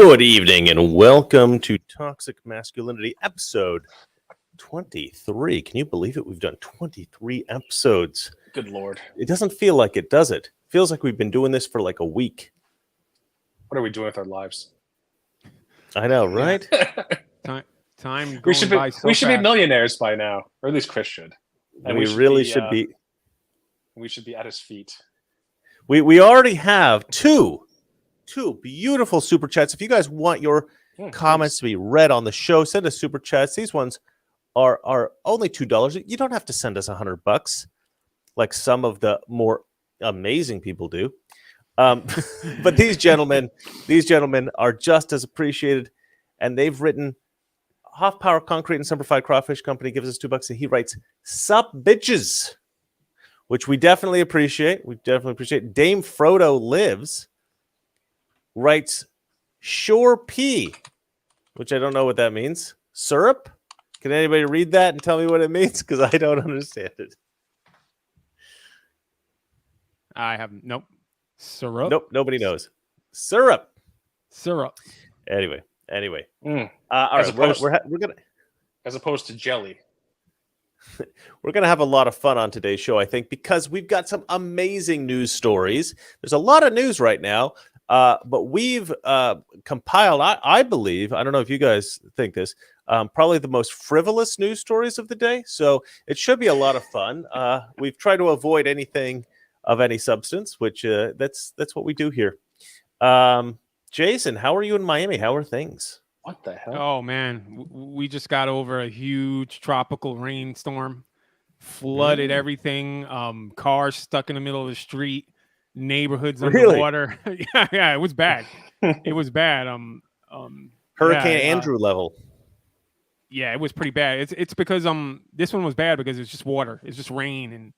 Good evening and welcome to Toxic Masculinity episode 23. Can you believe it? We've done 23 episodes. Good Lord. It doesn't feel like it, does it? It feels like we've been doing this for like a week. What are we doing with our lives? I know, right? Time we should going by so be fast. millionaires by now, or at least Chris should. And we really should be. We should be at his feet. We already have two beautiful super chats. If you guys want your comments to be read on the show, send us super chats. These ones are only $2. You don't have to send us $100 like some of the more amazing people do. But these gentlemen are just as appreciated, and they've written Half Power Concrete and Simplified Crawfish Company gives us $2, and he writes "Sup bitches," which we definitely appreciate. Dame Frodo Lives writes "Sure P," which I don't know what that means. Syrup? Can anybody read that and tell me what it means? Because I don't understand it. I have nope. Syrup. Nope, nobody knows. Syrup. Anyway. All right, we're gonna, as opposed to jelly. We're gonna have a lot of fun on today's show, I think, because we've got some amazing news stories. There's a lot of news right now, but we've compiled, I believe, I don't know if you guys think this, probably the most frivolous news stories of the day. So it should be a lot of fun. We've tried to avoid anything of any substance, which that's what we do here. Jason, how are you in Miami? How are things? What the hell? Oh man, we just got over a huge tropical rainstorm, flooded everything. Cars stuck in the middle of the street, neighborhoods underwater. yeah, it was bad. It was bad. Hurricane Andrew level. Yeah, it was pretty bad. It's because this one was bad because it's just water. It's just rain, and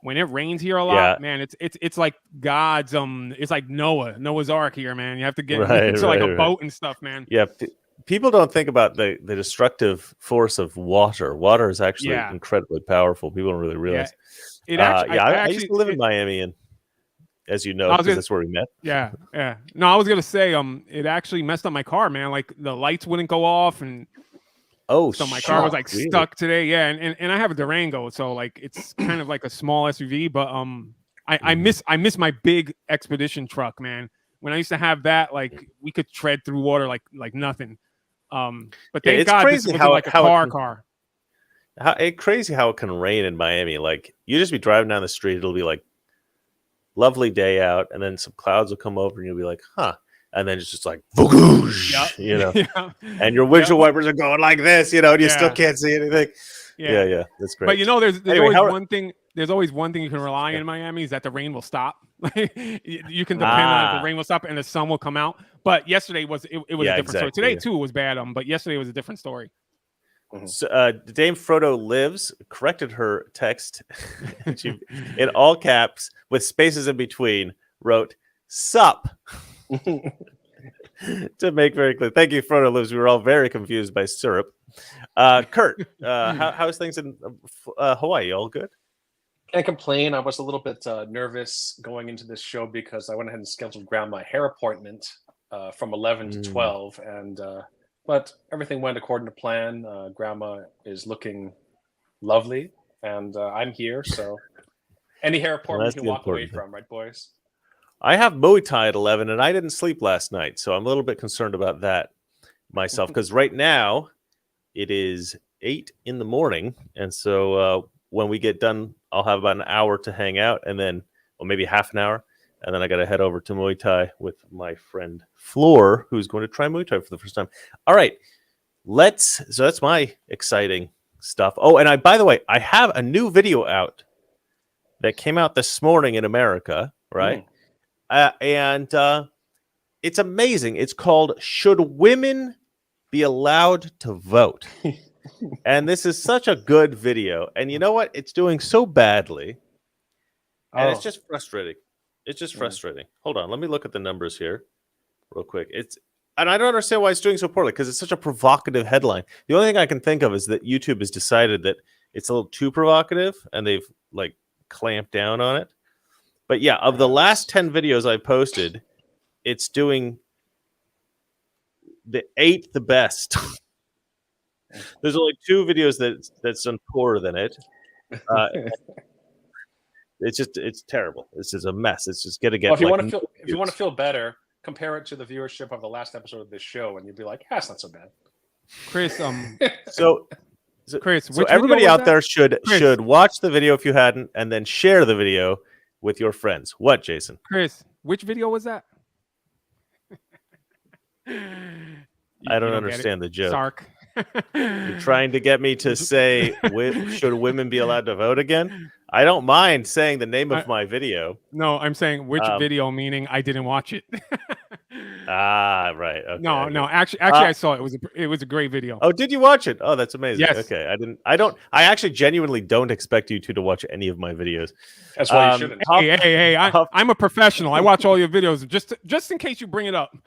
when it rains here a lot, man, it's like God's it's like Noah's Ark here, man. You have to get into like a boat and stuff, man. Yeah, people don't think about the destructive force of water. Water is actually incredibly powerful. People don't really realize. I used to live in Miami, and as you know, because that's where we met. Yeah. No, I was gonna say, it actually messed up my car, man. Like the lights wouldn't go off, and so my car was like stuck today. Yeah, and I have a Durango, so like it's kind of like a small SUV, but I miss my big expedition truck, man. When I used to have that, like we could tread through water like nothing. But thank God this wasn't like a car. It's crazy how it can rain in Miami. Like you just be driving down the street, it'll be like lovely day out, and then some clouds will come over, and you'll be like, huh. And then it's just like, and your windshield wipers are going like this, and you still can't see anything. Yeah, that's great. But there's always one thing. There's always one thing you can rely on in Miami is that the rain will stop. You can depend on if the rain will stop and the sun will come out. But yesterday was a different story. Today too was bad. But yesterday was a different story. So, Dame Frodo Lives corrected her text she, in all caps with spaces in between. Wrote "sup." To make very clear. Thank you, Frodo Lives. We were all very confused by syrup. Kurt, how's things in Hawaii? All good? Can't complain. I was a little bit nervous going into this show because I went ahead and scheduled my hair appointment from 11 to 12, and but everything went according to plan. Grandma is looking lovely, and I'm here, so any hair appointment you can walk away from, right, boys? I have Muay Thai at 11, and I didn't sleep last night, so I'm a little bit concerned about that myself, because right now it is 8 in the morning, and so when we get done, I'll have about an hour to hang out, and then, maybe half an hour, and then I got to head over to Muay Thai with my friend Floor, who's going to try Muay Thai for the first time. All right, so that's my exciting stuff. Oh, and by the way, I have a new video out that came out this morning in America, right? And it's amazing. It's called "Should Women Be Allowed to Vote?" And this is such a good video. And you know what? It's doing so badly. And it's just frustrating. It's just frustrating. Hold on. Let me look at the numbers here real quick. And I don't understand why it's doing so poorly, because it's such a provocative headline. The only thing I can think of is that YouTube has decided that it's a little too provocative, and they've like clamped down on it. But yeah, of the last 10 videos I posted, it's doing the 8th the best. There's only 2 videos that's done poorer than it. It's terrible. This is a mess. It's just gonna get. Well, if you want to feel better, compare it to the viewership of the last episode of this show, and you'd be like, "Yeah, it's not so bad." Chris, so Chris, so everybody out there should watch the video if you hadn't, and then share the video with your friends. What, Jason? Chris, which video was that? I don't understand the joke. Sark. You're trying to get me to say, should women be allowed to vote again? I don't mind saying the name of my video. No, I'm saying which video, meaning I didn't watch it. Right. Okay, no. Actually, I saw it. It was a great video. Oh, did you watch it? Oh, that's amazing. Yes. Okay, I actually genuinely don't expect you to watch any of my videos. That's why you shouldn't. Hey! I'm a professional. I watch all your videos just in case you bring it up.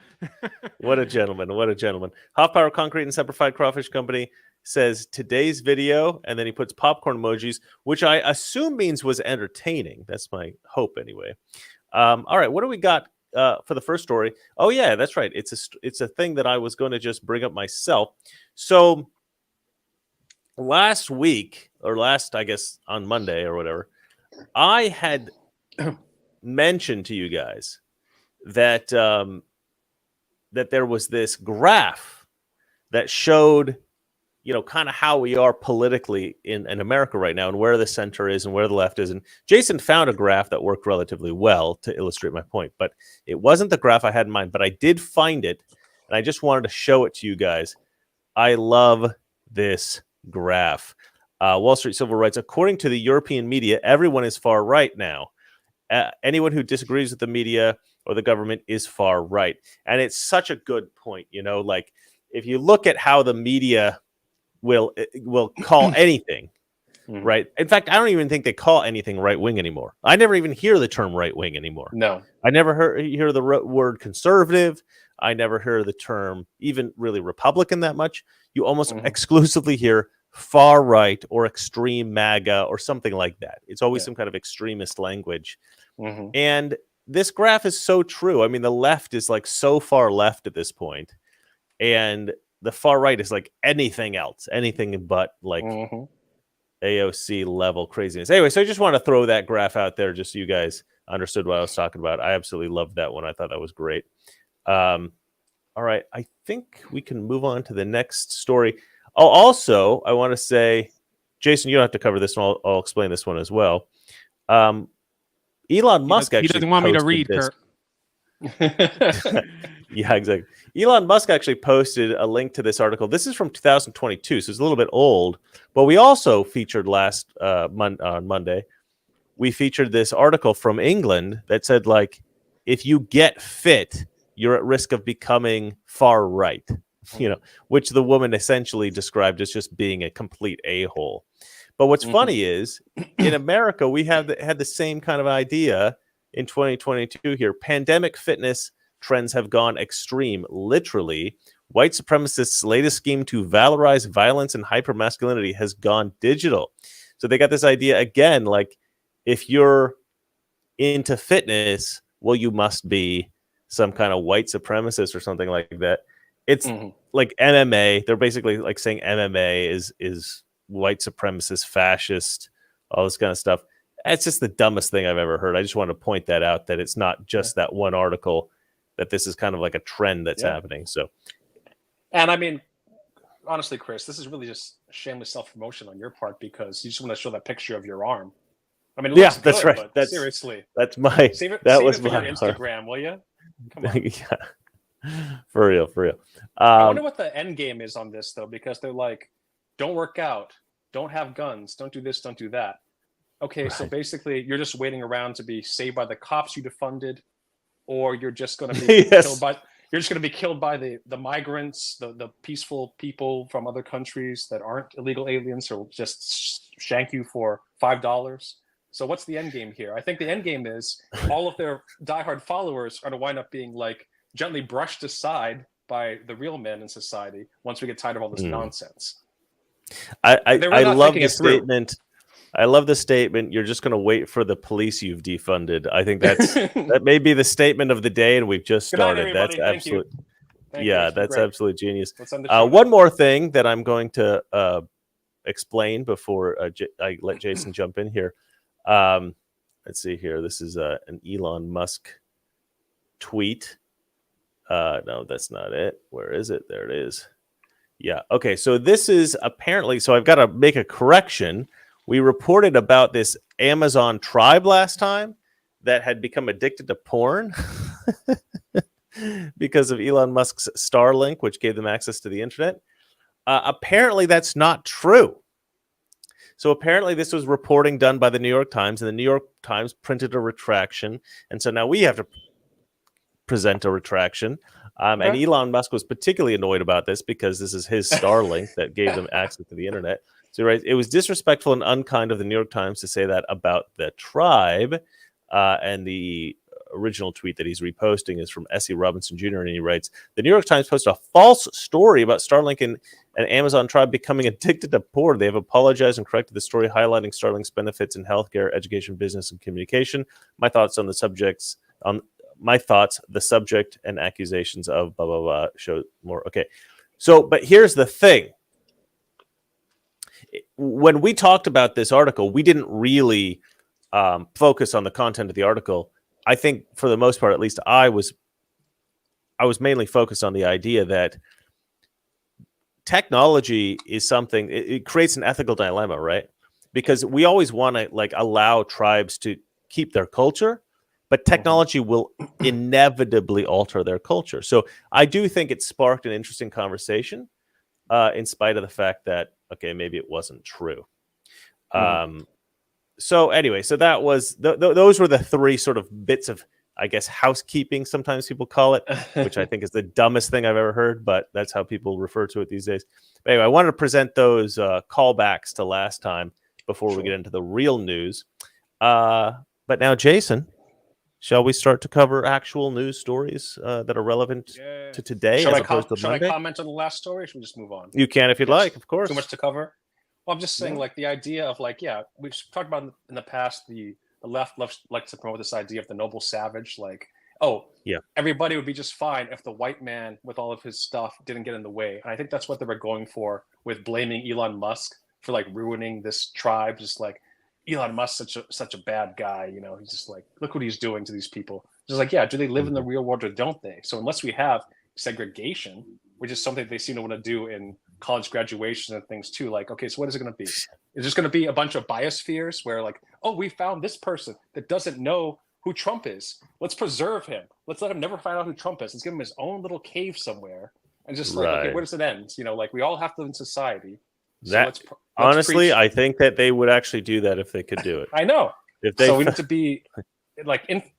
What a gentleman! What a gentleman! Half Power Concrete and Semperfied Crawfish Company says today's video, and then he puts popcorn emojis, which I assume means was entertaining. That's my hope, anyway. All right, what do we got for the first story? Oh yeah, that's right. It's a thing that I was going to just bring up myself. So last week, or I guess on Monday or whatever, I had mentioned to you guys that that there was this graph that showed, kind of how we are politically in America right now, and where the center is and where the left is. And Jason found a graph that worked relatively well to illustrate my point, but it wasn't the graph I had in mind, but I did find it, and I just wanted to show it to you guys. I love this graph. Wall Street Civil Rights. According to the European media, everyone is far right now. Anyone who disagrees with the media or the government is far right. And it's such a good point. Like if you look at how the media will call anything right. In fact, I don't even think they call anything right wing anymore. I never even hear the term right wing anymore. No, I never hear the word conservative. I never hear the term even really Republican that much. You almost exclusively hear far right or extreme MAGA or something like that. It's always some kind of extremist language. And this graph is so true. I mean, the left is like so far left at this point, and the far right is like anything else, anything but like AOC level craziness. Anyway, so I just want to throw that graph out there just so you guys understood what I was talking about. I absolutely loved that one. I thought that was great. All right, I think we can move on to the next story. Oh, also, I want to say, Jason, you don't have to cover this one. I'll explain this one as well. Elon Musk actually doesn't want me to read, Kurt. Yeah, exactly. Elon Musk actually posted a link to this article. This is from 2022, so it's a little bit old. But we also featured on Monday, we featured this article from England that said, like, if you get fit, you're at risk of becoming far right. Which the woman essentially described as just being a complete a-hole. But what's funny is, in America, we had the same kind of idea in 2022 here. Pandemic fitness trends have gone extreme. Literally, white supremacists' latest scheme to valorize violence and hypermasculinity has gone digital. So they got this idea again, like, if you're into fitness, well, you must be some kind of white supremacist or something like that. It's like MMA. They're basically like saying MMA is white supremacist, fascist, all this kind of stuff. It's just the dumbest thing I've ever heard. I just want to point that out, that it's not just that one article, that this is kind of like a trend that's happening. So, and I mean, honestly, Chris, this is really just shameless self-promotion on your part, because you just want to show that picture of your arm. I mean, it looks that's good, right. But seriously, that's my save it my for your Instagram, will you? Come on. For real. I wonder what the end game is on this, though, because they're like, don't work out, don't have guns, don't do this, don't do that. Okay, so basically, you're just waiting around to be saved by the cops you defunded, or you're just going to be killed by. You're just going to be killed by the migrants, the peaceful people from other countries that aren't illegal aliens, who will just shank you for $5. So what's the end game here? I think the end game is all of their diehard followers are to wind up being like gently brushed aside by the real men in society once we get tired of all this nonsense. I love the statement. I love the statement. You're just going to wait for the police you've defunded. I think that may be the statement of the day, and we've just started. Night, that's absolute. That's absolutely genius. One one more thing that I'm going to explain before I let Jason jump in here. Let's see here. This is an Elon Musk tweet. No, that's not it. Where is it? There it is. Yeah. Okay. So this is apparently. So I've got to make a correction. We reported about this Amazon tribe last time that had become addicted to porn because of Elon Musk's Starlink, which gave them access to the internet. Apparently, that's not true. So apparently, this was reporting done by the New York Times, and the New York Times printed a retraction, and so now we have to present a retraction. And Elon Musk was particularly annoyed about this because this is his Starlink that gave them access to the internet. So right, it was disrespectful and unkind of the New York Times to say that about the tribe. And the original tweet that he's reposting is from S.E. Robinson Jr. And he writes, the New York Times posted a false story about Starlink and an Amazon tribe becoming addicted to porn. They have apologized and corrected the story, highlighting Starlink's benefits in healthcare, education, business, and communication. My thoughts, the subject and accusations of blah, blah, blah show more. Okay. So, but here's the thing. When we talked about this article, we didn't really focus on the content of the article. I think for the most part, at least I was mainly focused on the idea that technology is something, it creates an ethical dilemma, right? Because we always want to allow tribes to keep their culture, but technology will inevitably alter their culture. So I do think it sparked an interesting conversation, in spite of the fact that, okay, maybe it wasn't true. So anyway, so that was those were the three sort of bits of, I guess, housekeeping, sometimes people call it, which I think is the dumbest thing I've ever heard, but that's how people refer to it these days. But anyway, I wanted to present those callbacks to last time before we get into the real news. But now, Jason, shall we start to cover actual news stories that are relevant to today? Should I comment on the last story, or should we just move on? You can if you'd like, of course. Too much to cover? Well, I'm just saying, the idea of we've talked about in the past, the left likes to promote this idea of the noble savage, everybody would be just fine if the white man with all of his stuff didn't get in the way. And I think that's what they were going for with blaming Elon Musk for ruining this tribe. Just Elon Musk such a bad guy, he's just look what he's doing to these people. Just do they live in the real world or don't they? So unless we have segregation, which is something they seem to want to do in college graduation and things too, okay, so what is it going to be? Is this going to be a bunch of biospheres where we found this person that doesn't know who Trump is, let's preserve him, let's let him never find out who Trump is, let's give him his own little cave somewhere, and just okay, where does it end? We all have to live in society. So let's honestly preach. I think that they would actually do that if they could do it. I know. So we need to be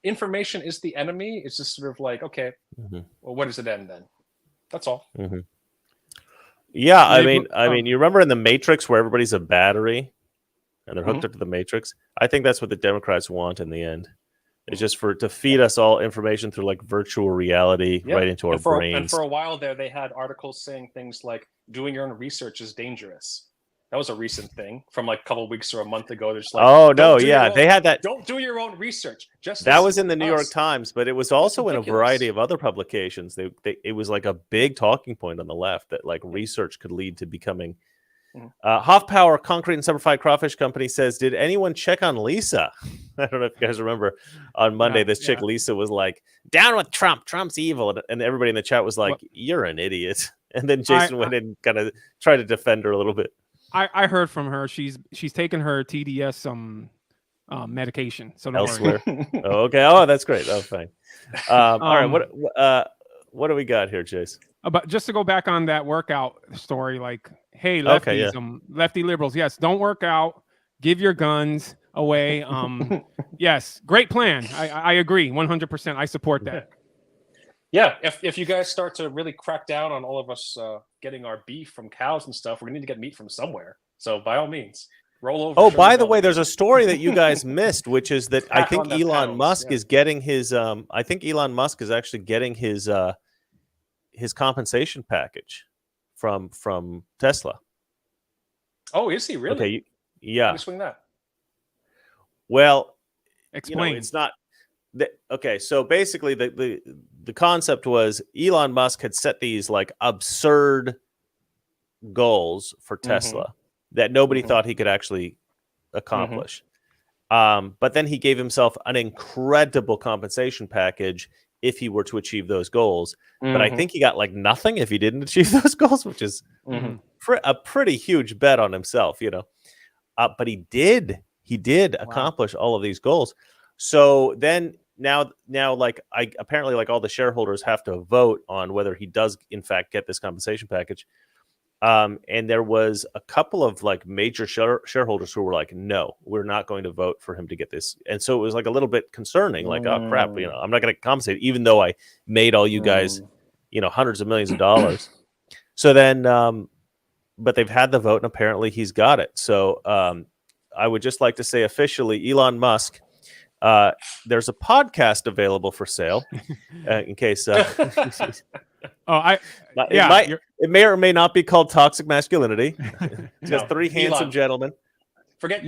information is the enemy. It's just sort of okay, well, where does it end then? That's all. Yeah, I mean, you remember in the Matrix where everybody's a battery and they're hooked up to the Matrix? I think that's what the Democrats want in the end. It's just to feed us all information through virtual reality right into our brains. And for a while there, they had articles saying things like doing your own research is dangerous. That was a recent thing from a couple of weeks or a month ago. They're just they had that. Don't do your own research. That was in the New York Times, but it was also in a variety of other publications. It was a big talking point on the left that research could lead to becoming. Hoffpower Concrete and Simplified Crawfish Company says, did anyone check on Lisa? I don't know if you guys remember on Monday, this chick Lisa was down with Trump. Trump's evil. And everybody in the chat was you're an idiot. And then Jason went in and kind of tried to defend her a little bit. I heard from her. She's taken her TDS medication. So elsewhere. Okay. Oh, that's great. Oh, fine. All right. What do we got here, Jace? But just to go back on that workout story, hey, lefties, lefty liberals, yes, don't work out. Give your guns away. Yes, great plan. I agree, 100%. I support that. Yeah, if you guys start to really crack down on all of us getting our beef from cows and stuff, we're gonna need to get meat from somewhere. So by all means, roll over. Oh, by the way, there's a story that you guys missed, which is that I think Elon Musk is getting his. I think Elon Musk is actually getting his compensation package from Tesla. Oh, is he really? Okay, yeah. How do you swing that? Well, explain. It's not. Okay, so basically, the concept was Elon Musk had set these like absurd goals for Tesla that nobody thought he could actually accomplish. But then he gave himself an incredible compensation package if he were to achieve those goals. But I think he got like nothing if he didn't achieve those goals, which is a pretty huge bet on himself, you know. But he did accomplish all of these goals. So then now like apparently like all the shareholders have to vote on whether he does in fact get this compensation package. And there was a couple of like major shareholders who were like, no, we're not going to vote for him to get this. And so it was like a little bit concerning, like, oh crap, you know, I'm not going to compensate, even though I made all you guys, you know, hundreds of millions of dollars. So then, but they've had the vote and apparently he's got it. So I would just like to say officially, Elon Musk, there's a podcast available for sale in case. It may or may not be called Toxic Masculinity. Just three handsome gentlemen. Forget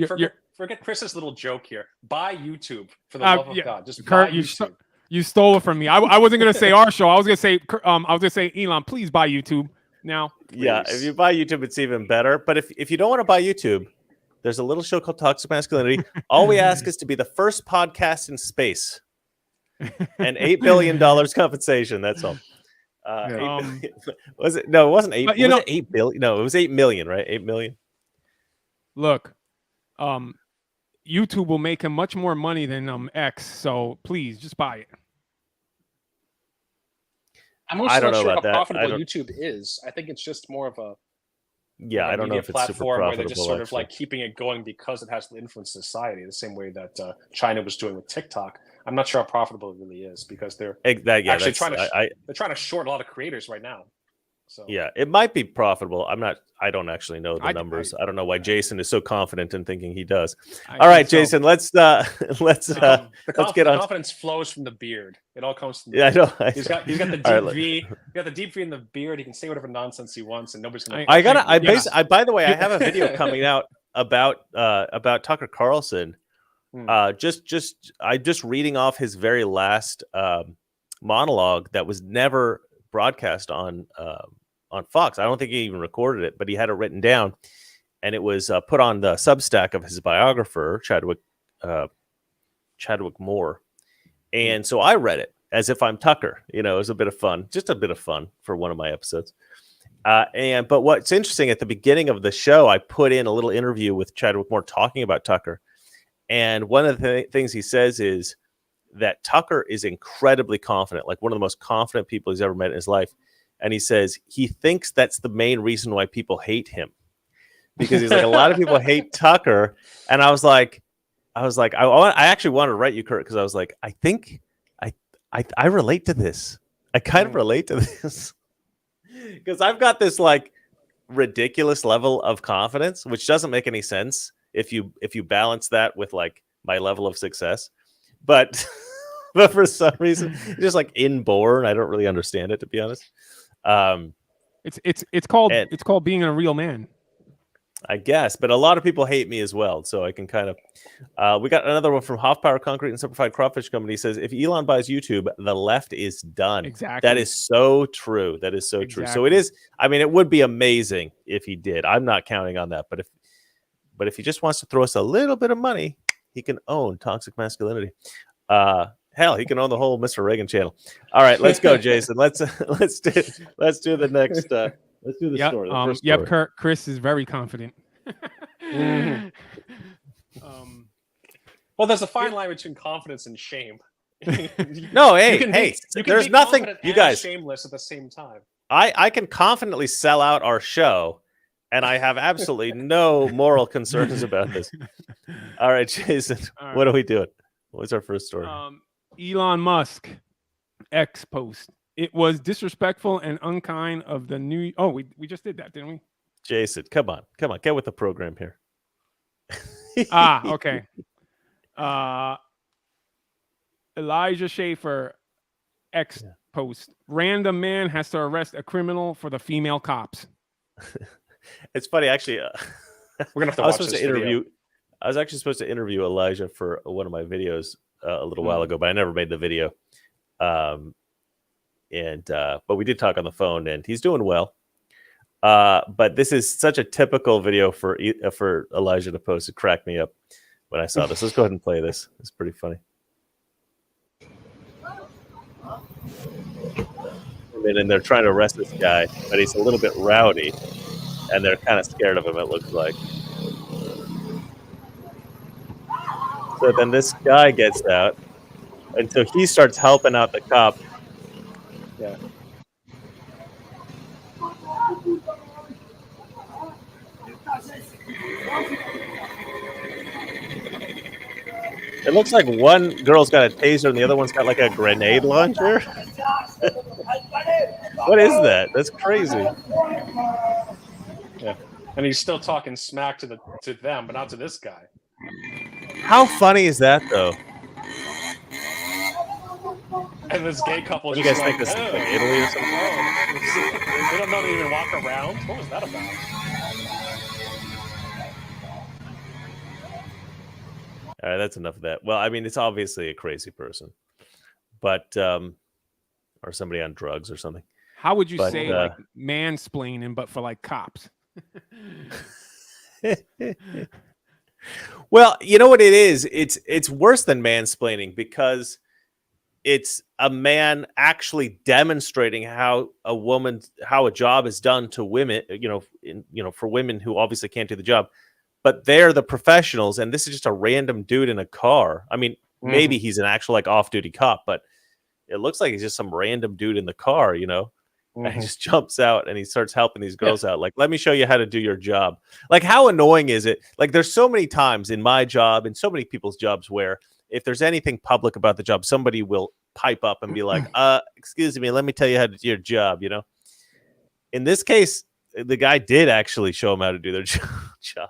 Chris's little joke here. Buy YouTube for the love of God. Just Kurt, buy YouTube. You stole it from me. I wasn't gonna say our show. I was gonna say Elon, please buy YouTube now. Please. Yeah, if you buy YouTube, it's even better. But if you don't want to buy YouTube, there's a little show called Toxic Masculinity. All we ask is to be the first podcast in space, and $8 billion compensation. That's all. Was it? No, it wasn't 8. You know, 8 billion. No, it was 8 million, right? 8 million. Look, YouTube will make him much more money than X. So please, just buy it. I'm also not sure how profitable YouTube is. I think it's just more of a I don't know if it's super profitable. Where they're just sort of like keeping it going because it has to influence society the same way that China was doing with TikTok. I'm not sure how profitable it really is because they're actually trying to short a lot of creators right now. So yeah, it might be profitable. I don't actually know the numbers. I don't know why Jason is so confident in thinking he does. All right, Jason, let's get on. The confidence flows from the beard. It all comes from the beard. I know. He's got the deep V. He's got the deep V in the beard. He can say whatever nonsense he wants, and nobody's gonna. By the way, I have a video coming out about Tucker Carlson. Just reading off his very last monologue that was never broadcast on Fox. I don't think he even recorded it, but he had it written down, and it was put on the Substack of his biographer, Chadwick Moore. And so I read it as if I'm Tucker. You know, it was a bit of fun, just a bit of fun for one of my episodes. But what's interesting, at the beginning of the show, I put in a little interview with Chadwick Moore talking about Tucker. And one of the things he says is that Tucker is incredibly confident, like one of the most confident people he's ever met in his life. And he says he thinks that's the main reason why people hate him, because he's like, a lot of people hate Tucker. And I was like, I actually wanted to write you, Kurt, because I was like, I think I relate to this. I kind of relate to this because I've got this like ridiculous level of confidence, which doesn't make any sense if you balance that with like my level of success. But for some reason, it's just like inborn. I don't really understand it, to be honest. It's called being a real man, I guess. But a lot of people hate me as well, so I can kind of. We got another one from Hoff Power Concrete and Simplified Crawfish Company. He says, if Elon buys YouTube, the left is done. Exactly. That is so true. That is so true. So it is. I mean, it would be amazing if he did. I'm not counting on that, but if he just wants to throw us a little bit of money, he can own Toxic Masculinity. Hell, he can own the whole Mr. Reagan channel. All right, let's go, Jason. Let's do the next. Let's do the story. Story. Chris is very confident. Well, there's a fine line between confidence and shame. No, there's nothing. You guys, shameless at the same time. I can confidently sell out our show. And I have absolutely no moral concerns about this. All right, Jason, What are we doing? What's our first story? Elon Musk X post. It was disrespectful and unkind of the new. Oh, we just did that, didn't we? Jason, come on, get with the program here. Okay. Elijah Schaefer X post. Random man has to arrest a criminal for the female cops. It's funny, actually. We're gonna have to watch this video. I was actually supposed to interview Elijah for one of my videos a little while ago, but I never made the video. and but we did talk on the phone, and he's doing well. But this is such a typical video for Elijah to post. It cracked me up when I saw this. Let's go ahead and play this. It's pretty funny. And they're trying to arrest this guy, but he's a little bit rowdy, and they're kind of scared of him, it looks like. So then this guy gets out, and so he starts helping out the cop. Yeah. It looks like one girl's got a taser and the other one's got like a grenade launcher. What is that? That's crazy. Yeah, and he's still talking smack to them, but not to this guy. How funny is that, though? And this gay couple. You just guys think this is like Italy or something? Oh, they don't know to even walk around. What was that about? All right, that's enough of that. Well, I mean, it's obviously a crazy person, but or somebody on drugs or something. How would you say like mansplaining, but for like cops? Well, you know what it is? It's worse than mansplaining because it's a man actually demonstrating how a job is done to women. For women who obviously can't do the job. But they're the professionals, and this is just a random dude in a car. I mean, maybe he's an actual like off-duty cop, but it looks like he's just some random dude in the car, And he just jumps out and he starts helping these girls out. Like, let me show you how to do your job. Like, how annoying is it? Like, there's so many times in my job and so many people's jobs where if there's anything public about the job, somebody will pipe up and be like, excuse me, let me tell you how to do your job, In this case, the guy did actually show them how to do their job.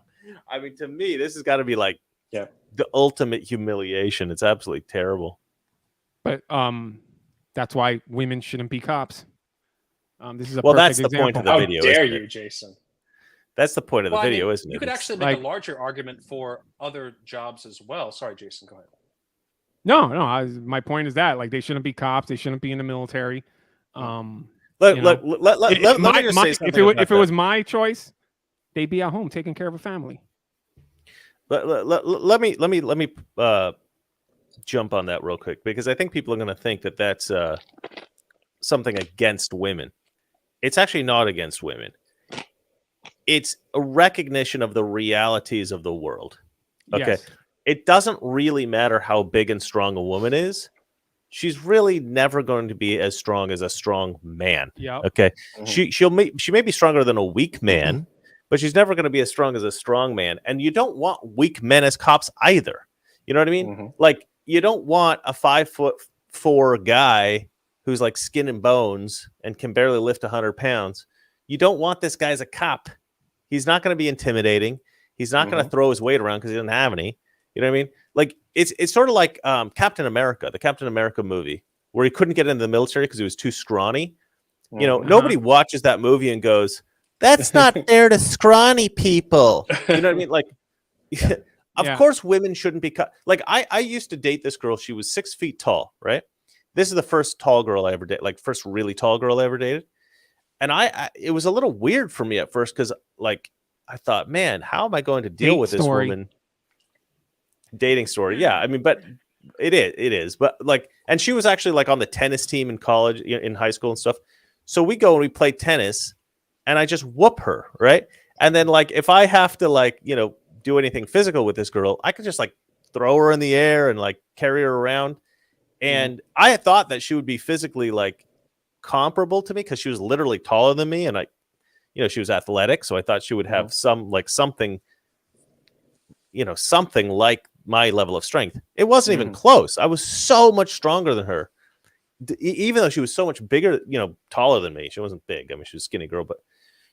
I mean, to me, this has got to be like the ultimate humiliation. It's absolutely terrible. But that's why women shouldn't be cops. This is a that's the example. point of the video. How dare you, Jason? That's the point of the video, isn't it? You could actually make a larger argument for other jobs as well. Sorry, Jason, go ahead. No. My point is that like they shouldn't be cops. They shouldn't be in the military. Let me just say something. If it was my choice, they'd be at home taking care of a family. Let me jump on that real quick because I think people are going to think that that's something against women. It's actually not against women. It's a recognition of the realities of the world. Okay. Yes. It doesn't really matter how big and strong a woman is. She's really never going to be as strong as a strong man. Yeah. Okay. Mm-hmm. She may be stronger than a weak man. Mm-hmm. But she's never going to be as strong as a strong man. And you don't want weak men as cops either. You know what I mean? Mm-hmm. Like, you don't want a 5'4" guy who's like skin and bones and can barely lift 100 pounds. You don't want this guy as a cop. He's not going to be intimidating. He's not going to throw his weight around because he doesn't have any. You know what I mean? Like, it's sort of like Captain America, the Captain America movie, where he couldn't get into the military because he was too scrawny. Nobody watches that movie and goes, that's not fair to scrawny people. You know what I mean? Like, of course, women shouldn't be like, I used to date this girl. She was 6 feet tall, right? This is the first tall girl I ever dated, like first really tall girl I ever dated. And it was a little weird for me at first because like, I thought, man, how am I going to deal with this woman? Dating story. Yeah. I mean, but it is. But like, and she was actually like on the tennis team in college, in high school and stuff. So we go and we play tennis. And I just whoop her, right? And then, like, if I have to, like, do anything physical with this girl, I could just, like, throw her in the air and, like, carry her around. And I thought that she would be physically, like, comparable to me because she was literally taller than me. And, she was athletic. So I thought she would have something like my level of strength. It wasn't even close. I was so much stronger than her. Even though she was so much bigger, taller than me. She wasn't big. I mean, she was a skinny girl, but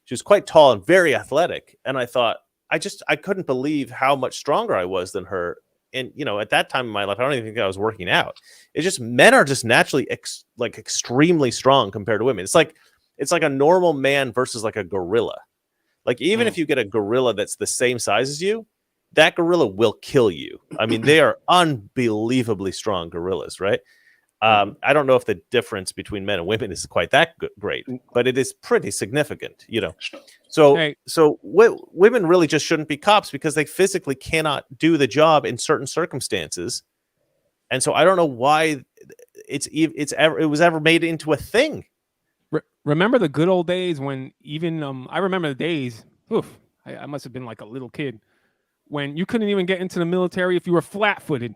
she was quite tall and very athletic. And I thought, I couldn't believe how much stronger I was than her. And, at that time in my life, I don't even think I was working out. It's just men are just naturally extremely strong compared to women. It's like a normal man versus like a gorilla. Like, even if you get a gorilla that's the same size as you, that gorilla will kill you. I mean, they are unbelievably strong gorillas, right? I don't know if the difference between men and women is quite that great, but it is pretty significant, So women really just shouldn't be cops because they physically cannot do the job in certain circumstances. And so I don't know why it was ever made into a thing. Remember the good old days when even I remember the days. I must have been like a little kid when you couldn't even get into the military if you were flat-footed.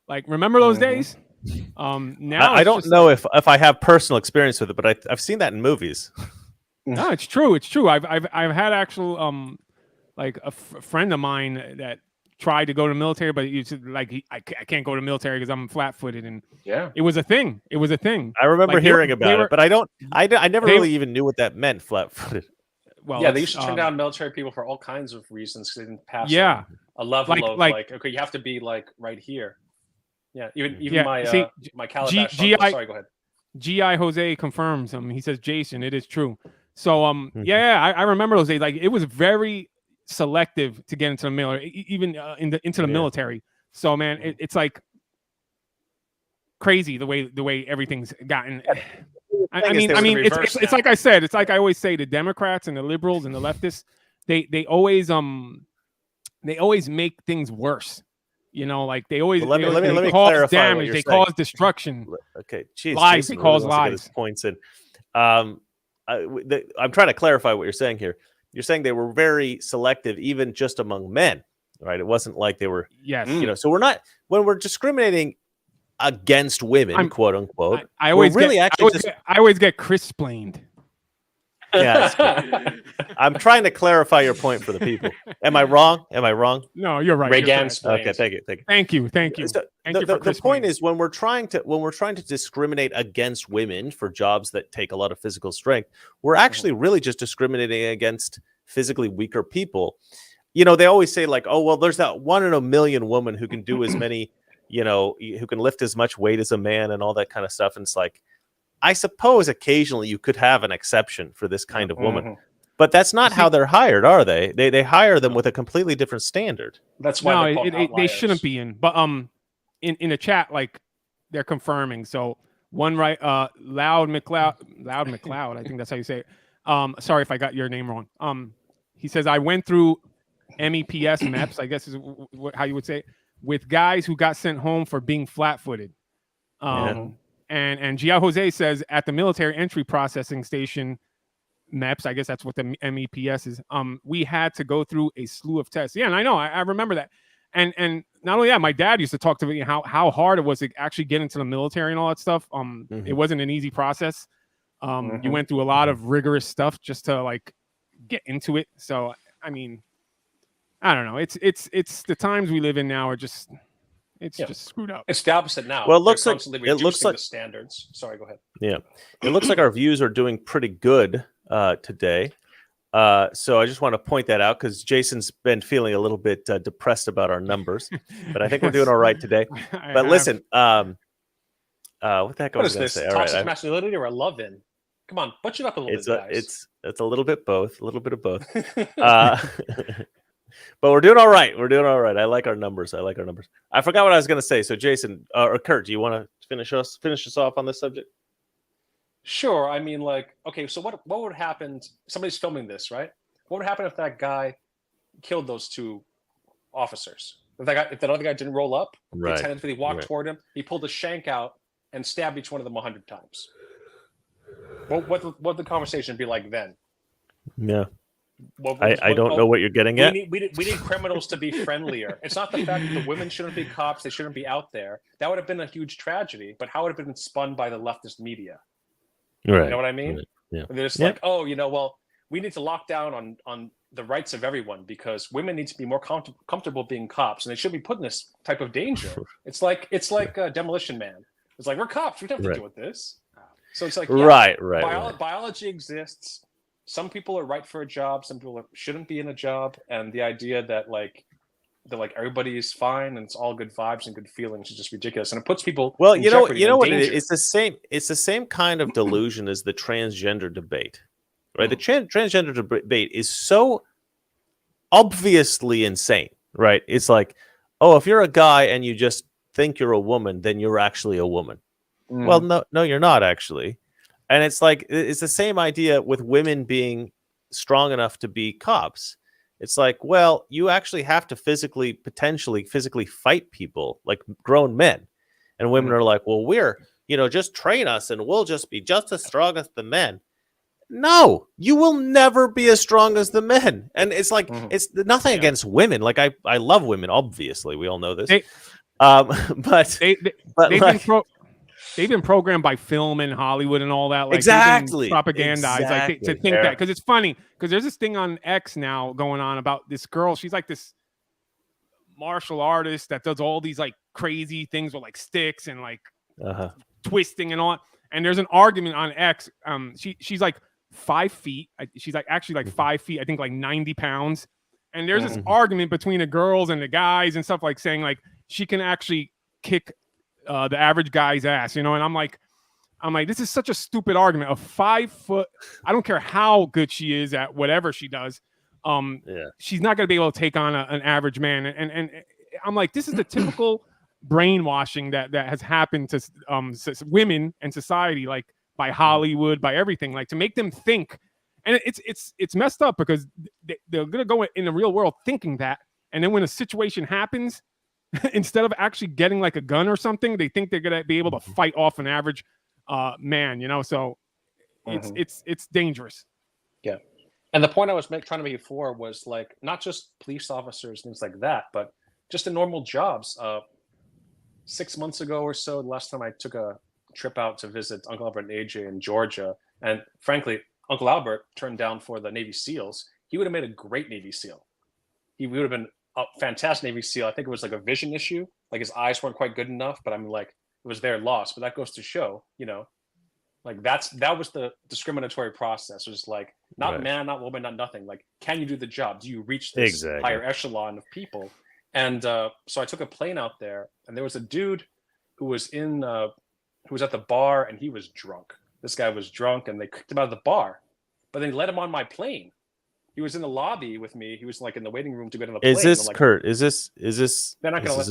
Like, remember those days? Now I don't know if I have personal experience with it, but I've seen that in movies. No, it's true. It's true. I've had actual like a friend of mine that tried to go to the military, but I can't go to the military because I'm flat-footed, and it was a thing. It was a thing. I remember hearing about it, but I never really even knew what that meant, flat-footed. Well, they used to turn down military people for all kinds of reasons because they didn't pass a level of okay, you have to be like right here. Yeah, even my calabash. Sorry, go ahead. GI Jose confirms. He says, Jason, it is true. So I remember those days. Like, it was very selective to get into the military, even into the military. So man, it's like crazy the way everything's gotten. I mean, it's like I said. It's like I always say, the Democrats and the liberals and the leftists, they always make things worse. Like they always let me cause damage, they cause destruction. Okay, geez, lies, they cause lies. Points in. I'm trying to clarify what you're saying here. You're saying they were very selective, even just among men, right? It wasn't like they were. Yes. So we're not, when we're discriminating against women, quote unquote. I always get Chris-plained. Yeah, I'm trying to clarify your point for the people. Am I wrong? No, you're right. Okay, thank you. So the point is, when we're trying to discriminate against women for jobs that take a lot of physical strength, we're actually really just discriminating against physically weaker people. They always say like, oh well, there's that 1 in a million woman who can do as many, who can lift as much weight as a man and all that kind of stuff. And it's like, I suppose occasionally you could have an exception for this kind of woman, but that's not how they're hired, are they? They hire them with a completely different standard. That's why they shouldn't be in. But in the chat, like, they're confirming. So one Loud McLeod, I think that's how you say it. Sorry if I got your name wrong. He says, I went through MEPS, I guess is how you would say it, with guys who got sent home for being flat-footed. And Gia Jose says, at the military entry processing station, MEPS, I guess that's what the MEPS is, we had to go through a slew of tests. Yeah, and I know, I remember that. And not only that, my dad used to talk to me how hard it was to actually get into the military and all that stuff. It wasn't an easy process. You went through a lot of rigorous stuff just to like get into it. So I mean, I don't know. It's the times we live in now are just just screwed up. It's the opposite now. Well, it looks like the standards. Sorry, go ahead. Yeah, it looks like our views are doing pretty good today. So I just want to point that out because Jason's been feeling a little bit depressed about our numbers, but I think we're doing all right today. But listen, what the heck was I going to say? Toxic masculinity or a love-in? Come on, butch it up a little bit, guys. It's a little bit both, a little bit of both. But we're doing all right. I like our numbers. I forgot what I was going to say. So Jason or Kurt, do you want to finish us off on this subject? Sure. I mean, like, okay, so what would happen? Somebody's filming this, right? What would happen if that guy killed those two officers? If that other guy didn't roll up, right? He tentatively walked toward him. He pulled a shank out and stabbed each one of them 100 times. What would the conversation be like then? Yeah. I don't know what you're getting at. We need criminals to be friendlier. It's not the fact that the women shouldn't be cops; they shouldn't be out there. That would have been a huge tragedy. But how would it have been spun by the leftist media? Right. You know what I mean? Right. Yeah. They're just like, oh, well, we need to lock down on the rights of everyone because women need to be more comfortable being cops, and they should be put in this type of danger. It's like Demolition Man. It's like, we're cops. We don't have to deal with this. So it's like, biology exists. Some people are right for a job. Some people shouldn't be in a job. And the idea that everybody is fine and it's all good vibes and good feelings is just ridiculous. And it puts people. Well, you know what it is? It's the same kind of delusion as the transgender debate, right? The transgender debate is so obviously insane, right? It's like, oh, if you're a guy and you just think you're a woman, then you're actually a woman. Well, no, you're not actually. And it's like, it's the same idea with women being strong enough to be cops. It's like, well, you actually have to potentially physically fight people like grown men. And women are like, well, just train us and we'll just be just as strong as the men. No, you will never be as strong as the men. And it's like, it's nothing against women. Like, I love women, obviously. We all know this. But they've been programmed by film and Hollywood and all that. Like, exactly. Propagandized, like to think that. Because it's funny, because there's this thing on X now going on about this girl. She's like this martial artist that does all these like crazy things with like sticks and like twisting and all. And there's an argument on X. She's like 5 feet. She's like actually like 5 feet. I think like 90 pounds. And there's this argument between the girls and the guys and stuff, like saying like she can actually kick the average guy's ass, and I'm like, this is such a stupid argument. A 5 foot, I don't care how good she is at whatever she does, she's not going to be able to take on an average man. And I'm like, this is the typical brainwashing that has happened to women and society, like by Hollywood, by everything, like to make them think. And it's messed up because they're going to go in the real world thinking that, and then when a situation happens, instead of actually getting like a gun or something, they think they're going to be able to fight off an average man, so it's dangerous. Yeah. And the point I was trying to make before was like not just police officers, things like that, but just in normal jobs. 6 months ago or so, the last time I took a trip out to visit Uncle Albert and AJ in Georgia, and frankly, Uncle Albert turned down for the Navy SEALs. He would have made a great Navy SEAL. He would have been a fantastic Navy SEAL. I think it was like a vision issue. Like his eyes weren't quite good enough, but I mean, like it was their loss. But that goes to show, like that was the discriminatory process. It was like not man, not woman, not nothing. Like, can you do the job? Do you reach this higher echelon of people? And so I took a plane out there, and there was a dude who was at the bar, and he was drunk. This guy was drunk, and they kicked him out of the bar, but they let him on my plane. He was in the lobby with me. He was like in the waiting room to get on the plane. Is this like, Kurt? Is this a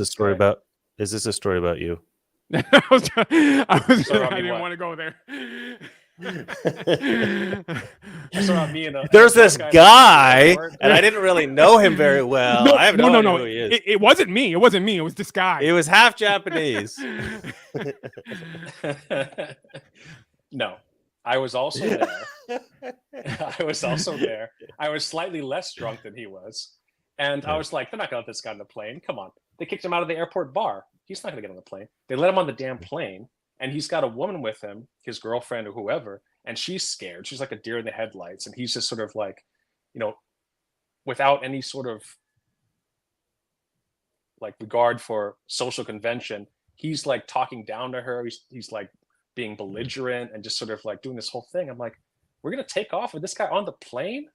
story about you? I didn't want to go there. There's this guy, and I didn't really know him very well. I have no idea who he is. It wasn't me. It wasn't me. It was this guy. It was half Japanese. No, I was also there. I was slightly less drunk than he was. And I was like, they're not going to let this guy on the plane. Come on. They kicked him out of the airport bar. He's not going to get on the plane. They let him on the damn plane. And he's got a woman with him, his girlfriend or whoever. And she's scared. She's like a deer in the headlights. And he's just sort of like, without any sort of like regard for social convention, he's like talking down to her. He's like being belligerent and just sort of like doing this whole thing. I'm like, we're going to take off with this guy on the plane?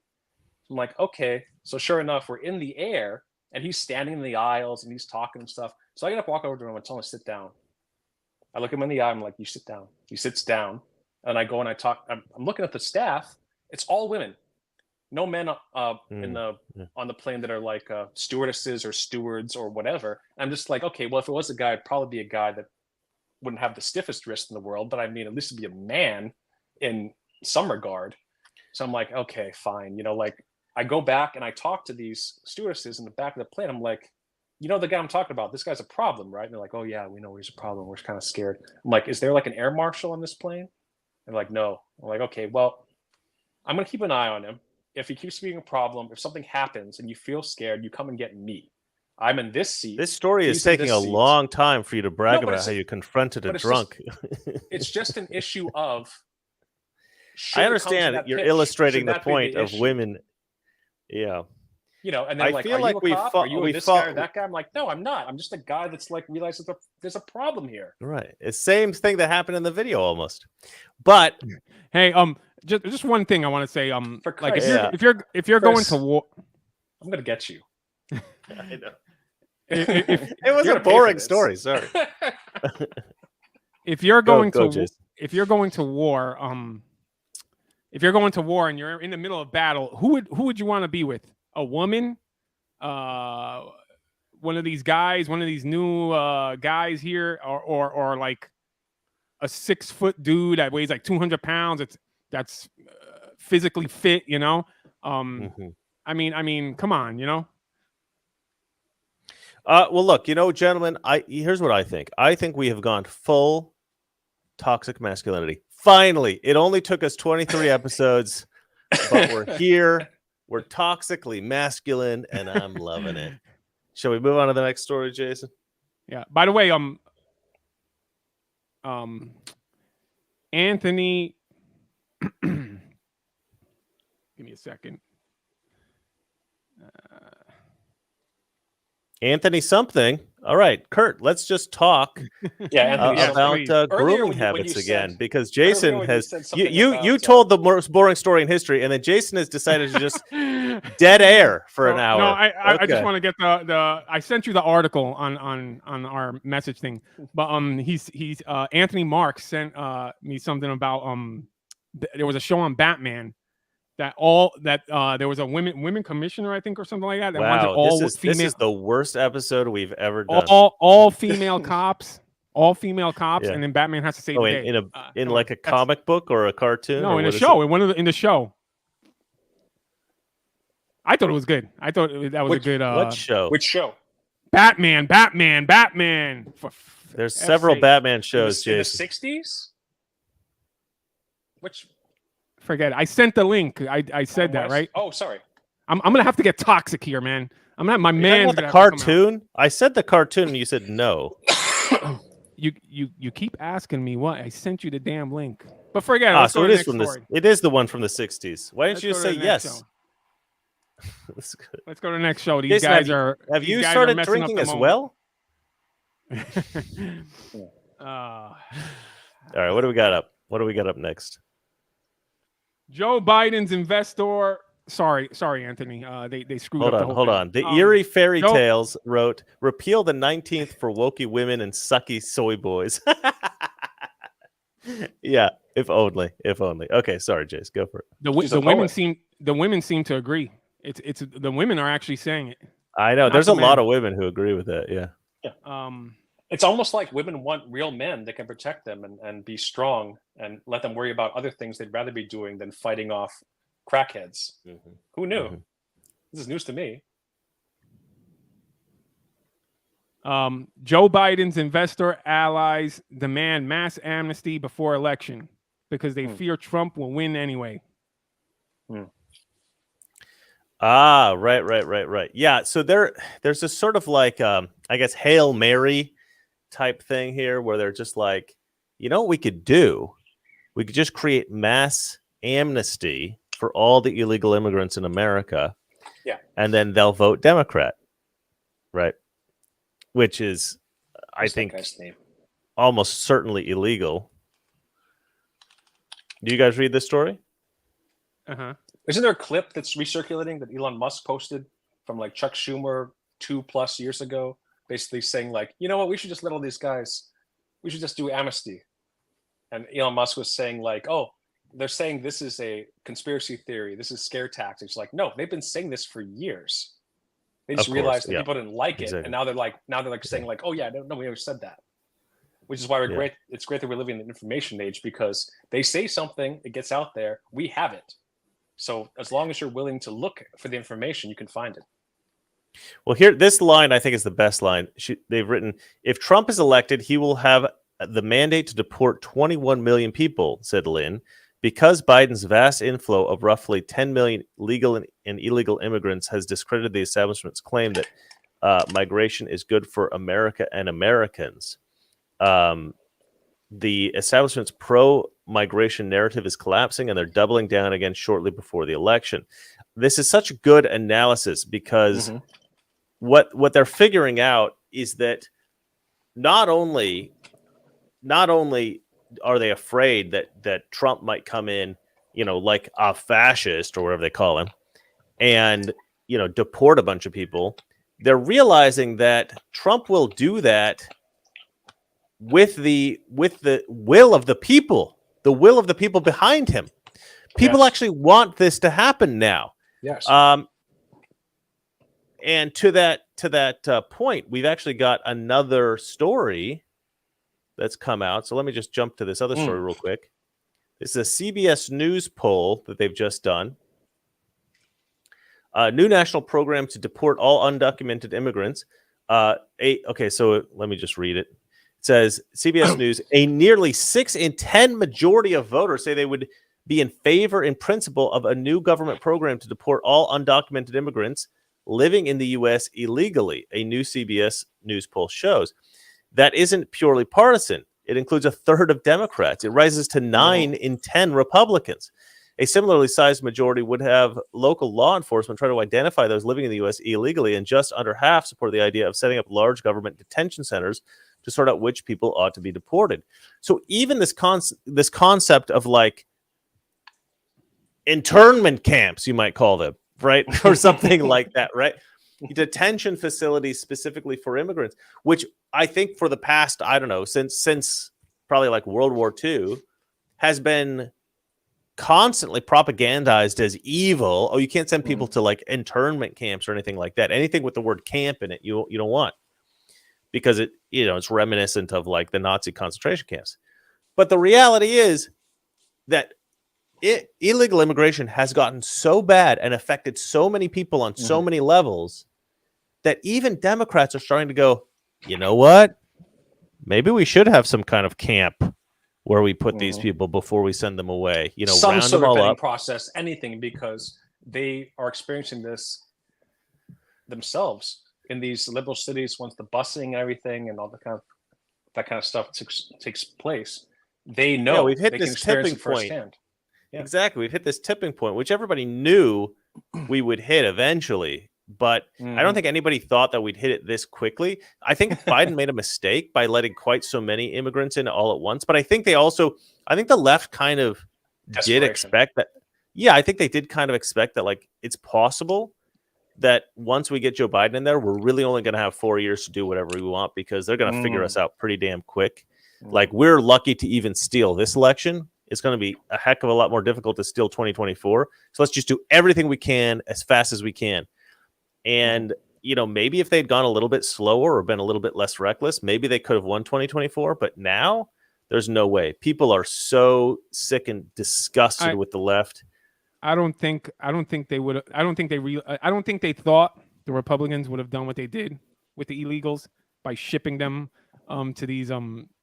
I'm like, okay. So sure enough, we're in the air and he's standing in the aisles and he's talking and stuff. So I get up, walk over to him and tell him to sit down. I look him in the eye. I'm like, you sit down. He sits down. And I go and I talk. I'm looking at the staff. It's all women. No men on the plane that are like stewardesses or stewards or whatever. I'm just like, okay, well, if it was a guy, it'd probably be a guy that wouldn't have the stiffest wrist in the world. But I mean, at least it'd be a man in some regard. So I'm like, okay, fine. Like I go back and I talk to these stewardesses in the back of the plane. I'm like, the guy I'm talking about, this guy's a problem, right? And they're like, oh yeah, we know he's a problem. We're kind of scared. I'm like, is there like an air marshal on this plane? And they're like, no. I'm like, okay, well, I'm going to keep an eye on him. If he keeps being a problem, if something happens and you feel scared, you come and get me. I'm in this seat. This story is taking a long time for you to brag about how you confronted a drunk. It's just an issue of... I understand that you're illustrating the point of women. Yeah. And then like, are you a cop? Are you this guy or that guy? I'm like, no, I'm not. I'm just a guy that's like realizes there's a problem here. Right. It's the same thing that happened in the video almost. But hey, just one thing I want to say. Like if you're going to war, I'm gonna get you. I know. It was a boring story. Sorry. If you're going to war, if you're going to war and you're in the middle of battle, who would you want to be with? A woman, one of these guys, one of these new guys here, or like a 6-foot dude that weighs like 200 pounds. That's physically fit, you know. I mean, come on, you know. Well, look, you know, gentlemen, here's what I think. I think we have gone full toxic masculinity. Finally, it only took us 23 episodes, but we're here. We're toxically masculine, and I'm loving it. Shall we move on to the next story, Jason? Yeah. By the way, Anthony, give me a second. Anthony something. All right, Kurt, let's just talk about grooming habits again, because Jason has you told the most boring story in history, and then Jason has decided to just dead air for an hour. No, I just want to get the I sent you the article on our message thing, but he's Anthony Marks sent me something about there was a show on Batman that there was a women commissioner, I think, or something like that. Wow, this is the worst episode we've ever done. All female cops, yeah. And then Batman has to save the day. In like a comic book or a cartoon? No, in a show. In the show. I thought it was good. I thought that was a good. What show? Which show? Batman. There's several Batman shows, in the Jason. 60s. Which? Forget it. I sent the link. I said that, right? Oh, sorry. I'm gonna have to get toxic here, man. I'm gonna have my man. The cartoon. I said the cartoon, and you said no. You keep asking me what. I sent you the damn link. But forget it. So it is from this. It is the one from the 60s. Why didn't you just say yes? Let's go to the next show. These guys are. Have you started drinking as well? All right. What do we got up? What do we got up next? Joe Biden's investor. Sorry, Anthony. They screwed up the whole thing. Hold on. The Eerie Fairy Tales wrote, repeal the 19th for wokey women and sucky soy boys. Yeah, if only. Okay, sorry, Jace. Go for it. The women seem to agree. It's the women are actually saying it. I know. There's a lot of women who agree with that. Yeah. It's almost like women want real men that can protect them and be strong and let them worry about other things they'd rather be doing than fighting off crackheads. Mm-hmm. Who knew? Mm-hmm. This is news to me. Joe Biden's investor allies demand mass amnesty before election because they fear Trump will win anyway. Ah, right. Yeah, so there's this sort of like, I guess, Hail Mary type thing here where they're just like, you know what we could do? We could just create mass amnesty for all the illegal immigrants in America. Yeah. And then they'll vote Democrat. Right. Which is, I think, almost certainly illegal. Do you guys read this story? Uh-huh. Isn't there a clip that's recirculating that Elon Musk posted from like Chuck Schumer 2+ years ago, basically saying like, you know what, we should just let all these guys, we should just do amnesty. And Elon Musk was saying like, oh, they're saying this is a conspiracy theory. This is scare tactics. Like, no, they've been saying this for years. They just realized that people didn't like it. And now they're like saying like, oh yeah, no, we never said that. Which is why great. It's great that we're living in the information age because they say something, it gets out there, we have it. So as long as you're willing to look for the information, you can find it. Well, here, this line I think is the best line. They've written, if Trump is elected, he will have the mandate to deport 21 million people, said Lynn, because Biden's vast inflow of roughly 10 million legal and illegal immigrants has discredited the establishment's claim that migration is good for America and Americans. The establishment's pro-migration narrative is collapsing, and they're doubling down again shortly before the election. This is such a good analysis because what they're figuring out is that not only are they afraid that Trump might come in, like a fascist or whatever they call him, and deport a bunch of people. They're realizing that Trump will do that with the will of the people, behind him. People actually want this to happen now. Yes. And to that point, we've actually got another story that's come out. So let me just jump to this other story real quick. This is a CBS News poll that they've just done. New national program to deport all undocumented immigrants. So let me just read it. It says, CBS News, a nearly 6 in 10 majority of voters say they would be in favor in principle of a new government program to deport all undocumented immigrants living in the U.S. illegally, a new CBS News poll shows. That isn't purely partisan. It includes a third of Democrats. It rises to 9 in 10 Republicans. A similarly sized majority would have local law enforcement try to identify those living in the U.S. illegally, and just under half support the idea of setting up large government detention centers to sort out which people ought to be deported. So even this concept of like internment camps, you might call them, right? Or something like that, right? Detention facilities specifically for immigrants, which I think for the past, I don't know, since probably like World War II, has been constantly propagandized as evil. Oh, you can't send people to like internment camps or anything like that. Anything with the word camp in it, you don't want, because it's reminiscent of like the Nazi concentration camps. But the reality is that illegal immigration has gotten so bad and affected so many people on so many levels that even Democrats are starting to go, you know what? Maybe we should have some kind of camp where we put these people before we send them away. Some round sort them of all vetting up. process, anything, because they are experiencing this themselves in these liberal cities. Once the busing and everything and all that kind of stuff takes place, they know. Yeah, we've hit they this can experience tipping it point. firsthand. Yeah. Exactly, we've hit this tipping point, which everybody knew we would hit eventually. But I don't think anybody thought that we'd hit it this quickly. I think Biden made a mistake by letting quite so many immigrants in all at once. But I think the left kind of did expect that. Yeah, I think they did kind of expect that, like, it's possible that once we get Joe Biden in there, we're really only going to have 4 years to do whatever we want, because they're going to figure us out pretty damn quick. Like, we're lucky to even steal this election. It's going to be a heck of a lot more difficult to steal 2024. So let's just do everything we can as fast as we can. And, maybe if they'd gone a little bit slower or been a little bit less reckless, maybe they could have won 2024. But now there's no way. People are so sick and disgusted with the left. I don't think they would. I don't think they thought the Republicans would have done what they did with the illegals by shipping them to these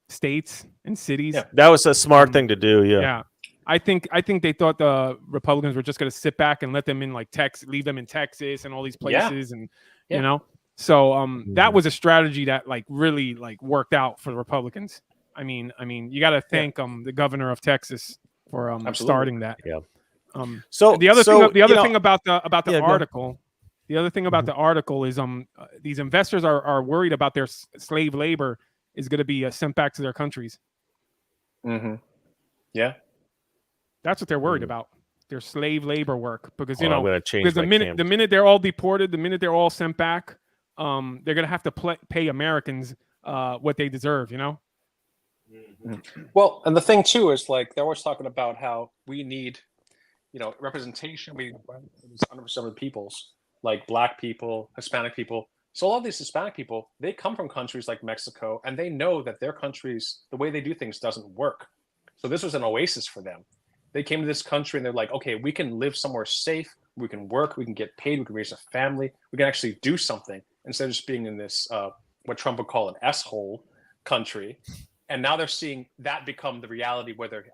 states and cities. Yeah, that was a smart thing to do. Yeah. I think they thought the Republicans were just going to sit back and let them in like Texas, leave them in Texas and all these places, and So that was a strategy that like really like worked out for the Republicans. I mean, you got to thank the governor of Texas for starting that. Yeah. So the other thing about the article, the other thing about the article is these investors are worried about their slave labor is going to be sent back to their countries. Yeah. That's what they're worried about. Their slave labor work, because I'm going to change the minute they're all deported, the minute they're all sent back, they're going to have to pay Americans what they deserve. Well, and the thing too is like they're always talking about how we need, representation. We underrepresented peoples like Black people, Hispanic people. So a lot of these Hispanic people, they come from countries like Mexico, and they know that their countries, the way they do things, doesn't work. So this was an oasis for them. They came to this country and they're like, okay, we can live somewhere safe. We can work. We can get paid. We can raise a family. We can actually do something instead of just being in this, what Trump would call an S-hole country. And now they're seeing that become the reality where they're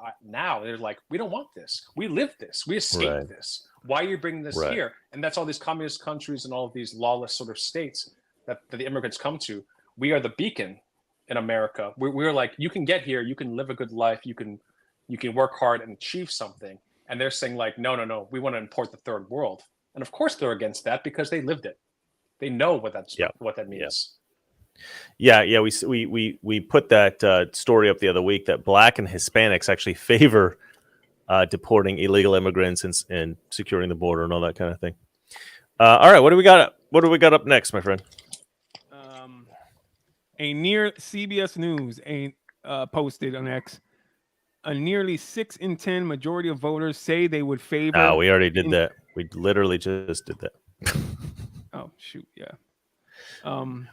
like, we don't want this. We live this. We escaped this. Why are you bringing this here? And that's all these communist countries and all of these lawless sort of states that the immigrants come to. We are the beacon in America. We're like, you can get here. You can live a good life. You can work hard and achieve something. And they're saying like, no, we want to import the third world. And of course they're against that because they lived it. They know what that means. Yeah. We put that story up the other week that Black and Hispanics actually favor deporting illegal immigrants and securing the border and all that kind of thing. All right, what do we got? What do we got up next, my friend? A near CBS News posted on X. A nearly 6 in 10 majority of voters say they would favor. Oh, we already did that. We literally just did that. Oh shoot, yeah.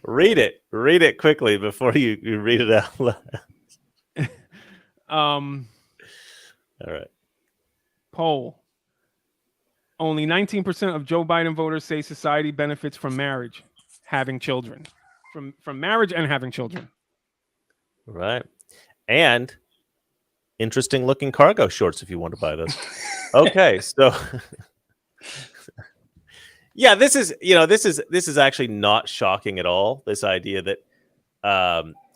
Read it quickly before you read it out loud. All right. Poll. Only 19% of Joe Biden voters say society benefits from marriage, having children. From marriage and having children. Right. And interesting looking cargo shorts if you want to buy those. Okay, so yeah, this is actually not shocking at all. This idea that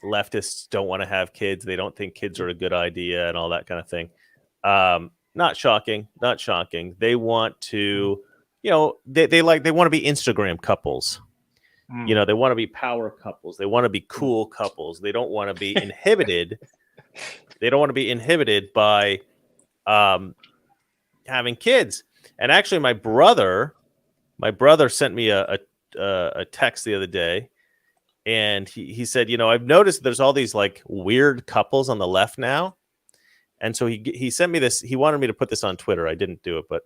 leftists don't want to have kids, they don't think kids are a good idea, and all that kind of thing. Not shocking. Not shocking. They want to, they want to be Instagram couples. They want to be power couples. They want to be cool couples. They don't want to be inhibited. They don't want to be inhibited by having kids. And actually, my brother sent me a text the other day, and he said, I've noticed there's all these like weird couples on the left now. And so he sent me this. He wanted me to put this on Twitter. I didn't do it, but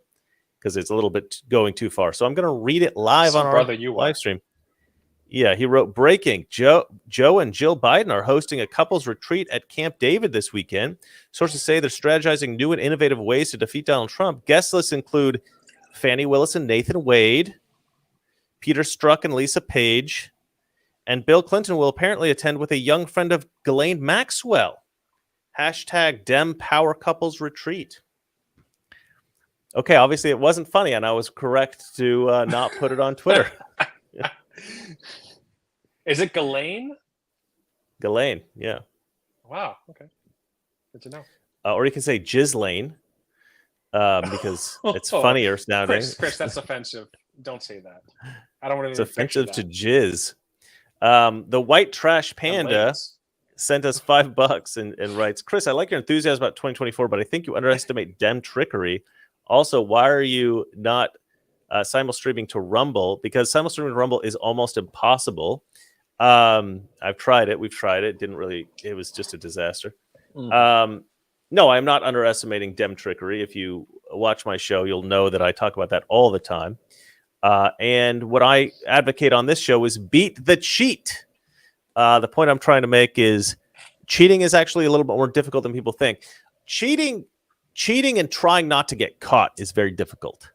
because it's a little bit going too far. So I'm going to read it live on our live stream. Yeah, he wrote, breaking, Joe and Jill Biden are hosting a couples retreat at Camp David this weekend. Sources say they're strategizing new and innovative ways to defeat Donald Trump. Guest lists include Fani Willis and Nathan Wade, Peter Strzok and Lisa Page, and Bill Clinton will apparently attend with a young friend of Ghislaine Maxwell. Hashtag Dem Power Couples Retreat. Okay, obviously it wasn't funny, and I was correct to not put it on Twitter. Is it Ghislaine? Ghislaine, yeah. Wow, okay. Good to know. Or you can say Ghislaine, because it's funnier nowadays. Chris, that's offensive. Don't say that. I don't want to. It's offensive to jizz. The White Trash Panda sent us $5 and writes, Chris, I like your enthusiasm about 2024, but I think you underestimate Dem trickery. Also, why are you not simul-streaming to Rumble? Because simul-streaming to Rumble is almost impossible. I've tried it. We've tried it. It was just a disaster. No, I'm not underestimating Dem trickery. If you watch my show, you'll know that I talk about that all the time. And what I advocate on this show is beat the cheat. The point I'm trying to make is cheating is actually a little bit more difficult than people think. Cheating and trying not to get caught is very difficult.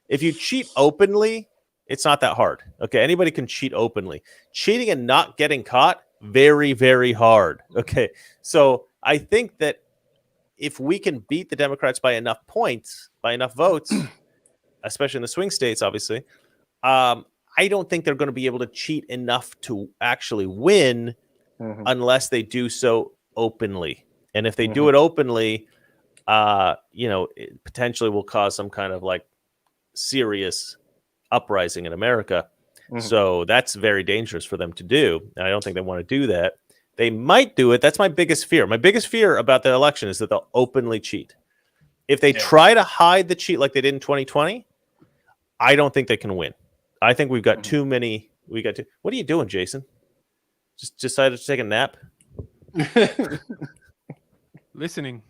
If you cheat openly, it's not that hard. Okay, anybody can cheat openly. Cheating and not getting caught, very, very hard. Okay, so I think that if we can beat the Democrats by enough points, by enough votes, especially in the swing states, obviously, I don't think they're going to be able to cheat enough to actually win unless they do so openly. And if they do it openly, it potentially will cause some kind of like serious uprising in America. So that's very dangerous for them to do. And I don't think they want to do that. They might do it. That's my biggest fear. My biggest fear about the election is that they'll openly cheat. If they try to hide the cheat like they did in 2020, I don't think they can win. I think we've got too many. What are you doing, Jason? Just decided to take a nap? Listening.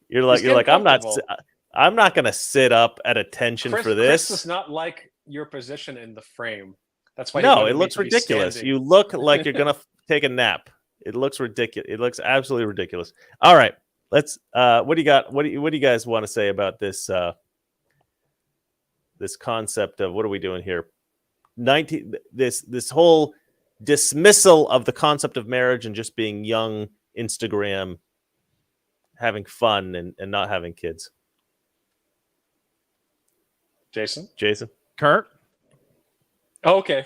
You're like I'm not going to sit up at attention for this. Chris does not like your position in the frame. That's why. No, it looks ridiculous. You look like you're going to take a nap. It looks ridiculous. It looks absolutely ridiculous. All right, let's. What do you got? What do you guys want to say about this? This concept of what are we doing here? This whole dismissal of the concept of marriage and just being young, Instagram, having fun and not having kids. Jason? Kurt? Oh, okay.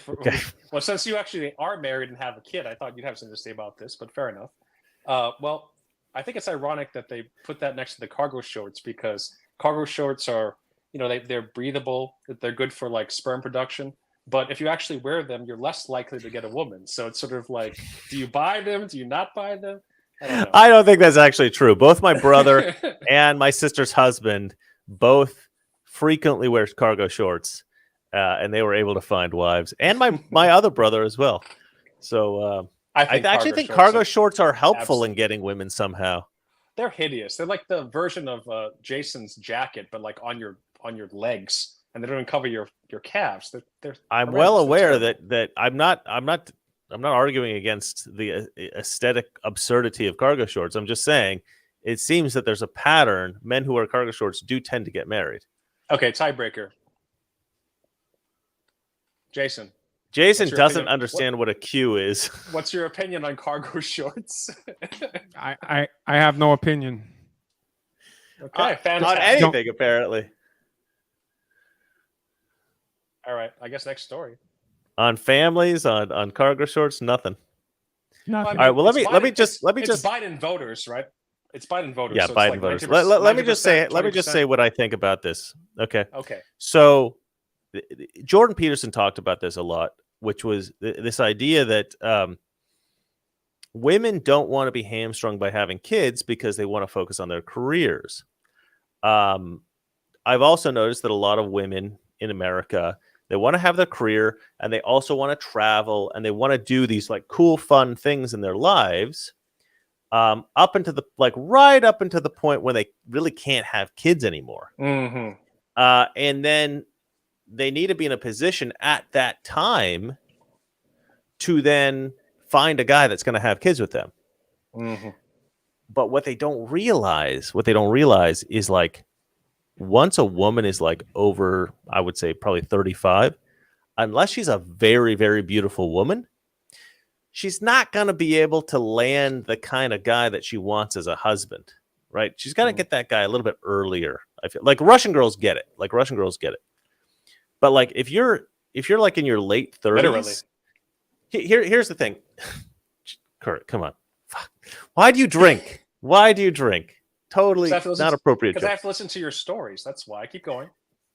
Well, since you actually are married and have a kid, I thought you'd have something to say about this, but fair enough. Well, I think it's ironic that they put that next to the cargo shorts because cargo shorts are, they're breathable, they're good for like sperm production. But if you actually wear them, you're less likely to get a woman. So it's sort of like, do you buy them? Do you not buy them? I don't think that's actually true. Both my brother and my sister's husband both frequently wear cargo shorts, and they were able to find wives. And my other brother as well. So I actually think cargo shorts are helpful in getting women somehow. They're hideous. They're like the version of Jason's jacket, but like on your legs, and they don't even cover your calves. I'm well aware that I'm not arguing against the aesthetic absurdity of cargo shorts. I'm just saying it seems that there's a pattern. Men who wear cargo shorts do tend to get married. Okay, tiebreaker. Jason doesn't understand what a Q is. What's your opinion on cargo shorts? I have no opinion. Okay, fantastic. On anything, apparently. All right, I guess next story. On families, on cargo shorts, nothing. Nothing. All right. Well, let me just. It's Biden voters, right? It's Biden voters. Yeah, so Biden like voters. 90%, Let me just say. 20%. Let me just say what I think about this. Okay. Okay. So, Jordan Peterson talked about this a lot, which was this idea that women don't want to be hamstrung by having kids because they want to focus on their careers. I've also noticed that a lot of women in America, they want to have their career and they also want to travel and they want to do these like cool, fun things in their lives. Up into the right up until the point when they really can't have kids anymore. Mm-hmm. And then they need to be in a position at that time to then find a guy that's going to have kids with them. Mm-hmm. But what they don't realize is like once a woman is like over, I would say probably 35, unless she's a very, very beautiful woman, she's not going to be able to land the kind of guy that she wants as a husband, right? She's got to get that guy a little bit earlier. I feel like Russian girls get it. But like if you're like in your late 30s, literally. Here's the thing. Kurt, come on. Fuck. Why do you drink? Totally not appropriate. Because I have to listen to your stories. That's why. Keep going.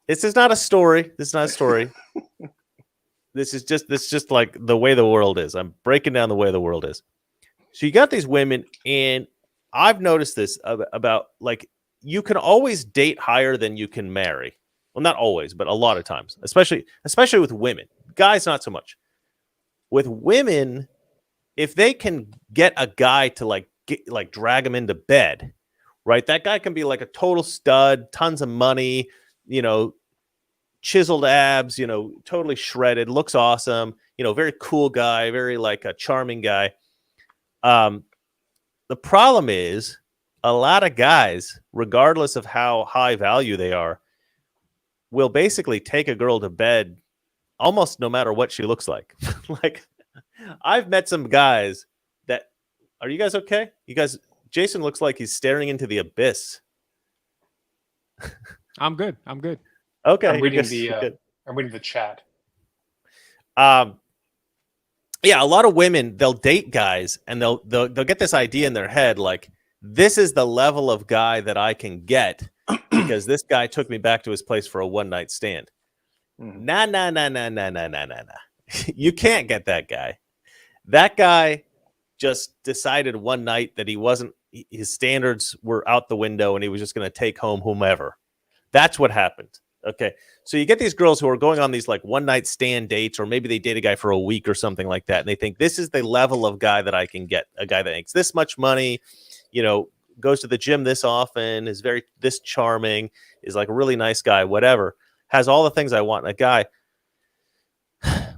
This is not a story. This is just like the way the world is. I'm breaking down the way the world is. So you got these women, and I've noticed this about like you can always date higher than you can marry. Well, not always, but a lot of times, especially with women. Guys, not so much. With women, if they can get a guy to drag him into bed, right? That guy can be like a total stud, tons of money, chiseled abs, totally shredded, looks awesome, very cool guy, very like a charming guy. The problem is a lot of guys, regardless of how high value they are, will basically take a girl to bed almost no matter what she looks like. Like I've met some guys that, are you guys okay? Jason looks like he's staring into the abyss. I'm good. Okay. I'm reading the chat. Yeah, a lot of women, they'll date guys and they'll get this idea in their head like, this is the level of guy that I can get because this guy took me back to his place for a one-night stand. Mm-hmm. Nah. You can't get that guy. That guy just decided one night that his standards were out the window and he was just going to take home whomever. That's what happened. Okay. So you get these girls who are going on these like one night stand dates, or maybe they date a guy for a week or something like that. And they think this is the level of guy that I can get, a guy that makes this much money, goes to the gym this often, is this charming, is like a really nice guy, whatever, has all the things I want in a guy.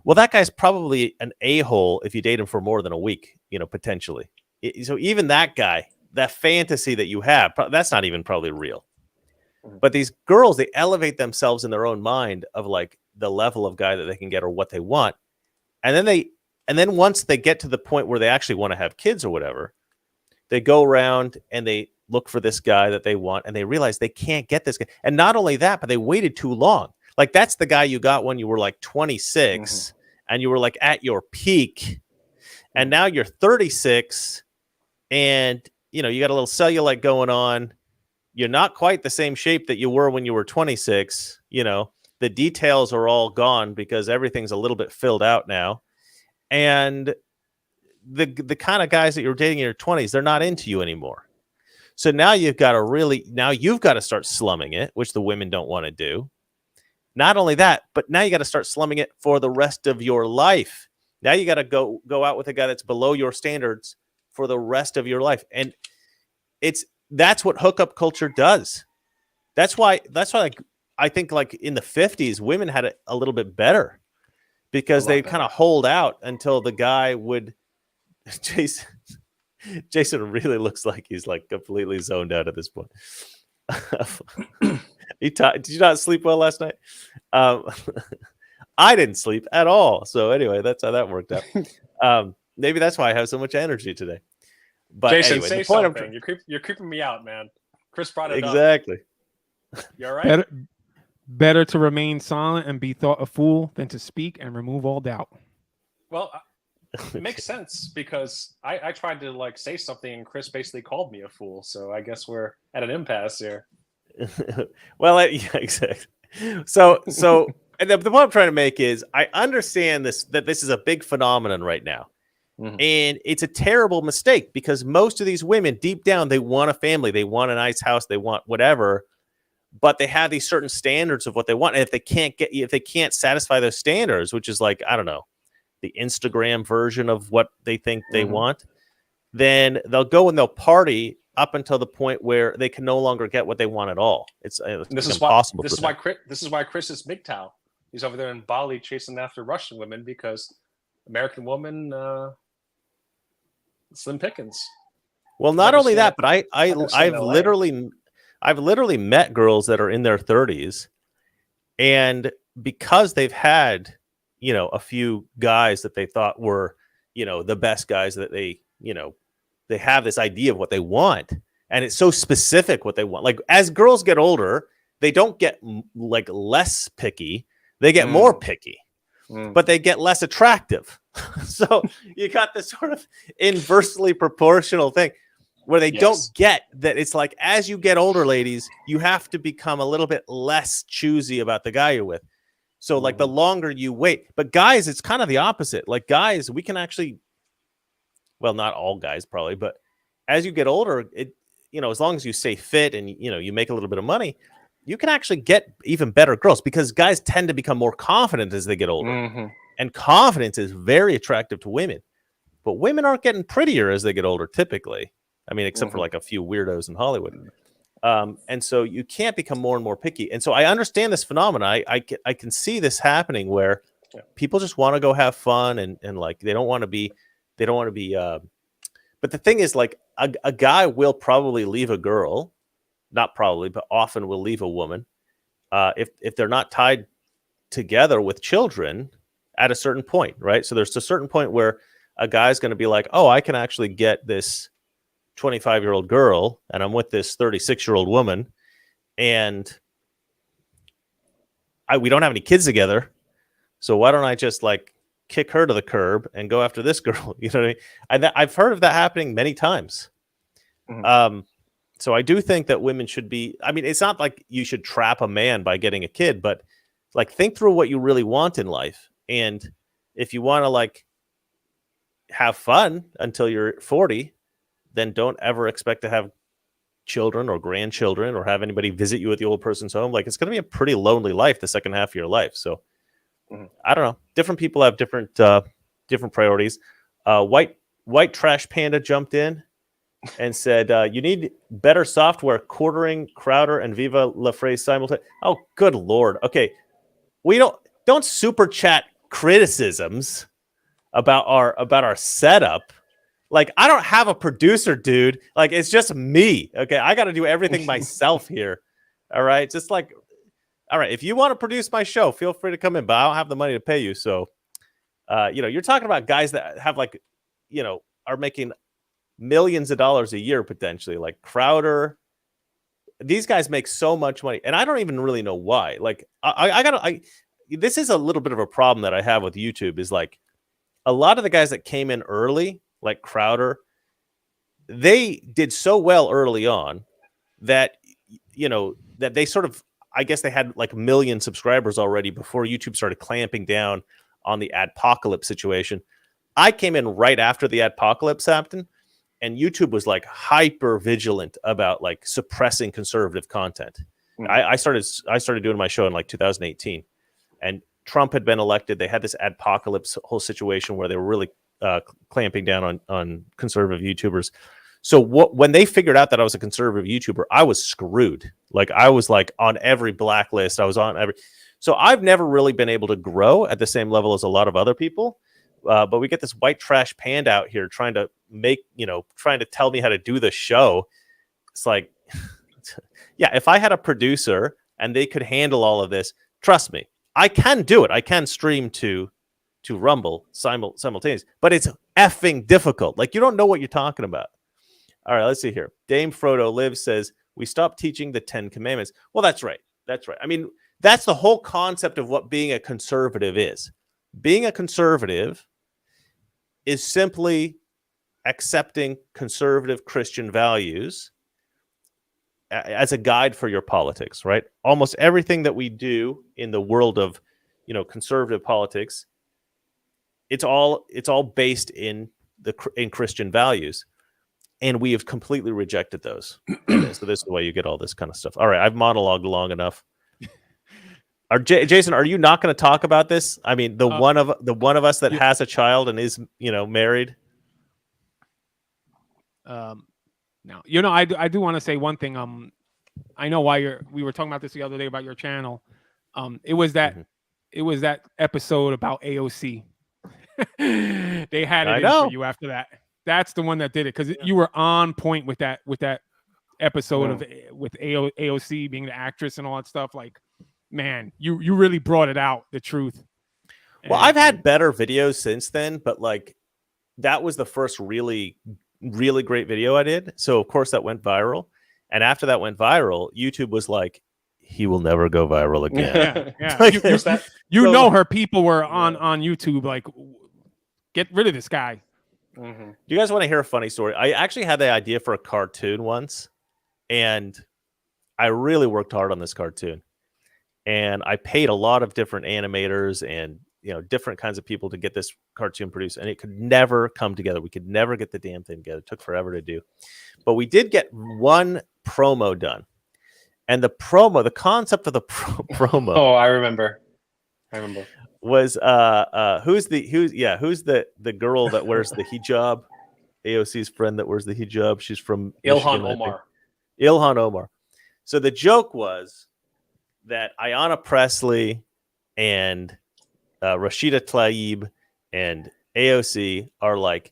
Well, that guy's probably an a-hole if you date him for more than a week, potentially. So even that guy, that fantasy that you have, that's not even probably real. But these girls, they elevate themselves in their own mind of like the level of guy that they can get or what they want. And then once they get to the point where they actually want to have kids or whatever, they go around and they look for this guy that they want and they realize they can't get this guy. And not only that, but they waited too long. Like that's the guy you got when you were like 26 and you were like at your peak. And now you're 36 and you got a little cellulite going on. You're not quite the same shape that you were when you were 26. The details are all gone because everything's a little bit filled out now. And the kind of guys that you're dating in your 20s, they're not into you anymore. So now you've got to start slumming it, which the women don't want to do. Not only that, but now you got to start slumming it for the rest of your life. Now you got to go out with a guy that's below your standards for the rest of your life. And that's what hookup culture does. That's why like I think like in the 50s, women had it a little bit better because they kind of hold out until the guy would. Jason really looks like he's like completely zoned out at this point. Did you not sleep well last night? I didn't sleep at all. So anyway, that's how that worked out. Maybe that's why I have so much energy today. But Jason, anyway, say the point something. You're creeping me out, man. Chris brought it exactly. up. You all right? Better to remain silent and be thought a fool than to speak and remove all doubt. Well, it makes sense because I tried to like say something and Chris basically called me a fool. So I guess we're at an impasse here. Well, yeah, exactly. So and the point I'm trying to make is I understand that this is a big phenomenon right now. Mm-hmm. And it's a terrible mistake because most of these women deep down, they want a family. They want a nice house. They want whatever. But they have these certain standards of what they want. And if they can't satisfy those standards, which is like, I don't know, the Instagram version of what they think they want, then they'll go and they'll party up until the point where they can no longer get what they want at all. It's impossible. This is why Chris is MGTOW. He's over there in Bali chasing after Russian women because American woman, slim pickings. Well, not only that, but I've literally met girls that are in their 30s, and because they've had, a few guys that they thought were, the best guys that they have this idea of what they want, and it's so specific what they want. Like as girls get older, they don't get like less picky, they get more picky, but they get less attractive. So you got this sort of inversely proportional thing where they don't get that. It's like, as you get older, ladies, you have to become a little bit less choosy about the guy you're with. So like the longer you wait, but guys, it's kind of the opposite. Like guys, we can actually, well, not all guys probably, but as you get older, as long as you stay fit and, you make a little bit of money, you can actually get even better girls because guys tend to become more confident as they get older. And confidence is very attractive to women, but women aren't getting prettier as they get older typically. I mean, except for like a few weirdos in Hollywood. And so you can't become more and more picky. And so I understand this phenomenon. I can see this happening where people just want to go have fun and like they don't want to be but the thing is, like a guy will probably leave a girl, not probably, but often will leave a woman if they're not tied together with children at a certain point, right? So there's a certain point where a guy's going to be like, oh, I can actually get this 25-year-old girl and I'm with this 36-year-old woman and we don't have any kids together, so why don't I just like kick her to the curb and go after this girl? You know what I mean? I've heard of that happening many times. So I do think that women should be, I mean, it's not like you should trap a man by getting a kid, but like think through what you really want in life. And if you want to like have fun until you're 40, then don't ever expect to have children or grandchildren or have anybody visit you at the old person's home. Like it's going to be a pretty lonely life the second half of your life. So I don't know. Different people have different priorities. White Trash Panda jumped in and said, you need better software quartering Crowder and Viva La Phrase simultaneously. Oh, good Lord. Okay. We don't super chat criticisms about our setup. Like, I don't have a producer, dude. Like, it's just me. Okay. I got to do everything myself here. All right. Just like, all right. If you want to produce my show, feel free to come in, but I don't have the money to pay you. So, you're talking about guys that have like, are making millions of dollars a year, potentially, like Crowder. These guys make so much money and I don't even really know why. Like this is a little bit of a problem that I have with YouTube is like a lot of the guys that came in early, like Crowder, they did so well early on that, that they sort of, I guess they had like 1 million subscribers already before YouTube started clamping down on the adpocalypse situation. I came in right after the adpocalypse happened, and YouTube was like hyper vigilant about like suppressing conservative content. I started doing my show in like 2018, and Trump had been elected. They had this adpocalypse whole situation where they were really clamping down on conservative YouTubers. So when they figured out that I was a conservative YouTuber, I was screwed. Like I was like on every blacklist. I was on every. So I've never really been able to grow at the same level as a lot of other people. But we get this white trash panda out here trying to trying to tell me how to do the show. It's like, yeah, if I had a producer and they could handle all of this, trust me, I can do it. I can stream to Rumble simultaneously, but it's effing difficult. Like, you don't know what you're talking about. All right, let's see here. Dame Frodo Live says, we stopped teaching the 10 Commandments. Well, that's right. That's right. I mean, that's the whole concept of what being a conservative is. Being a conservative is simply accepting conservative Christian values as a guide for your politics, right? Almost everything that we do in the world of, conservative politics, it's all based in Christian values, and we have completely rejected those. And so this is the way you get all this kind of stuff. All right, I've monologued long enough. Jason, are you not going to talk about this? I mean, the one of us that has a child and is, married. No, I do want to say one thing. I know why we were talking about this the other day about your channel. It was that episode about AOC. They had it in for you after that. That's the one that did it, because you were on point with that episode with AOC being the actress and all that stuff. Like, man, you really brought it out, the truth. Well, I've had better videos since then, but like, that was the first really, really great video I did. So of course that went viral. And after that went viral, YouTube was like, he will never go viral again. Yeah. Like, her people were on YouTube like, get rid of this guy. Mm-hmm. Do you guys want to hear a funny story? I actually had the idea for a cartoon once, and I really worked hard on this cartoon. And I paid a lot of different animators and different kinds of people to get this cartoon produced, and it could never come together. We could never get the damn thing together. It took forever to do. But we did get one promo done. And the concept of the promo. Oh, I remember. Was who's the girl that wears the hijab? AOC's friend that wears the hijab. She's from Ilhan Michigan, Omar. Ilhan Omar. So the joke was that Ayanna Pressley and Rashida Tlaib and AOC are like,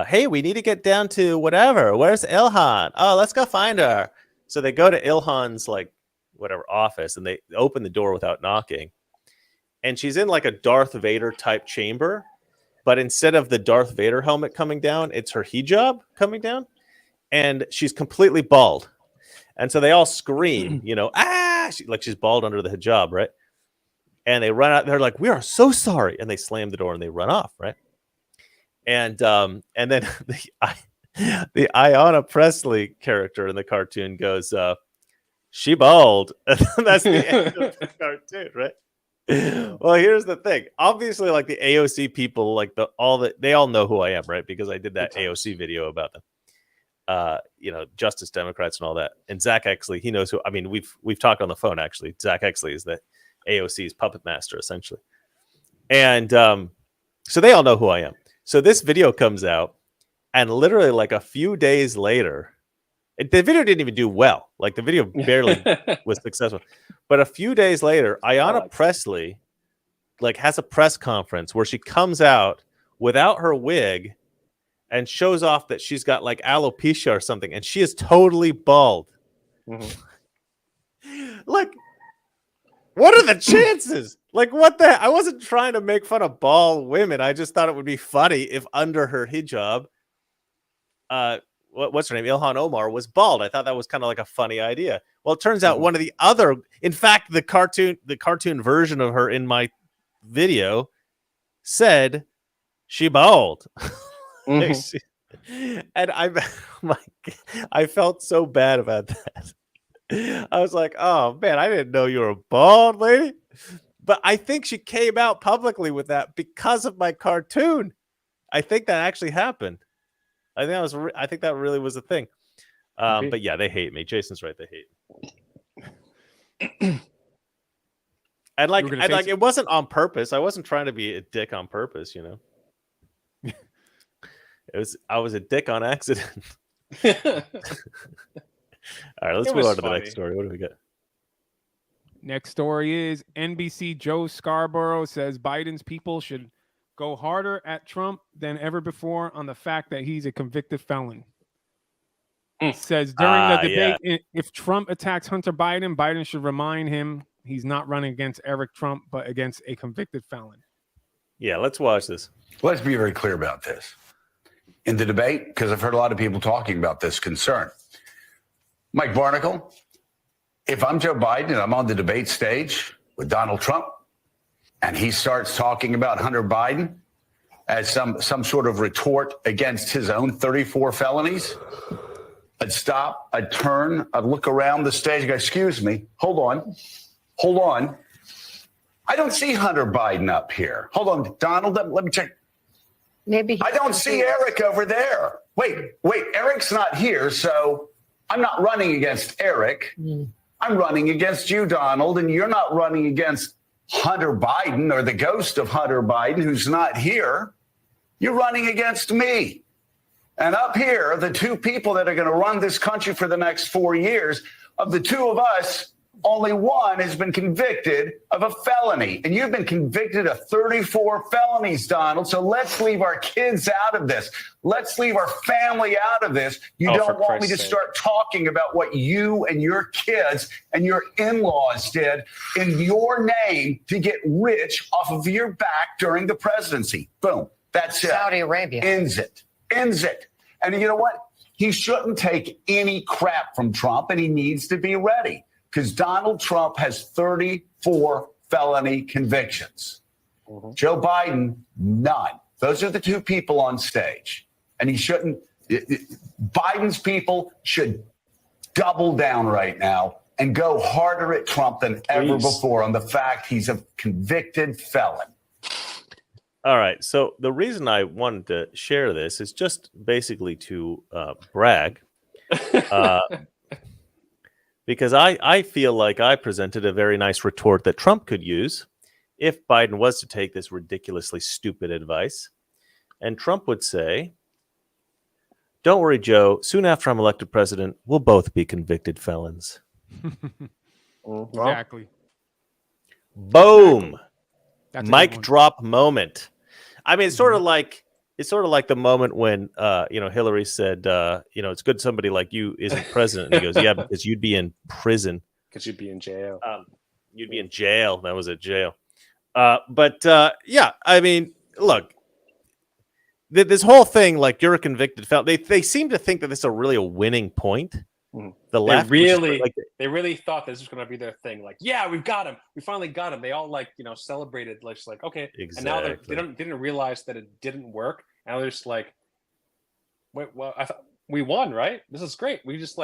hey, we need to get down to whatever. Where's Ilhan? Oh, let's go find her. So they go to Ilhan's office, and they open the door without knocking. And she's in like a Darth Vader type chamber, but instead of the Darth Vader helmet coming down, it's her hijab coming down, and she's completely bald. And so they all scream, she's bald under the hijab, right? And they run out. They're like, "We are so sorry," and they slam the door and they run off, right? And then the Ayanna Pressley character in the cartoon goes, "She bald." And that's the end of the cartoon, right? Well, here's the thing. Obviously, like, the AOC people, like they all know who I am, right? Because I did that AOC video about them. Justice Democrats and all that. And Zach Exley, he knows who. I mean, we've talked on the phone, actually. Zach Exley is the AOC's puppet master, essentially. And so they all know who I am. So this video comes out, and literally like a few days later, the video didn't even do well. Like, the video barely was successful. But a few days later, Ayanna Pressley has a press conference where she comes out without her wig and shows off that she's got like alopecia or something, and she is totally bald. Mm-hmm. Like, what are the chances? Like, what the heck? I wasn't trying to make fun of bald women. I just thought it would be funny if under her hijab, what's her name? Ilhan Omar was bald. I thought that was kind of like a funny idea. Well, it turns out one of the other, in fact, the cartoon version of her in my video said she bald. Mm-hmm. And I felt so bad about that. I was like, oh man, I didn't know you were a bald lady. But I think she came out publicly with that because of my cartoon. I think that actually happened. I think that really was a thing. But yeah, they hate me. Jason's right. They hate me. and it wasn't on purpose. I wasn't trying to be a dick on purpose, I was a dick on accident. All right, let's move on to the next story. What do we got? Next story is NBC Joe Scarborough says Biden's people should go harder at Trump than ever before on the fact that he's a convicted felon. Says during the debate, if Trump attacks Hunter Biden, Biden should remind him he's not running against Eric Trump, but against a convicted felon. Yeah, let's watch this. Let's be very clear about this. In the debate, because I've heard a lot of people talking about this concern. Mike Barnacle, if I'm Joe Biden and I'm on the debate stage with Donald Trump and he starts talking about Hunter Biden as some sort of retort against his own 34 felonies, I'd stop, I'd turn, I'd look around the stage and go, excuse me, hold on. I don't see Hunter Biden up here. Hold on, Donald, let me check. Maybe I don't see Eric over there. Wait, Eric's not here, so I'm not running against Eric. I'm running against you, Donald, and you're not running against Hunter Biden or the ghost of Hunter Biden, who's not here. You're running against me. And up here, the two people that are going to run this country for the next 4 years, of the two of us, only one has been convicted of a felony. And you've been convicted of 34 felonies, Donald. So let's leave our kids out of this. Let's leave our family out of this. You don't want me to start talking about what you and your kids and your in-laws did in your name to get rich off of your back during the presidency. Boom. That's it. Saudi Arabia. Ends it. And you know what? He shouldn't take any crap from Trump, and he needs to be ready because Donald Trump has 34 felony convictions. Joe Biden, none. Those are the two people on stage. And he shouldn't. Biden's people should double down right now and go harder at Trump than ever before on the fact he's a convicted felon. All right. So the reason I wanted to share this is just basically to brag, because I feel like I presented a very nice retort that Trump could use if Biden was to take this ridiculously stupid advice. And Trump would say, don't worry, Joe. Soon after I'm elected president, we'll both be convicted felons. Exactly. Boom. That's Mic drop moment. I mean, it's sort of like the moment when Hillary said, it's good somebody like you isn't president. And he goes, yeah, because you'd be in prison. Because you'd be in jail. You'd be in jail. That was at jail. Yeah, I mean, look, this whole thing, like you're a convicted felon. They seem to think that this is really a winning point. The left they really thought this was going to be their thing. Like, yeah, we've got him. We finally got him. They all celebrated. Like, okay. Exactly. And now they didn't realize that it didn't work. Now they're just like, wait, well, I thought we won, right? This is great. We just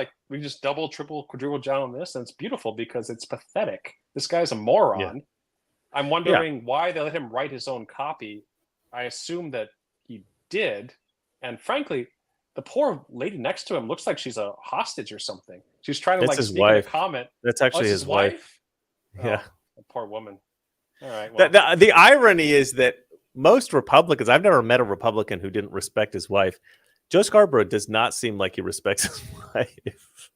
double, triple, quadruple down on this, and it's beautiful because it's pathetic. This guy's a moron. Yeah. I'm wondering why they let him write his own copy. I assume that he did, and frankly, the poor lady next to him looks like she's a hostage or something. She's trying to his speak wife. in a comment. That's actually his wife. Yeah, poor woman. All right. Well. The irony is that most Republicans, I've never met a Republican who didn't respect his wife. Joe Scarborough does not seem like he respects his wife.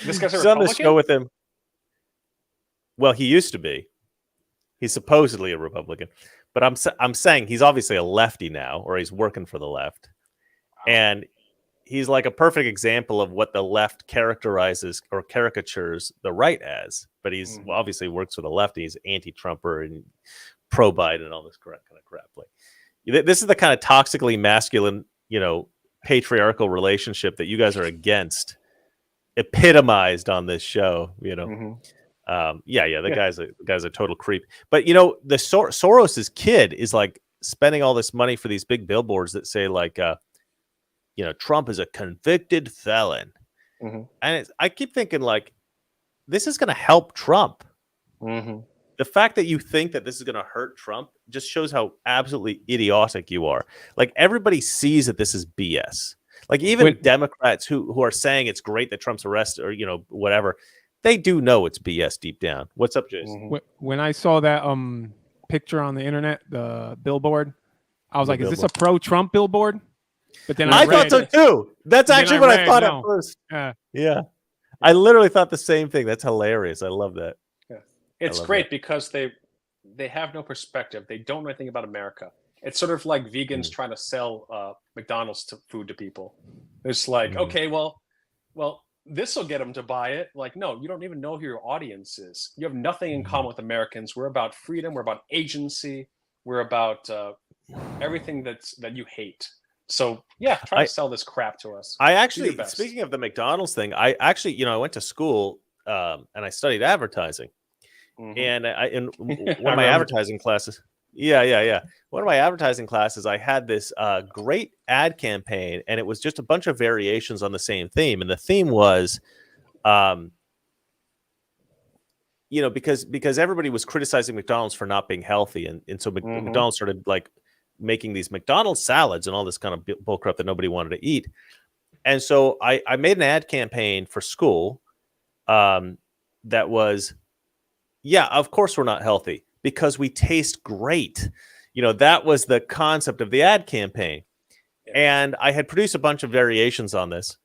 This guy's a Republican? Republican? On the show with him. Well, he used to be. He's supposedly a Republican, but I'm saying he's obviously a lefty now, or he's working for the left. And he's like a perfect example of what the left characterizes or caricatures the right as. But he's obviously works for the left. And he's anti-Trumper and pro-Biden and all this kind of crap. Like, this is the kind of toxically masculine, patriarchal relationship that you guys are against, epitomized on this show. The guy's a total creep. But the Soros's kid is like spending all this money for these big billboards that say like. Trump is a convicted felon. And I keep thinking, like, this is going to help Trump. The fact that you think that this is going to hurt Trump just shows how absolutely idiotic you are. Like, everybody sees that this is BS. Like, even Democrats who are saying it's great that Trump's arrested or, whatever, they do know it's BS deep down. What's up, Jason? When I saw that picture on the internet, the billboard, I was like, is this a pro-Trump billboard? But then I thought so too. That's actually what I thought at first. Yeah. I literally thought the same thing. That's hilarious. I love that. Yeah. It's great because they have no perspective. They don't know anything about America. It's sort of like vegans trying to sell McDonald's food to people. It's like, okay, well, this will get them to buy it. Like, no, you don't even know who your audience is. You have nothing in common with Americans. We're about freedom. We're about agency. We're about everything that you hate. So yeah, try to sell this crap to us. I actually, speaking of the McDonald's thing, I actually, I went to school and I studied advertising, and in one of my advertising classes, one of my advertising classes, I had this great ad campaign, and it was just a bunch of variations on the same theme, and the theme was, because everybody was criticizing McDonald's for not being healthy, and so McDonald's started like making these McDonald's salads and all this kind of bullcrap that nobody wanted to eat. And so I made an ad campaign for school that was, of course we're not healthy because we taste great. That was the concept of the ad campaign. Yeah. And I had produced a bunch of variations on this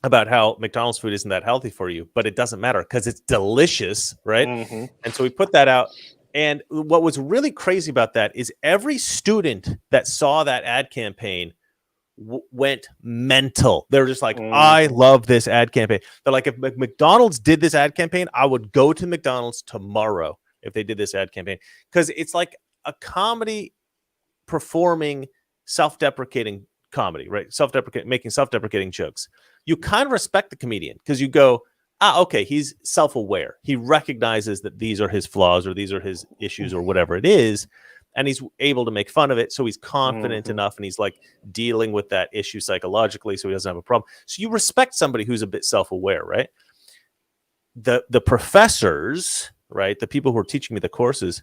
about how McDonald's food isn't that healthy for you, but it doesn't matter because it's delicious, right? And so we put that out. And what was really crazy about that is every student that saw that ad campaign went mental. They're just like, I love this ad campaign. They're like, if McDonald's did this ad campaign, I would go to McDonald's tomorrow if they did this ad campaign. Because it's like a comedy performing self-deprecating comedy, right? Making self-deprecating jokes. You kind of respect the comedian because you go, okay, he's self-aware. He recognizes that these are his flaws or these are his issues or whatever it is, and he's able to make fun of it. So he's confident enough, and he's like dealing with that issue psychologically, so he doesn't have a problem. So you respect somebody who's a bit self-aware, right? The professors, right, the people who are teaching me the courses,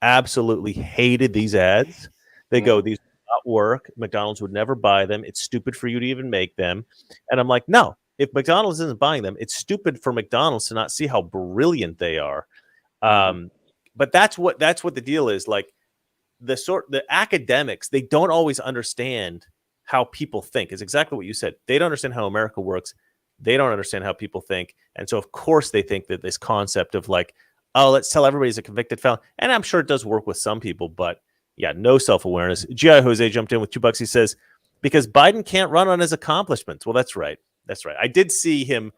absolutely hated these ads. They go, these do not work. McDonald's would never buy them. It's stupid for you to even make them. And I'm like, no. If McDonald's isn't buying them, it's stupid for McDonald's to not see how brilliant they are. But that's what the deal is. Like the academics, they don't always understand how people think. It's exactly what you said. They don't understand how America works. They don't understand how people think. And so of course they think that this concept of like, oh, let's tell everybody he's a convicted felon. And I'm sure it does work with some people, but yeah, no self-awareness. G.I. Jose jumped in with $2. He says, because Biden can't run on his accomplishments. Well, that's right. That's right. I did see him.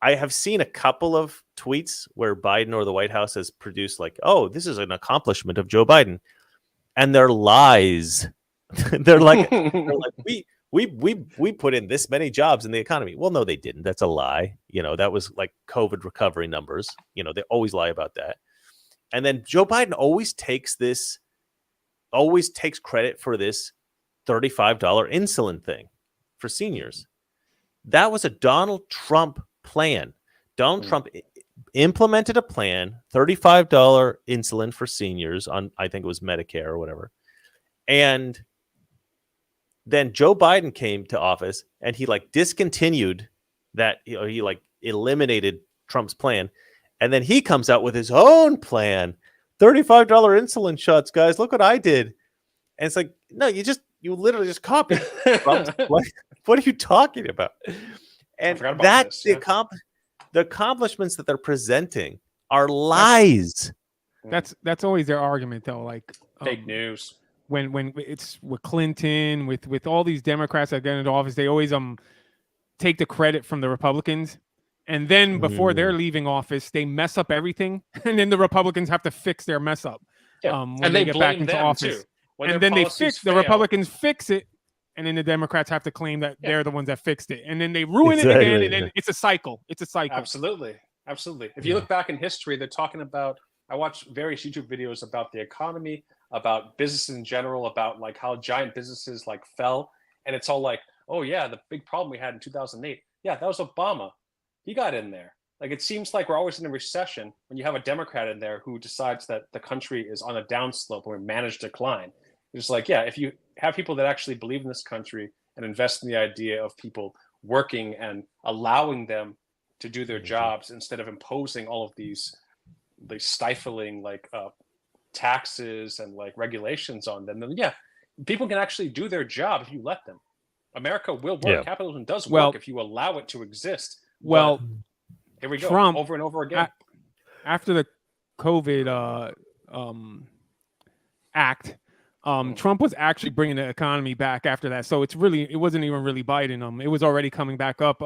I have seen a couple of tweets where Biden or the White House has produced like, oh, this is an accomplishment of Joe Biden. And they're lies. they're like we put in this many jobs in the economy. Well, no, they didn't. That's a lie. That was like COVID recovery numbers. They always lie about that. And then Joe Biden always takes credit for this $35 insulin thing for seniors. That was a Donald Trump plan. Donald Trump implemented a plan, $35 insulin for seniors on, I think it was Medicare or whatever. And then Joe Biden came to office and he like discontinued that, he like eliminated Trump's plan. And then he comes out with his own plan. $35 insulin shots, guys. Look what I did. And it's like, no, you literally just copied Trump's plan. What are you talking about? And that's the accomplishments that they're presenting are lies. That's always their argument, though. Like fake news. When it's with Clinton, with all these Democrats that get into office, they always take the credit from the Republicans, and then before they're leaving office, they mess up everything, and then the Republicans have to fix their mess up. Yeah. When and they get back into office, and then the Republicans fix it. And then the Democrats have to claim that they're the ones that fixed it. And then they ruin it again. And then it's a cycle. It's a cycle. Absolutely. If you look back in history, they're talking about, I watch various YouTube videos about the economy, about business in general, about like how giant businesses like fell. And it's all like, oh yeah, the big problem we had in 2008. Yeah, that was Obama. He got in there. Like, it seems like we're always in a recession when you have a Democrat in there who decides that the country is on a downslope or managed decline. It's like, yeah, if you have people that actually believe in this country and invest in the idea of people working and allowing them to do their jobs instead of imposing all of these stifling like taxes and like regulations on them, then yeah, people can actually do their job if you let them. America will work. Yeah. Capitalism does work if you allow it to exist. Well, here we go, Trump, over and over again. after the COVID act, Trump was actually bringing the economy back after that. So it wasn't even really Biden. It was already coming back up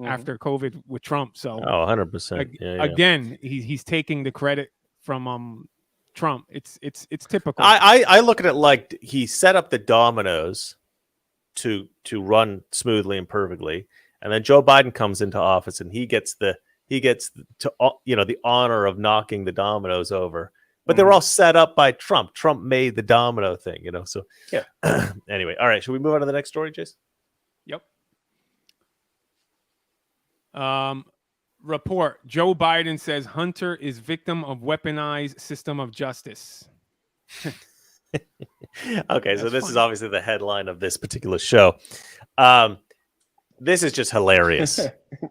after COVID with Trump. So 100%. Again, he's taking the credit from Trump. It's typical. I look at it like he set up the dominoes to run smoothly and perfectly, and then Joe Biden comes into office and he gets the honor of knocking the dominoes over. But they were all set up by Trump. Trump made the domino thing, So yeah. Anyway, all right. Should we move on to the next story, Jace? Yep. Report: Joe Biden says Hunter is victim of weaponized system of justice. Okay, so this is obviously the headline of this particular show. This is just hilarious.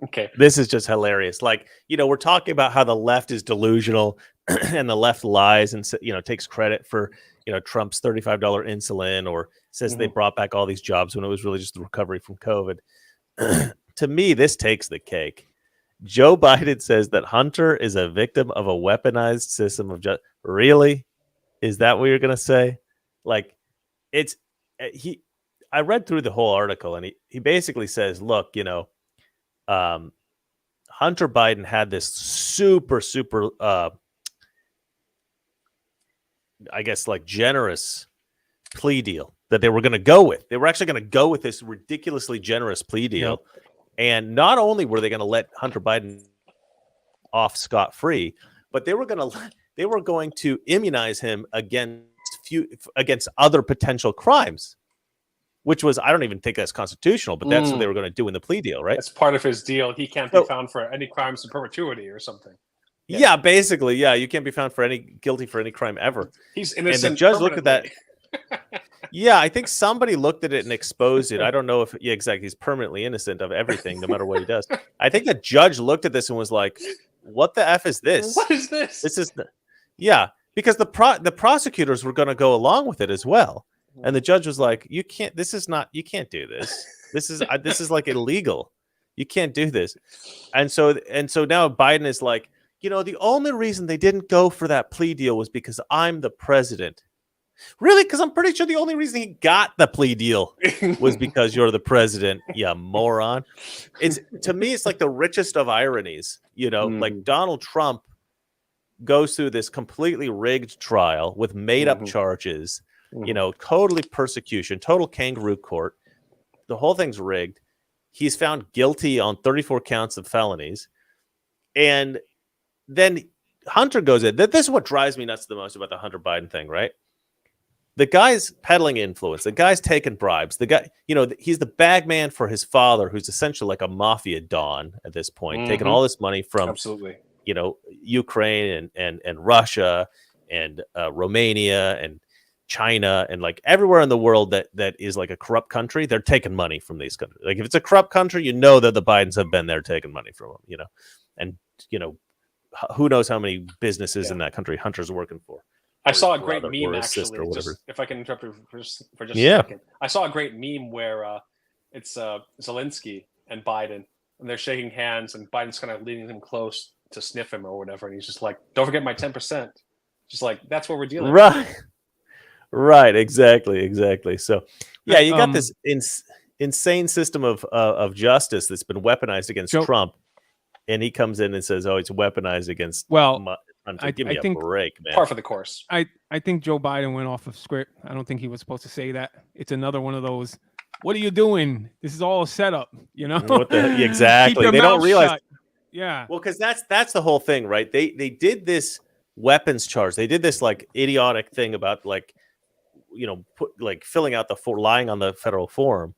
Okay. This is just hilarious. Like, we're talking about how the left is delusional and the left lies and, takes credit for, Trump's $35 insulin, or says they brought back all these jobs when it was really just the recovery from COVID. To me, this takes the cake. Joe Biden says that Hunter is a victim of a weaponized system of justice. Really? Is that what you're going to say? Like, I read through the whole article, and he basically says, look, Hunter Biden had this super, I guess, like, generous plea deal that they were going to go with. They were actually going to go with this ridiculously generous plea deal. Yep. And not only were they going to let Hunter Biden off scot-free, but they were going to immunize him against other potential crimes. Which was, I don't even think that's constitutional, but that's what they were going to do in the plea deal, right? That's part of his deal. He can't be found for any crimes in perpetuity or something. Yeah, basically, yeah. You can't be found guilty for any crime ever. He's innocent. And the judge looked at that. Yeah, I think somebody looked at it and exposed it. I don't know if, exactly. He's permanently innocent of everything, no matter what he does. I think the judge looked at this and was like, what the F is this? What is this? This is, because the prosecutors were going to go along with it as well. And the judge was like, you can't do this. This is like illegal. You can't do this. And so now Biden is like, the only reason they didn't go for that plea deal was because I'm the president. Really? Because I'm pretty sure the only reason he got the plea deal was because you're the president. Yeah, moron. To me, it's like the richest of ironies. Like Donald Trump goes through this completely rigged trial with made up charges. Totally persecution, total kangaroo court. The whole thing's rigged. He's found guilty on 34 counts of felonies. And then Hunter goes in. This is what drives me nuts the most about the Hunter Biden thing, right? The guy's peddling influence. The guy's taking bribes. The guy, he's the bag man for his father, who's essentially like a mafia don at this point, taking all this money from, absolutely, Ukraine and Russia and Romania and China and like everywhere in the world that is like a corrupt country. They're taking money from these countries. Like if it's a corrupt country, that the Bidens have been there taking money from them, and who knows how many businesses in that country Hunter's working for. I saw a great meme, actually, if I can interrupt you for just a second. I saw a great meme where it's Zelensky and Biden, and they're shaking hands, and Biden's kind of leading him close to sniff him or whatever, and he's just like, don't forget my 10%. Just like, that's what we're dealing with. Right, exactly. So, yeah, you got this insane system of justice that's been weaponized against Trump, and he comes in and says, oh, it's weaponized against give me a break, man. Par for the course. I think Joe Biden went off of script. I don't think he was supposed to say that. It's another one of those, what are you doing? This is all a setup, Exactly. They don't realize. Shut. Yeah. Well, because that's the whole thing, right? They did this weapons charge. They did this like idiotic thing about like, filling out lying on the federal form,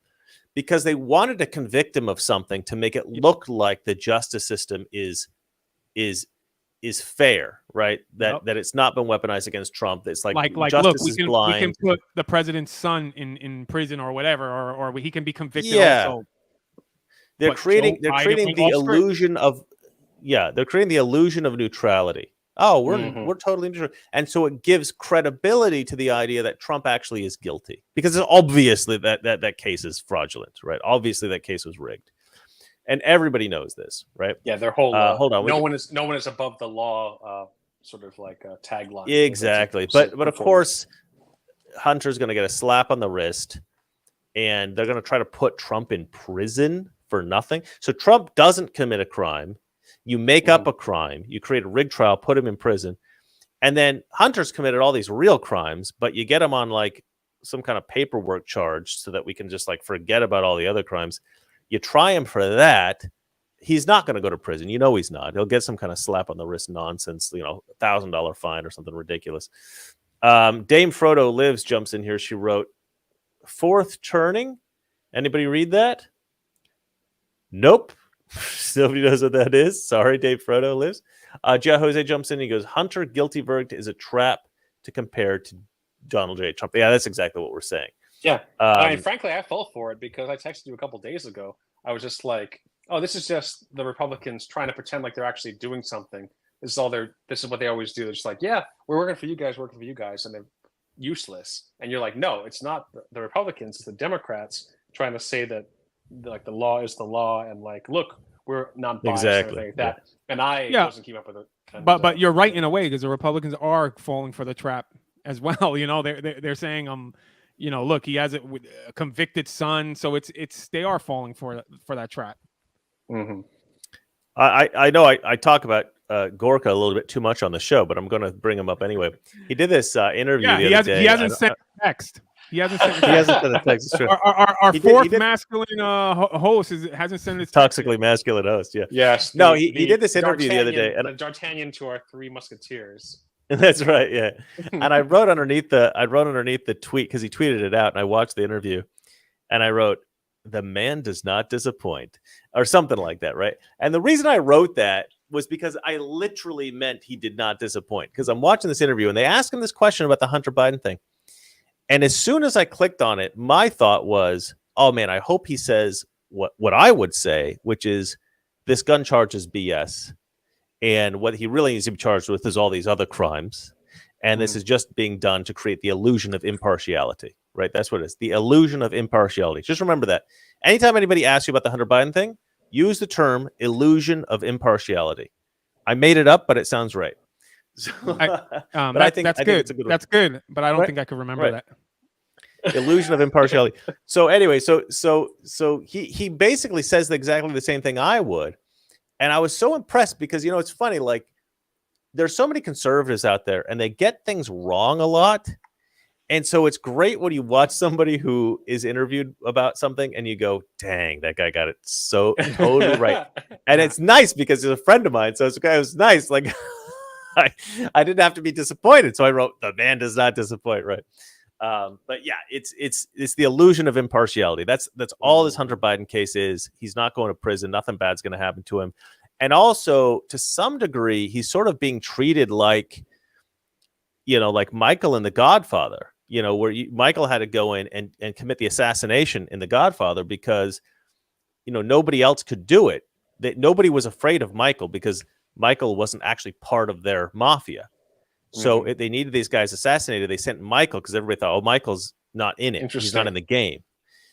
because they wanted to convict him of something to make it look like the justice system is fair, right? That it's not been weaponized against Trump. It's like justice look, is blind. We can put the president's son in prison or whatever, or he can be convicted. Yeah. Also. They're creating the illusion of neutrality. Oh, we're totally neutral. And so it gives credibility to the idea that Trump actually is guilty, because it's obviously that case is fraudulent, right? Obviously that case was rigged. and everybody knows this, right? Yeah, their whole hold on. No one is above the law. Sort of like a tagline. Exactly, but of course, Hunter's going to get a slap on the wrist, and they're going to try to put Trump in prison for nothing. So Trump doesn't commit a crime. You make up a crime. You create a rigged trial, put him in prison, and then Hunter's committed all these real crimes, but you get him on like some kind of paperwork charge so that we can just like forget about all the other crimes. You try him for that. He's not going to go to prison. You know he's not. He'll get some kind of slap on the wrist nonsense, $1,000 fine or something ridiculous. Dame Frodo Lives jumps in here. She wrote, fourth turning. Anybody read that? Nope. Nobody knows what that is. Sorry, Dave Frodo Lives. Jose jumps in. He goes, Hunter guilty verdict is a trap to compare to Donald J. Trump. Yeah, that's exactly what we're saying. Yeah. Frankly, I fell for it because I texted you a couple days ago. I was just like, oh, this is just the Republicans trying to pretend like they're actually doing something. This is what they always do. They're just like, yeah, we're working for you guys, and they're useless. And you're like, no, it's not the Republicans, it's the Democrats trying to say that like the law is the law, and like, look, we're not biased or anything like that. Yeah. And I wasn't keeping up with it. But you're right in a way, because the Republicans are falling for the trap as well. They're saying look, he has a convicted son, so it's they are falling for that trap. Mm-hmm. I know I talk about Gorka a little bit too much on the show, but I'm going to bring him up anyway. He did this interview the other day. He hasn't sent a text. He hasn't sent a text. It's true. Our fourth masculine host hasn't sent his toxically masculine host. Yeah. Yes. He did this interview the other day. And D'Artagnan to our three musketeers. That's right. Yeah. And I wrote underneath the tweet, because he tweeted it out, and I watched the interview, and I wrote, "The man does not disappoint," or something like that, right? And the reason I wrote that was because I literally meant he did not disappoint, because I'm watching this interview and they ask him this question about the Hunter Biden thing. And as soon as I clicked on it, my thought was, oh man, I hope he says what I would say, which is this gun charge is BS. And what he really needs to be charged with is all these other crimes. And this is just being done to create the illusion of impartiality, right? That's what it is. The illusion of impartiality. Just remember that. Anytime anybody asks you about the Hunter Biden thing, use the term illusion of impartiality. I made it up, but it sounds right. So, I think that's good. That's good, but I don't think I could remember that. Illusion of impartiality. So anyway, so he basically says exactly the same thing I would. And I was so impressed because, it's funny, like there's so many conservatives out there and they get things wrong a lot. And so it's great when you watch somebody who is interviewed about something and you go, dang, that guy got it so totally right. And it's nice because he's a friend of mine. So it was nice. Like I didn't have to be disappointed. So I wrote, the man does not disappoint. Right. But yeah, it's the illusion of impartiality. That's all this Hunter Biden case is. He's not going to prison. Nothing bad's going to happen to him. And also, to some degree, he's sort of being treated like, like Michael in The Godfather, where Michael had to go in and commit the assassination in The Godfather because, nobody else could do it. That nobody was afraid of Michael because Michael wasn't actually part of their mafia. So if they needed these guys assassinated, they sent Michael because everybody thought, oh, Michael's not in it. He's not in the game.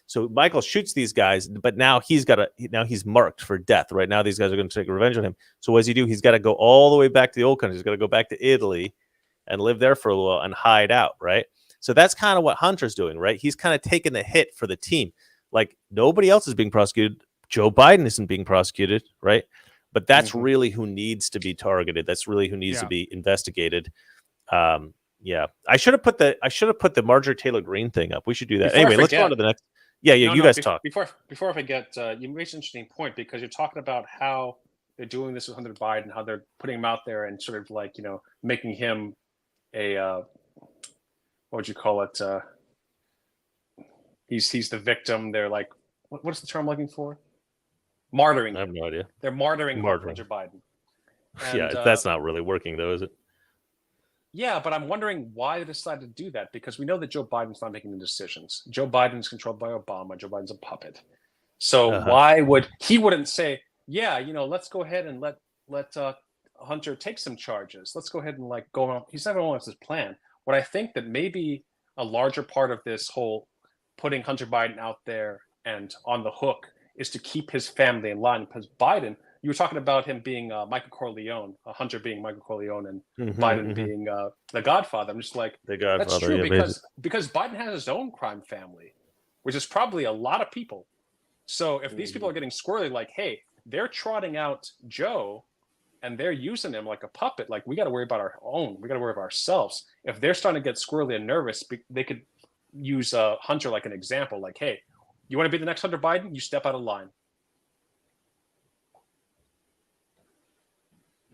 So Michael shoots these guys, but now he's marked for death. Right now, these guys are going to take revenge on him. So what does he do? He's got to go all the way back to the old country. He's got to go back to Italy and live there for a little while and hide out. Right. So that's kind of what Hunter's doing. Right. He's kind of taking the hit for the team. Like nobody else is being prosecuted. Joe Biden isn't being prosecuted. Right. But that's really who needs to be targeted. That's really who needs to be investigated. Yeah, I should have put the Marjorie Taylor Greene thing up. We should do that. Anyway, let's go on to the next. Yeah, you guys talk. Before I forget, you raised an interesting point because you're talking about how they're doing this with Hunter Biden, how they're putting him out there and sort of like, making him a what would you call it? He's the victim. They're like, what's the term I'm looking for? Martyring. I have no idea. They're martyring Hunter Biden. And, yeah, that's not really working though, is it? Yeah, but I'm wondering why they decided to do that, because we know that Joe Biden's not making the decisions. Joe Biden's controlled by Obama. Joe Biden's a puppet. So why would he wouldn't say, yeah, let's go ahead and let Hunter take some charges. Let's go ahead and like go on. He's never on his plan. What I think that maybe a larger part of this whole putting Hunter Biden out there and on the hook is to keep his family in line. Because Biden, you were talking about him being Michael Corleone, Hunter being Michael Corleone, and Biden being the Godfather. I'm just like, the Godfather. That's true yeah, because Biden has his own crime family, which is probably a lot of people. So if these people are getting squirrely, like, hey, they're trotting out Joe and they're using him like a puppet, like, we got to worry about our own. We got to worry about ourselves. If they're starting to get squirrely and nervous, they could use Hunter like an example. Like, hey, you want to be the next Hunter Biden? You step out of line.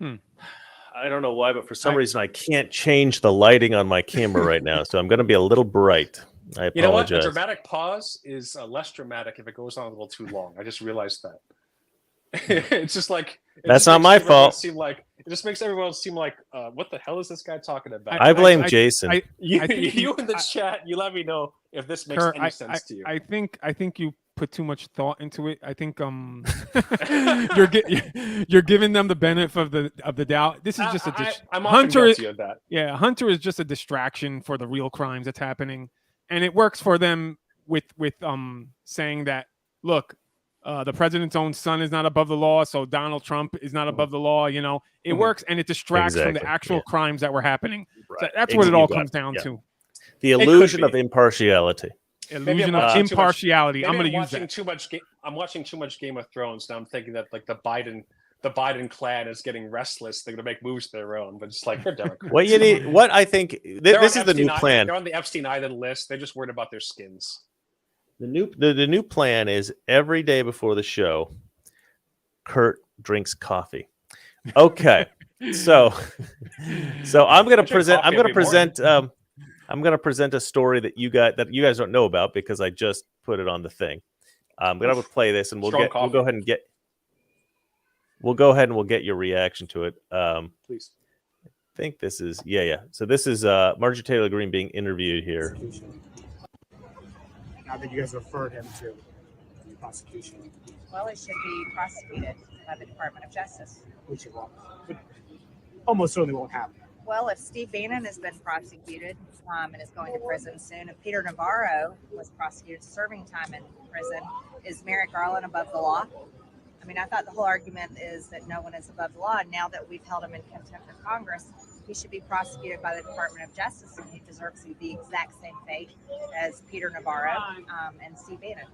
I don't know why, but for some reason I can't change the lighting on my camera right now, so I'm going to be a little bright. I apologize. You know what? A dramatic pause is less dramatic if it goes on a little too long. I just realized that. It's just like that's not my fault. It just makes everyone seem like, what the hell is this guy talking about? I blame Jason. You in the chat, you let me know if this makes any sense to you. I think you put too much thought into it. I think you're giving them the benefit of the doubt. This is just I'm often guilty of that. Yeah, Hunter is just a distraction for the real crimes that's happening, and it works for them with saying that, look, the president's own son is not above the law, so Donald Trump is not above the law. You know, it works, and it distracts from the actual crimes that were happening. Right. So that's what it all comes down to. The illusion of impartiality. Illusion of impartiality. I'm going to use that. I'm watching too much Game of Thrones now. I'm thinking that like the Biden clan is getting restless. They're going to make moves of their own, but it's like they're Democrats. What I think this is the new plan. They're on the Epstein Island list. They're just worried about their skins. The new plan is every day before the show, Kurt drinks coffee. Okay, so I'm going to present a story that you guys don't know about because I just put it on the thing. I'm going to play this and we'll go ahead and we'll get your reaction to it. Please. I think this is So this is Marjorie Taylor Greene being interviewed here. Now that you guys referred him to the prosecution. Well, it should be prosecuted by the Department of Justice. Which it won't. But almost certainly won't happen. Well, if Steve Bannon has been prosecuted and is going to prison soon, if Peter Navarro was prosecuted serving time in prison, is Merrick Garland above the law? I mean, I thought the whole argument is that no one is above the law. And now that we've held him in contempt of Congress, he should be prosecuted by the Department of Justice, and he deserves the exact same fate as Peter Navarro and Steve Bannon.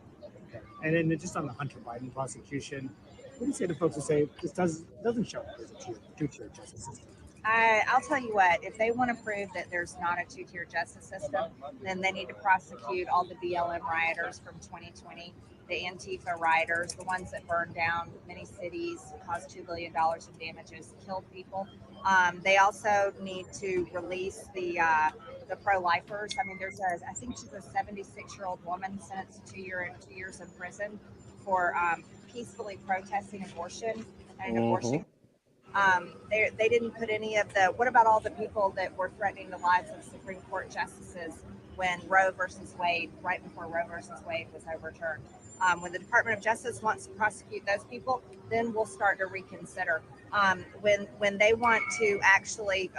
Okay. And then just on the Hunter Biden prosecution, what do you say to folks who say this doesn't show up as a two-tier justice system? I'll tell you what, if they want to prove that there's not a two-tier justice system, then they need to prosecute all the BLM rioters from 2020, the Antifa rioters, the ones that burned down many cities, caused $2 billion in damages, killed people. They also need to release the pro-lifers. I mean, I think she's a 76-year-old woman sentenced to 2 years in prison for peacefully protesting abortion and abortion. They didn't put any of what about all the people that were threatening the lives of Supreme Court justices when Roe versus Wade, right before Roe versus Wade was overturned? When the Department of Justice wants to prosecute those people, then we'll start to reconsider. When they want to actually,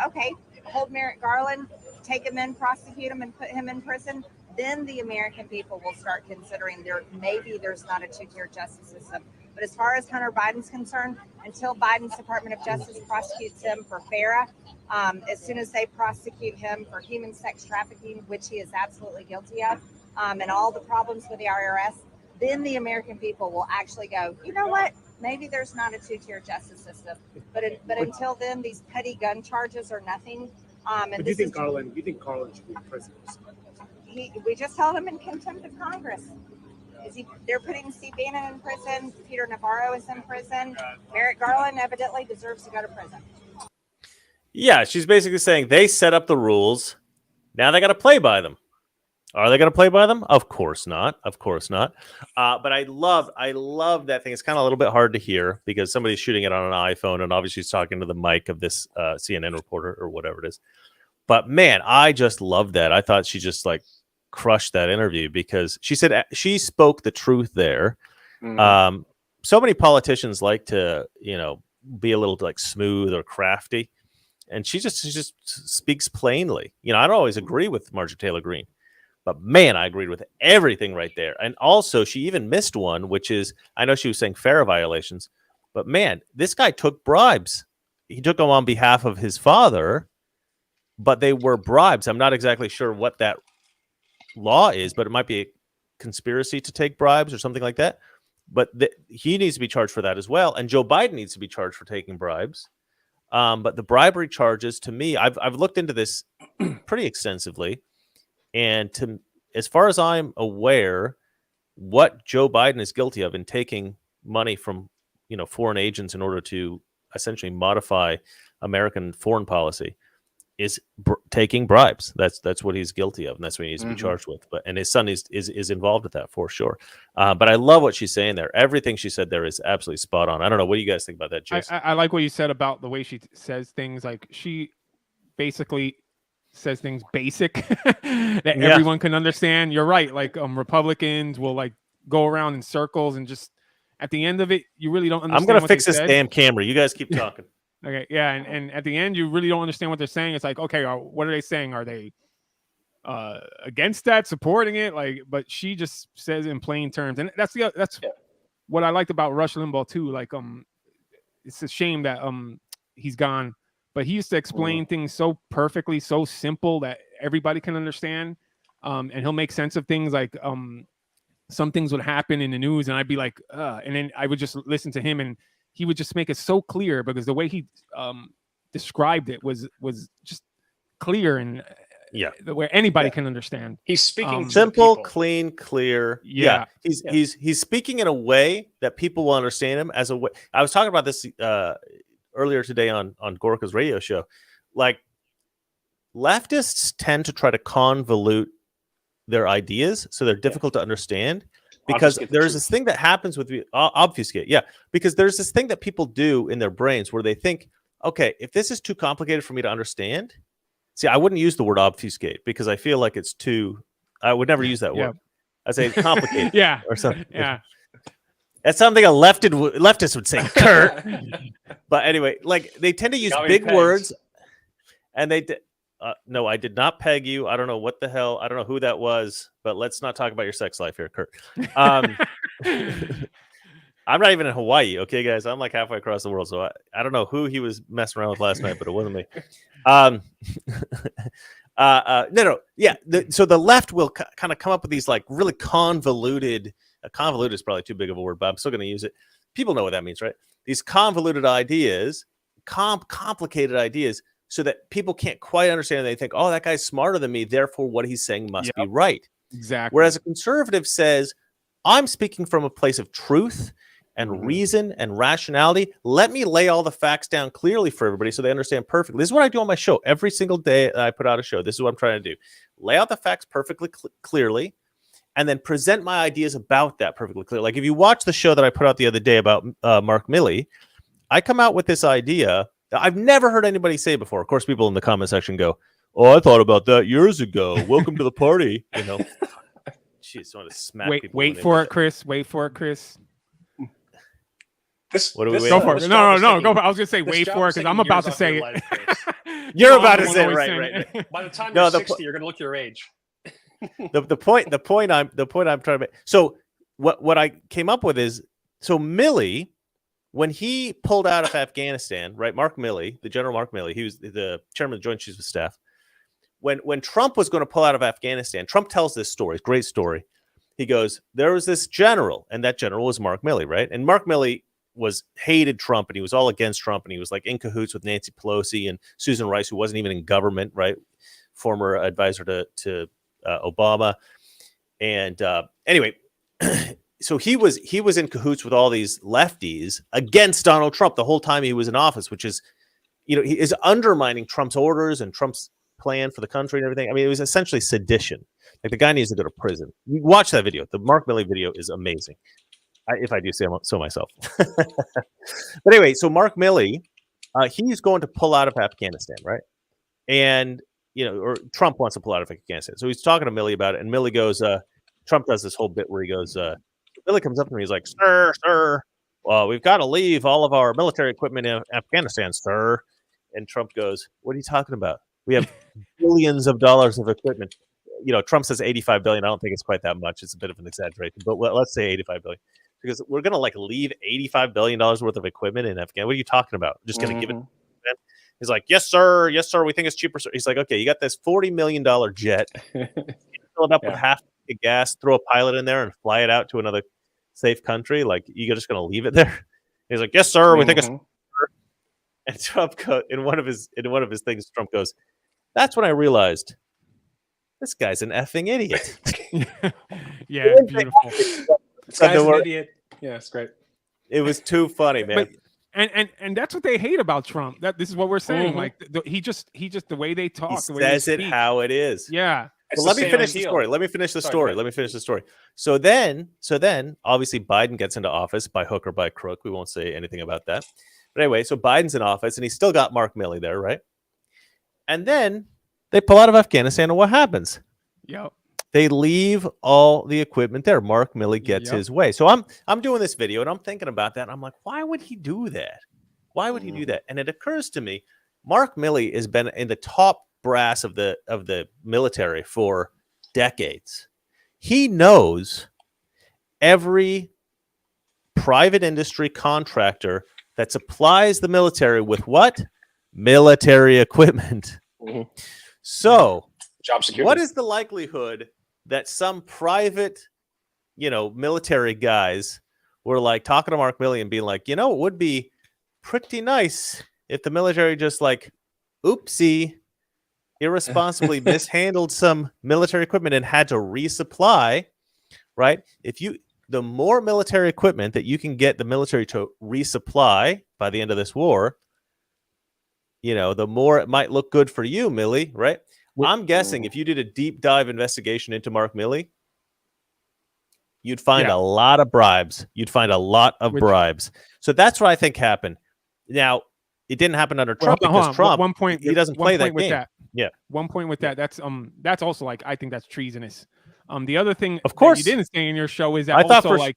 hold Merrick Garland, take him in, prosecute him, and put him in prison, then the American people will start considering maybe there's not a two-tier justice system. But as far as Hunter Biden's concerned, until Biden's Department of Justice prosecutes him for FARA, as soon as they prosecute him for human sex trafficking, which he is absolutely guilty of, and all the problems with the IRS, then the American people will actually go, you know what? Maybe there's not a two-tier justice system. But until then, these petty gun charges are nothing. But do you think Garland should be in prison? We just held him in contempt of Congress. They're putting Steve Bannon in prison. Peter Navarro is in prison. Merrick Garland evidently deserves to go to prison. Yeah, she's basically saying they set up the rules. Now they got to play by them. Are they going to play by them? Of course not. Of course not. But I love that thing. It's kind of a little bit hard to hear because somebody's shooting it on an iPhone, and obviously she's talking to the mic of this CNN reporter or whatever it is. But man, I just love that. I thought she just crushed that interview because she said she spoke the truth there. Mm-hmm. So many politicians like to, be a little smooth or crafty, and she just speaks plainly. I don't always agree with Marjorie Taylor Greene, But man, I agreed with everything right there. And also, she even missed one, which is, I know she was saying FARA violations, but man, this guy took bribes. He took them on behalf of his father, but they were bribes. I'm not exactly sure what that law is, but it might be a conspiracy to take bribes or something like that. But he needs to be charged for that as well. And Joe Biden needs to be charged for taking bribes. But the bribery charges, to me, I've looked into this pretty extensively. And as far as I'm aware, what Joe Biden is guilty of in taking money from, foreign agents in order to essentially modify American foreign policy is taking bribes. That's what he's guilty of, and that's what he needs to be charged with. And his son is involved with that for sure. But I love what she's saying there. Everything she said there is absolutely spot on. I don't know. What do you guys think about that, Jason? I like what you said about the way she says things. Like, she basically says things basic that everyone can understand. You're right. Like, Republicans will like go around in circles, and just at the end of it, you really don't understand. I'm gonna fix this damn camera. You guys keep talking. Okay, yeah, and at the end, you really don't understand what they're saying. It's like, okay, what are they saying? Are they against that, supporting it? Like, but she just says in plain terms, and that's what I liked about Rush Limbaugh too. Like, it's a shame that he's gone, but he used to explain things so perfectly, so simple that everybody can understand, and he'll make sense of things. Like, some things would happen in the news, and I'd be like, and then I would just listen to him, and he would just make it so clear, because the way he described it was just clear, and where anybody can understand. He's speaking simple, clean, clear. Yeah. He's speaking in a way that people will understand him as a way. I was talking about this earlier today on Gorka's radio show. Like, leftists tend to try to convolute their ideas so they're difficult to understand. Because there's this thing that happens with obfuscate. Yeah, because there's this thing that people do in their brains where they think, okay, if this is too complicated for me to understand, see, I wouldn't use the word obfuscate because I feel like it's too, I would never use that word. I'd say complicated. Or something. Yeah. That's something a leftist would say, Kurt. But anyway, like, they tend to use big words, and they no, I did not peg you. I don't know what the hell. I don't know who that was, but let's not talk about your sex life here, Kurt. I'm not even in Hawaii, okay, guys? I'm like halfway across the world, so I don't know who he was messing around with last night, but it wasn't me. No. Yeah, so the left will kind of come up with these like really convoluted. Convoluted is probably too big of a word, but I'm still going to use it. People know what that means, right? These convoluted ideas, complicated ideas, so that people can't quite understand. They think, oh, that guy's smarter than me, therefore what he's saying must be right. Exactly. Whereas a conservative says, I'm speaking from a place of truth and reason and rationality. Let me lay all the facts down clearly for everybody so they understand perfectly. This is what I do on my show. Every single day I put out a show, this is what I'm trying to do. Lay out the facts perfectly clearly, and then present my ideas about that perfectly clear. Like, if you watch the show that I put out the other day about Mark Milley, I come out with this idea that I've never heard anybody say before. Of course, people in the comment section go, oh, I thought about that years ago. Welcome to the party. Jeez, I want to smack people. Wait for it, Chris. Wait for it, Chris. What are we waiting Go for it. No, go for it. I was going to say wait for it because I'm about to say it. You're about to say it, right. By the time you're 60, you're going to look your age. The point I'm trying to make. So what I came up with is, so Milley, when he pulled out of Afghanistan, right? Mark Milley, the General Mark Milley, he was the chairman of the Joint Chiefs of Staff. When Trump was going to pull out of Afghanistan, Trump tells this story, great story. He goes, there was this general, and that general was Mark Milley, right? And Mark Milley hated Trump, and he was all against Trump, and he was like in cahoots with Nancy Pelosi and Susan Rice, who wasn't even in government, right? Former advisor to Obama. And anyway, so he was in cahoots with all these lefties against Donald Trump the whole time he was in office, which is, he is undermining Trump's orders and Trump's plan for the country and everything. I mean, it was essentially sedition. Like, the guy needs to go to prison. You watch that video. The Mark Milley video is amazing. If I do say so myself. But anyway, so Mark Milley, he's going to pull out of Afghanistan, right? And, or Trump wants to pull out of Afghanistan. So he's talking to Milley about it, and Milley goes, Trump does this whole bit where he goes, Milley comes up to me, he's like, sir, we've got to leave all of our military equipment in Afghanistan, sir. And Trump goes, what are you talking about? We have billions of dollars of equipment. Trump says 85 billion. I don't think it's quite that much. It's a bit of an exaggeration, but let's say 85 billion, because we're going to leave $85 billion worth of equipment in Afghanistan. What are you talking about? Just going to give it? He's like, yes, sir. Yes, sir. We think it's cheaper, sir. He's like, okay, you got this $40 million jet, fill it up with half the gas, throw a pilot in there and fly it out to another safe country. You're just going to leave it there? He's like, yes, sir. We think it's. And Trump in one of his things, Trump goes, that's when I realized this guy's an effing idiot. Yeah, it's beautiful. This guy's an idiot. Yeah, it's great. It was too funny, man. And that's what they hate about Trump. This is what we're saying. He just the way they talk. He says it how it is. Yeah. Well, let me finish the story. Let me finish the story. So then, obviously, Biden gets into office by hook or by crook. We won't say anything about that. But anyway, so Biden's in office, and he's still got Mark Milley there, right? And then they pull out of Afghanistan, and what happens? Yep. They leave all the equipment there. Mark Milley gets his way. So I'm doing this video, and I'm thinking about that. And I'm like, why would he do that? Why would he do that? And it occurs to me, Mark Milley has been in the top brass of the military for decades. He knows every private industry contractor that supplies the military with what? Military equipment. So, job security. What is the likelihood that some private, military guys were talking to Mark Milley and being like, it would be pretty nice if the military just oopsie, irresponsibly mishandled some military equipment and had to resupply, right? The more military equipment that you can get the military to resupply by the end of this war, the more it might look good for you, Milley, right? I'm guessing if you did a deep dive investigation into Mark Milley, you'd find a lot of bribes. Bribes. So that's what I think happened. Now, it didn't happen under Trump because Trump, one point, he doesn't play that game. Yeah. One point with that. That's also I think that's treasonous. The other thing, of course, you didn't say in your show is that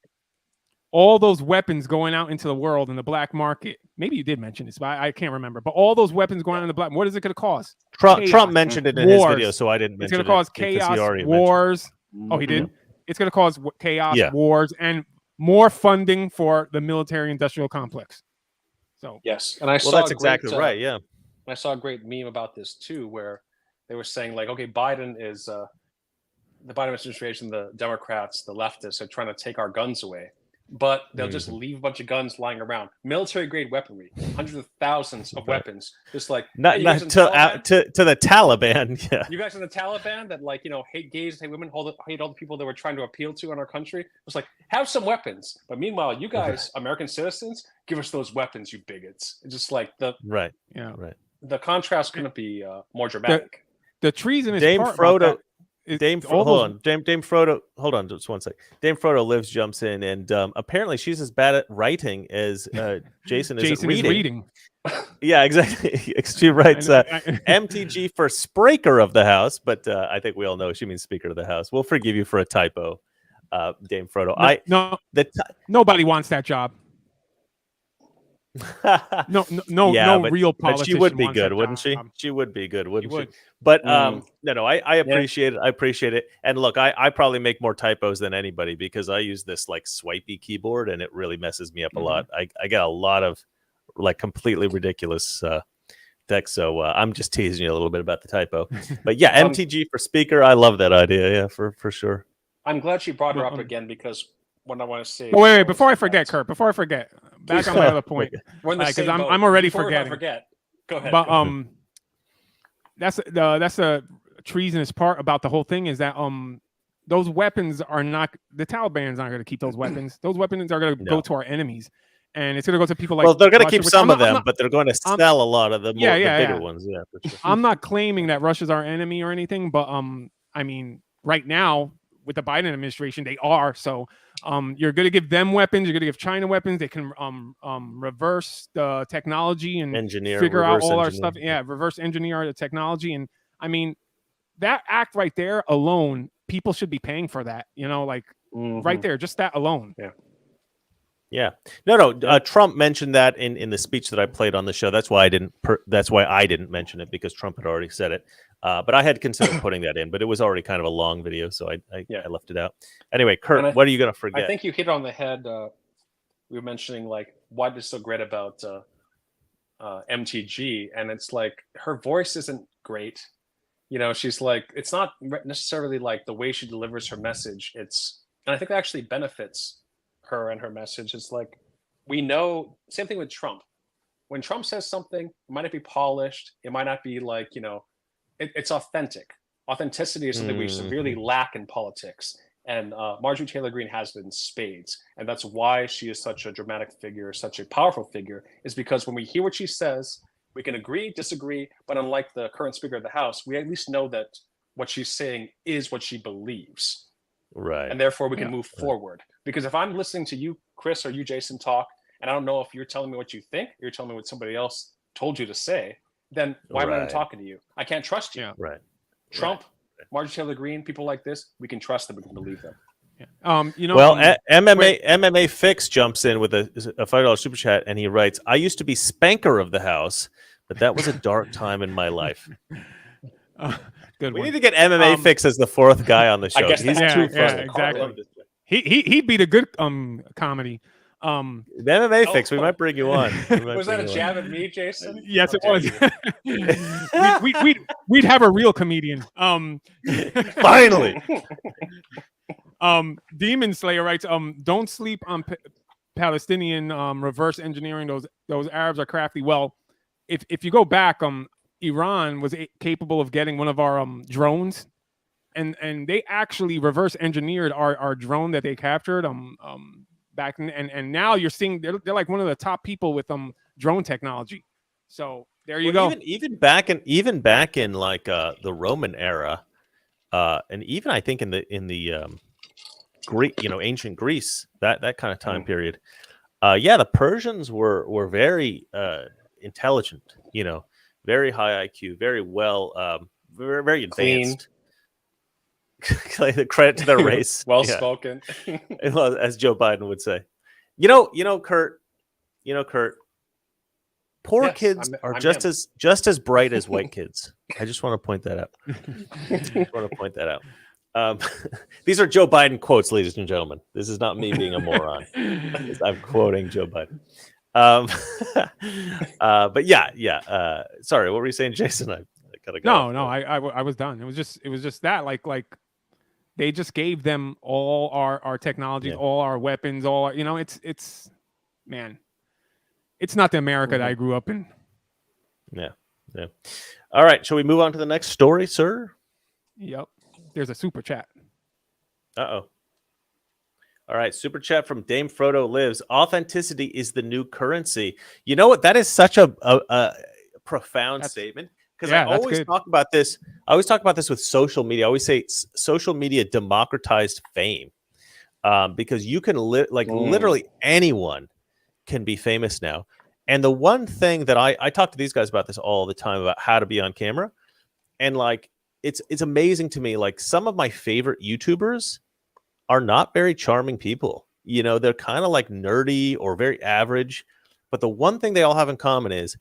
all those weapons going out into the world in the black market. Maybe you did mention this, but I can't remember. But all those weapons going out in the black, what is it going to cost? Trump mentioned it in his video, so I didn't mention it. It's going to cause chaos, wars. Oh, he did? It's going to cause chaos, wars, and more funding for the military-industrial complex. So yes, and that's exactly right. Yeah, I saw a great meme about this too, where they were saying okay, Biden is the Biden administration, the Democrats, the leftists are trying to take our guns away, but they'll just leave a bunch of guns lying around, military-grade weaponry, hundreds of thousands of weapons, just not to the Taliban. Yeah, you guys in the Taliban that hate gays, hate women, hate all the people that we're trying to appeal to in our country. It's have some weapons, but meanwhile, you guys, American citizens, give us those weapons, you bigots. It's just right. The contrast couldn't be more dramatic. The treasonous Dame part Frodo. about that. Dame Frodo, hold on just one sec. Dame Frodo jumps in, and apparently she's as bad at writing as Jason is at reading. Yeah, exactly. She writes MTG for Spraker of the House, but I think we all know she means Speaker of the House. We'll forgive you for a typo, Dame Frodo. Nobody wants that job. No real politician. But she would be good, wouldn't she? She would be good, wouldn't she? But no, I appreciate it. I appreciate it. And look, I probably make more typos than anybody because I use this swipey keyboard, and it really messes me up a lot. I get a lot of completely ridiculous text. So I'm just teasing you a little bit about the typo. But yeah, MTG for Speaker. I love that idea. Yeah, for sure. I'm glad she brought her up again because what I want to say. Wait, before I forget, Kurt. Before I forget. Back on my other point, because I'm already forgetting. Go ahead. But that's a treasonous part about the whole thing is that those weapons are not the Taliban's not going to keep those weapons. Those weapons are going to go to our enemies, and it's going to go to people like. Well, they're going to keep some of them, but they're going to sell a lot of the bigger ones. Yeah, for sure. I'm not claiming that Russia's our enemy or anything, but I mean, right now with the Biden administration, they are. So you're going to give them weapons. You're going to give China weapons. They can reverse the technology and figure out all our stuff. Yeah, reverse engineer the technology. And I mean, that act right there alone, people should be paying for that. Right there, just that alone. Yeah. Yeah. No. Trump mentioned that in the speech that I played on the show. That's why I didn't. That's why I didn't mention it, because Trump had already said it. But I had considered putting that in, but it was already kind of a long video, so I left it out. Anyway, Kurt, what are you going to forget? I think you hit it on the head. We were mentioning like what is so great about MTG, and it's like her voice isn't great. You know, she's like, it's not necessarily like the way she delivers her message. And I think that actually benefits her and her message. It's like, we know, same thing with Trump. When Trump says something, it might not be polished. It might not be like, it's authentic. Authenticity is something we severely lack in politics. And Marjorie Taylor Greene has it in spades. And that's why she is such a dramatic figure, such a powerful figure, is because when we hear what she says, we can agree, disagree, but unlike the current Speaker of the House, we at least know that what she's saying is what she believes. Right. And therefore we can move forward. Because if I'm listening to you, Chris, or you, Jason, talk, and I don't know if you're telling me what you think, or you're telling me what somebody else told you to say, then why am I even talking to you? I can't trust you. Yeah. Right. Trump, Marjorie Taylor Greene, people like this, we can trust them, we can believe them. Yeah. Well, MMA Fix jumps in with a $5 super chat, and he writes, "I used to be spanker of the house, but that was a dark time in my life." Good. We need to get MMA Fix as the fourth guy on the show. I guess He's too funny. Exactly. He'd be the good comedy. MMA Fix, we might bring you on. Was that a jab at me, Jason? Yes, it was. we'd have a real comedian. Finally. Demon Slayer writes, don't sleep on Palestinian reverse engineering. Those Arabs are crafty. Well, if you go back, Iran was capable of getting one of our drones, and they actually reverse engineered our drone that they captured back in, and now you're seeing they're like one of the top people with drone technology. So there you go. Even back in like the Roman era, and even I think in the Greek, ancient Greece, that kind of time period. The Persians were very intelligent, very high IQ, very well, very, very advanced. The credit to their race. Well spoken. Well, as Joe Biden would say. Kurt. Poor kids are just as bright as white kids. I just want to point that out. These are Joe Biden quotes, ladies and gentlemen. This is not me being a moron. I'm quoting Joe Biden. But yeah. Sorry, what were you saying, Jason? I gotta go. No, I was done. It was just that like they just gave them all our technologies, all our weapons, it's man, it's not the America that I grew up in. Yeah. All right, shall we move on to the next story, sir? Yep. There's a super chat. All right, super chat from Dame Frodo Lives. Authenticity is the new currency. You know what? That is such a profound statement, because I always talk about this. I always talk about this with social media. I always say social media democratized fame, because you can literally anyone can be famous now. And the one thing that I talk to these guys about this all the time, about how to be on camera, and like it's amazing to me. Like, some of my favorite YouTubers are not very charming people. They're kind of like nerdy or very average, but the one thing they all have in common is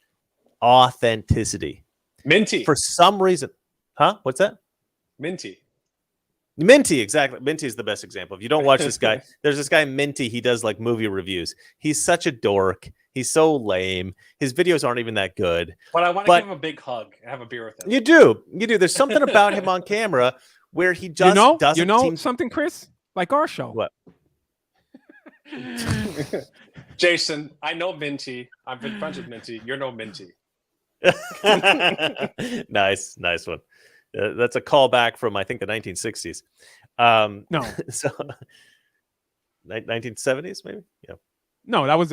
authenticity. Minty. For some reason. Huh? What's that? Minty, exactly. Minty is the best example. If you don't watch this guy, there's this guy Minty. He does like movie reviews. He's such a dork. He's so lame. His videos aren't even that good. But I want to give him a big hug and have a beer with him. You do. There's something about him on camera where he just doesn't seem... something, Chris? Like our show. What? Jason, I know Minty. I've been friends with Minty. You're no Minty. Nice one. That's a callback from, I think, the 1960s. No. So 1970s, maybe? Yeah. No, that was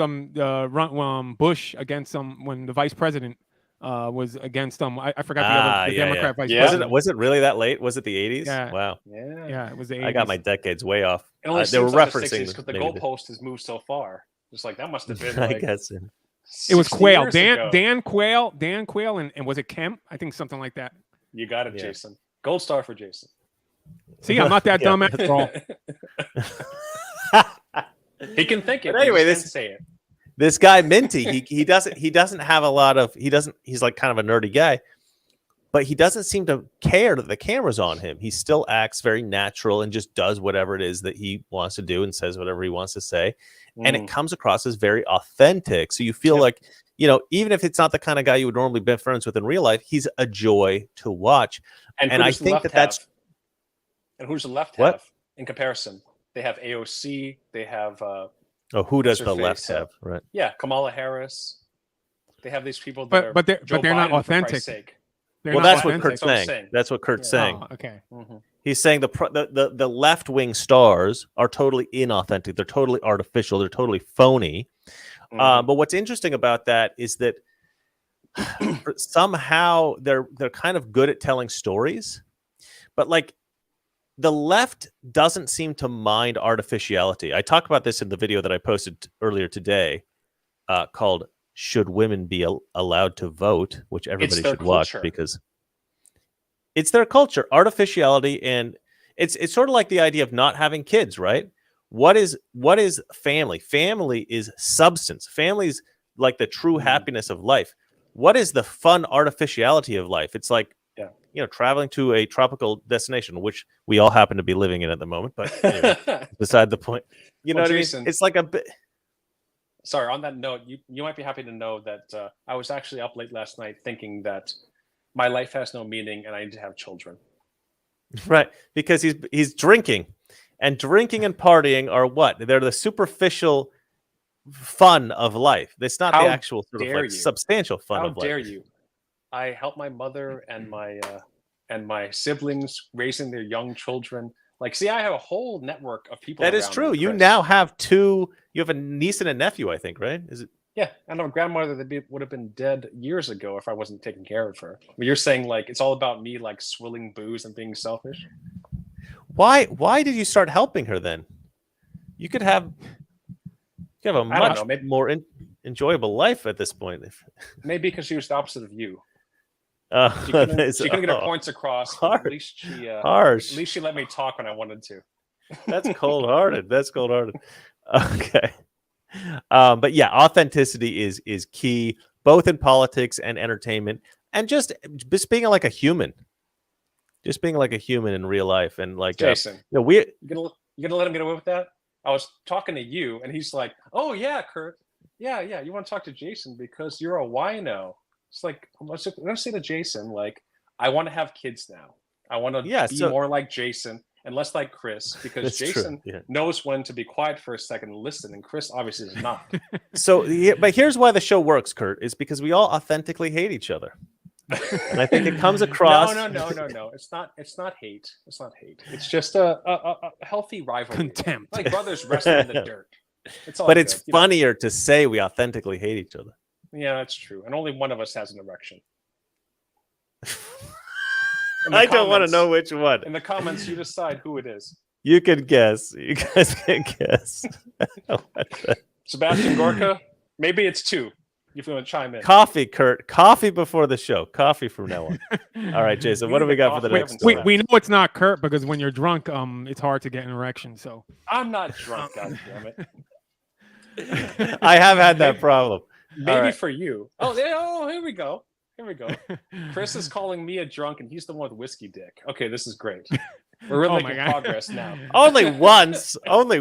Bush against when the vice president was against I forgot the Democrat vice president. Was it really that late? Was it the 80s? Yeah. Wow. Yeah, it was the 80s. I got my decades way off. It only they were seems like referencing because the goalpost has moved so far. It's like that must have been. I guess it was Quayle. Dan Quayle, and was it Kemp? I think something like that. You got it, Jason. Gold star for Jason. See, I'm not that dumb after all. He can think it. But anyway, he just can't say it. This guy Minty, he doesn't have a lot of he's like kind of a nerdy guy, but he doesn't seem to care that the camera's on him. He still acts very natural and just does whatever it is that he wants to do and says whatever he wants to say. And it comes across as very authentic. So you feel like, even if it's not the kind of guy you would normally be friends with in real life, he's a joy to watch. And I think that's. And who's the left what? have in comparison? They have AOC. They have. Who does the left have? Right. Yeah, Kamala Harris. They have these people that but they're not authentic. Well, that's what Kurt's saying. That's what Kurt's saying. Oh, okay. He's saying the left wing stars are totally inauthentic. They're totally artificial. They're totally phony. But what's interesting about that is that somehow they're kind of good at telling stories, but like the left doesn't seem to mind artificiality. I talked about this in the video that I posted earlier today, called "Should Women Be Allowed to Vote," which everybody should watch because it's their culture. Artificiality, and it's sort of like the idea of not having kids, right? What is family? Family is substance. Family is like the true happiness of life. What is the fun artificiality of life? It's like, traveling to a tropical destination, which we all happen to be living in at the moment. But anyway, beside the point, what Jason, I mean? It's like a bit. Sorry, on that note, you might be happy to know that I was actually up late last night thinking that my life has no meaning and I need to have children. Right, because he's drinking. And drinking and partying are what? They're the superficial fun of life. It's not the actual sort of like substantial fun of life. How dare you? I help my mother and my siblings raising their young children. Like, see, I have a whole network of people. That is true. You now have two. You have a niece and a nephew, I think, right? Is it? Yeah, and a grandmother that would have been dead years ago if I wasn't taking care of her. But you're saying like it's all about me, like swilling booze and being selfish. Why did you start helping her then? You could have a much more enjoyable life at this point. Maybe because she was the opposite of you. She couldn't get her points across. At least she let me talk when I wanted to. That's cold-hearted. Okay. But yeah, authenticity is key, both in politics and entertainment, and just being like a human. Just being like a human in real life, and like Jason, you gonna let him get away with that? I was talking to you, and he's like, "Oh yeah, Kurt, yeah, you want to talk to Jason because you're a wino." It's like I'm gonna say to Jason, like, I want to have kids now. I want to be more like Jason and less like Chris, because Jason knows when to be quiet for a second and listen, and Chris obviously is not. But here's why the show works, Kurt, is because we all authentically hate each other. And I think it comes across. No. It's not hate. It's not hate. It's just a healthy rivalry. Contempt. Like brothers wrestling in the dirt. It's all but good, it's funnier to say we authentically hate each other. Yeah, that's true. And only one of us has an erection. I don't want to know which one. In the comments, you decide who it is. You can guess. You guys can guess. Sebastian Gorka? Maybe it's two. If you want to chime in. Coffee, Kurt. Coffee before the show. Coffee from now on. All right, Jason. What do we got for the next story? We know it's not Kurt because when you're drunk, it's hard to get an erection. So I'm not drunk. God damn it. I have had that problem. Maybe for you. Oh, here we go. Chris is calling me a drunk, and he's the one with whiskey dick. Okay, this is great. We're really making progress now. Only once. Okay.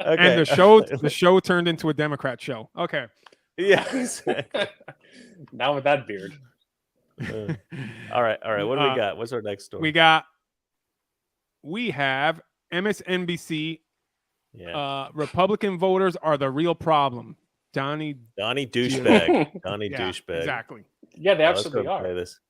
And the show turned into a Democrat show. Okay. Yeah. Now with that beard. All right. What do we got? What's our next story? We have MSNBC. Yeah. Republican voters are the real problem. Donnie douchebag. Donnie douchebag. Exactly. Yeah, they absolutely are. Play this.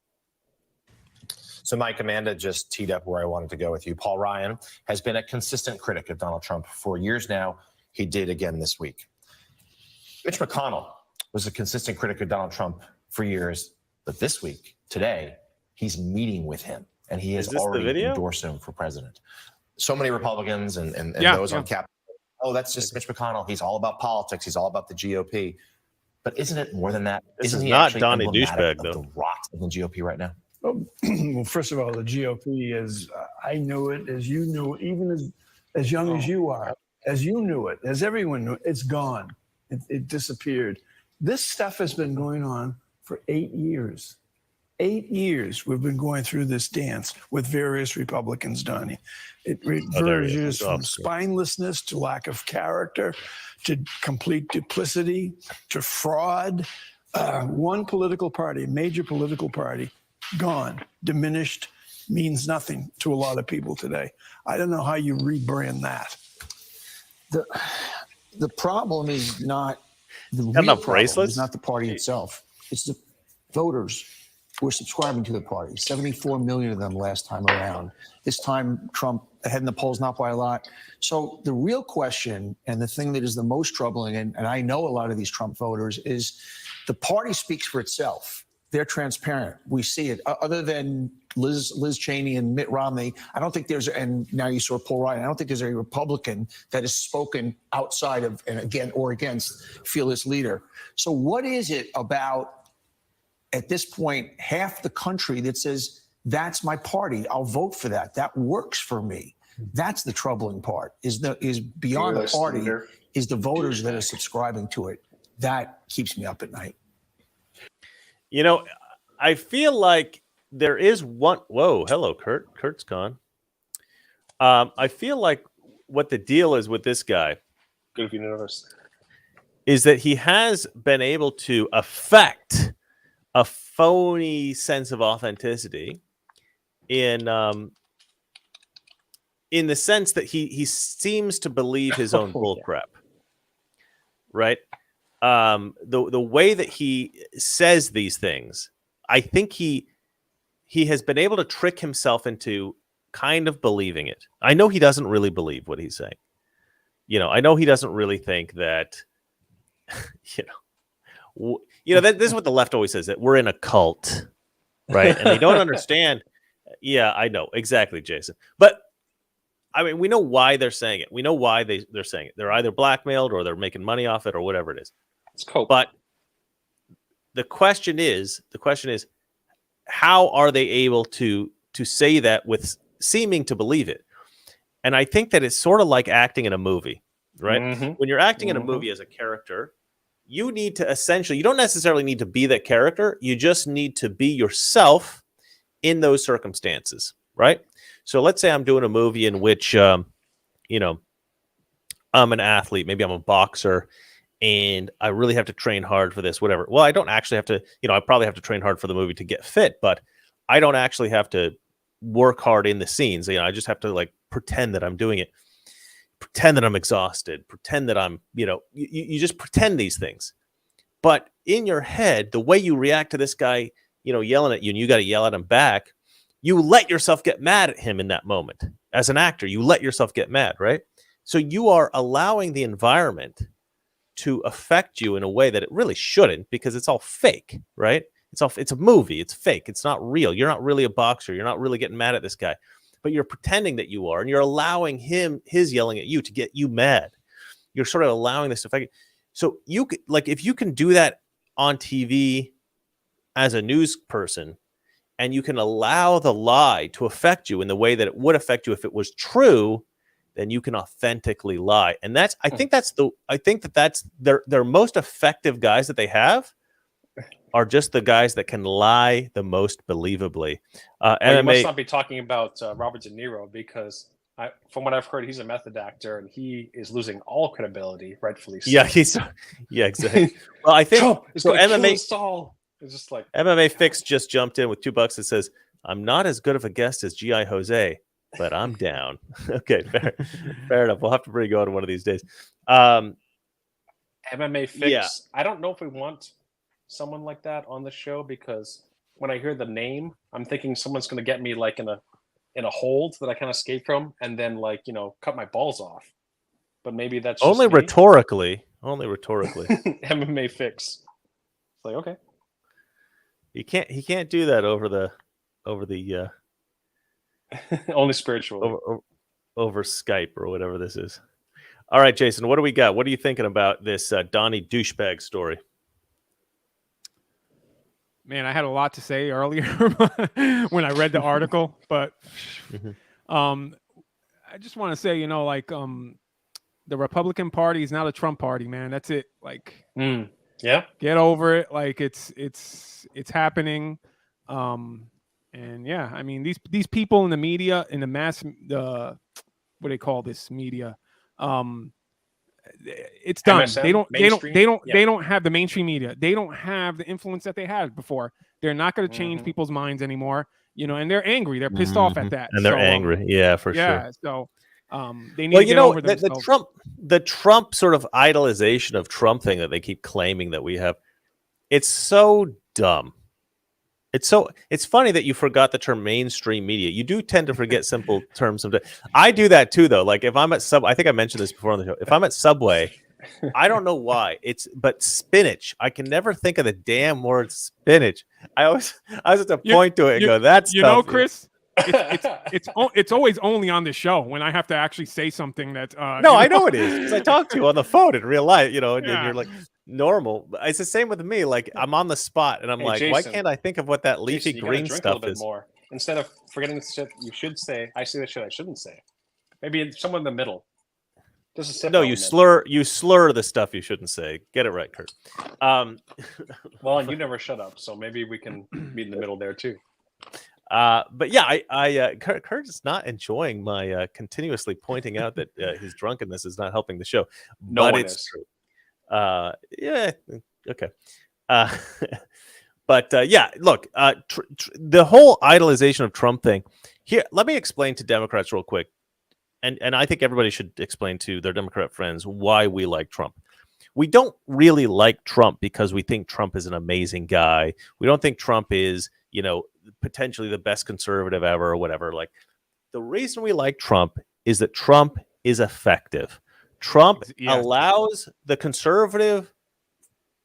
So Mike, Amanda just teed up where I wanted to go with you. Paul Ryan has been a consistent critic of Donald Trump for years now. He did again this week. Mitch McConnell was a consistent critic of Donald Trump for years, but this week, today, he's meeting with him, and he has already endorsed him for president. So many Republicans and those on Capitol. Oh, that's just Mitch McConnell. He's all about politics. He's all about the GOP. But isn't it more than that? Isn't he not Donnie douchebag, though? The rot of the GOP right now. Well, first of all, the GOP is, I know it as you know, even as young as you are. as you knew it, as everyone knew, it's gone. It disappeared. This stuff has been going on for 8 years. 8 years we've been going through this dance with various Republicans, Donnie. It ranges from spinelessness to lack of character to complete duplicity to fraud. One political party, major political party, gone, diminished, means nothing to a lot of people today. I don't know how you rebrand that. The problem is not the real problem is not the party itself. It's the voters who are subscribing to the party. 74 million of them last time around. This time, Trump ahead in the polls, not by a lot. So the real question, and the thing that is the most troubling, and I know a lot of these Trump voters, is the party speaks for itself. They're transparent. We see it. Other than Liz Cheney and Mitt Romney, I don't think there's, and now you saw Paul Ryan, I don't think there's a Republican that has spoken outside of, and again, or against fearless leader. So what is it about, at this point, half the country that says, that's my party, I'll vote for that, that works for me? That's the troubling part, is beyond the party, is the voters that are subscribing to it. That keeps me up at night. You know, I feel like there is one. Whoa, hello, Kurt. Kurt's gone. I feel like what the deal is with this guy, Good if you notice, is that he has been able to affect a phony sense of authenticity in the sense that he seems to believe his own bullcrap, right? The way that he says these things, I think he has been able to trick himself into kind of believing it. I know he doesn't really believe what he's saying. You know, I know he doesn't really think that, this is what the left always says, that we're in a cult, right? And they don't understand. Yeah, I know. Exactly, Jason. But I mean, we know why they're saying it. We know why they're saying it. They're either blackmailed or they're making money off it or whatever it is. It's cool. But the question is, how are they able to say that with seeming to believe it? And I think that it's sort of like acting in a movie, right? Mm-hmm. When you're acting in a movie as a character, you need to you don't necessarily need to be that character. You just need to be yourself in those circumstances, right? So let's say I'm doing a movie in which, I'm an athlete. Maybe I'm a boxer and I really have to train hard for this, whatever. Well, I don't actually have to, I probably have to train hard for the movie to get fit, but I don't actually have to work hard in the scenes. I just have to pretend that I'm doing it, pretend that I'm exhausted, pretend that I'm, you just pretend these things. But in your head, the way you react to this guy, yelling at you, and you got to yell at him back, you let yourself get mad at him in that moment. As an actor, you let yourself get mad, right? So you are allowing the environment to affect you in a way that it really shouldn't, because it's all fake, right? It's a movie. It's fake. It's not real. You're not really a boxer. You're not really getting mad at this guy, but you're pretending that you are, and you're allowing his yelling at you to get you mad. You're sort of allowing this to affect you. So you could, if you can do that on TV as a news person, and you can allow the lie to affect you in the way that it would affect you if it was true, then you can authentically lie. And I think that's their most effective guys that they have are just the guys that can lie the most believably. You must not be talking about Robert De Niro, because from what I've heard, he's a method actor and he is losing all credibility, rightfully so. Yeah, exactly. Well, I think Trump is going to kill us all. It's just like MMA Fix just jumped in with $2 that says, "I'm not as good of a guest as G.I. Jose, but I'm down." Okay, fair enough. We'll have to bring you on one of these days. MMA Fix. Yeah. I don't know if we want someone like that on the show, because when I hear the name, I'm thinking someone's going to get me in a hold that I can't escape from, and then cut my balls off. But maybe that's just only me. rhetorically. MMA Fix. It's like, okay. He can't do that over the only spiritually over Skype or whatever this is. All right, Jason, what do we got? What are you thinking about this Donnie douchebag story? Man, I had a lot to say earlier when I read the article, but I just want to say, the Republican Party is now the Trump Party, man. That's it. Like, yeah, get over it. Like it's happening. And yeah, I mean these people in the media, in the what do they call this media? It's done. MSM, They don't have the mainstream media. They don't have the influence that they had before. They're not going to change people's minds anymore. You know, and they're angry. They're pissed off at that. And they're angry. Yeah, for sure. So they need to get over themselves. The Trump sort of idolization of Trump thing that they keep claiming that we have, it's so dumb. It's funny that you forgot the term mainstream media. You do tend to forget simple terms sometimes. I do that too, though. Like if I'm at I think I mentioned this before on the show. If I'm at Subway, I don't know why. But spinach. I can never think of the damn word spinach. I was at the point to it and go, that's you know, Chris. It's always only on the show when I have to actually say something that. No, I know it is because I talk to you on the phone in real life. You know, and you're like. Normal. It's the same with me. Like I'm on the spot and I'm like, Jason, why can't I think of what that leafy Jason, green drink stuff a little is? bit more. Instead of forgetting the shit you should say, I say the shit I shouldn't say. Maybe somewhere in the middle. Just a sip. No, you slur the stuff you shouldn't say. Get it right, Kurt. Well, and you never shut up, so maybe we can meet in the middle there too. But yeah, Kurt is not enjoying my continuously pointing out that his drunkenness is not helping the show. But it's true. Yeah, okay. But yeah, look, the whole idolization of Trump thing here. Let me explain to Democrats real quick, and I think everybody should explain to their Democrat friends why we like Trump. We don't really like Trump because we think Trump is an amazing guy. We don't think Trump is, you know, potentially the best conservative ever or whatever. Like the reason we like Trump is that Trump is effective. Trump allows the conservative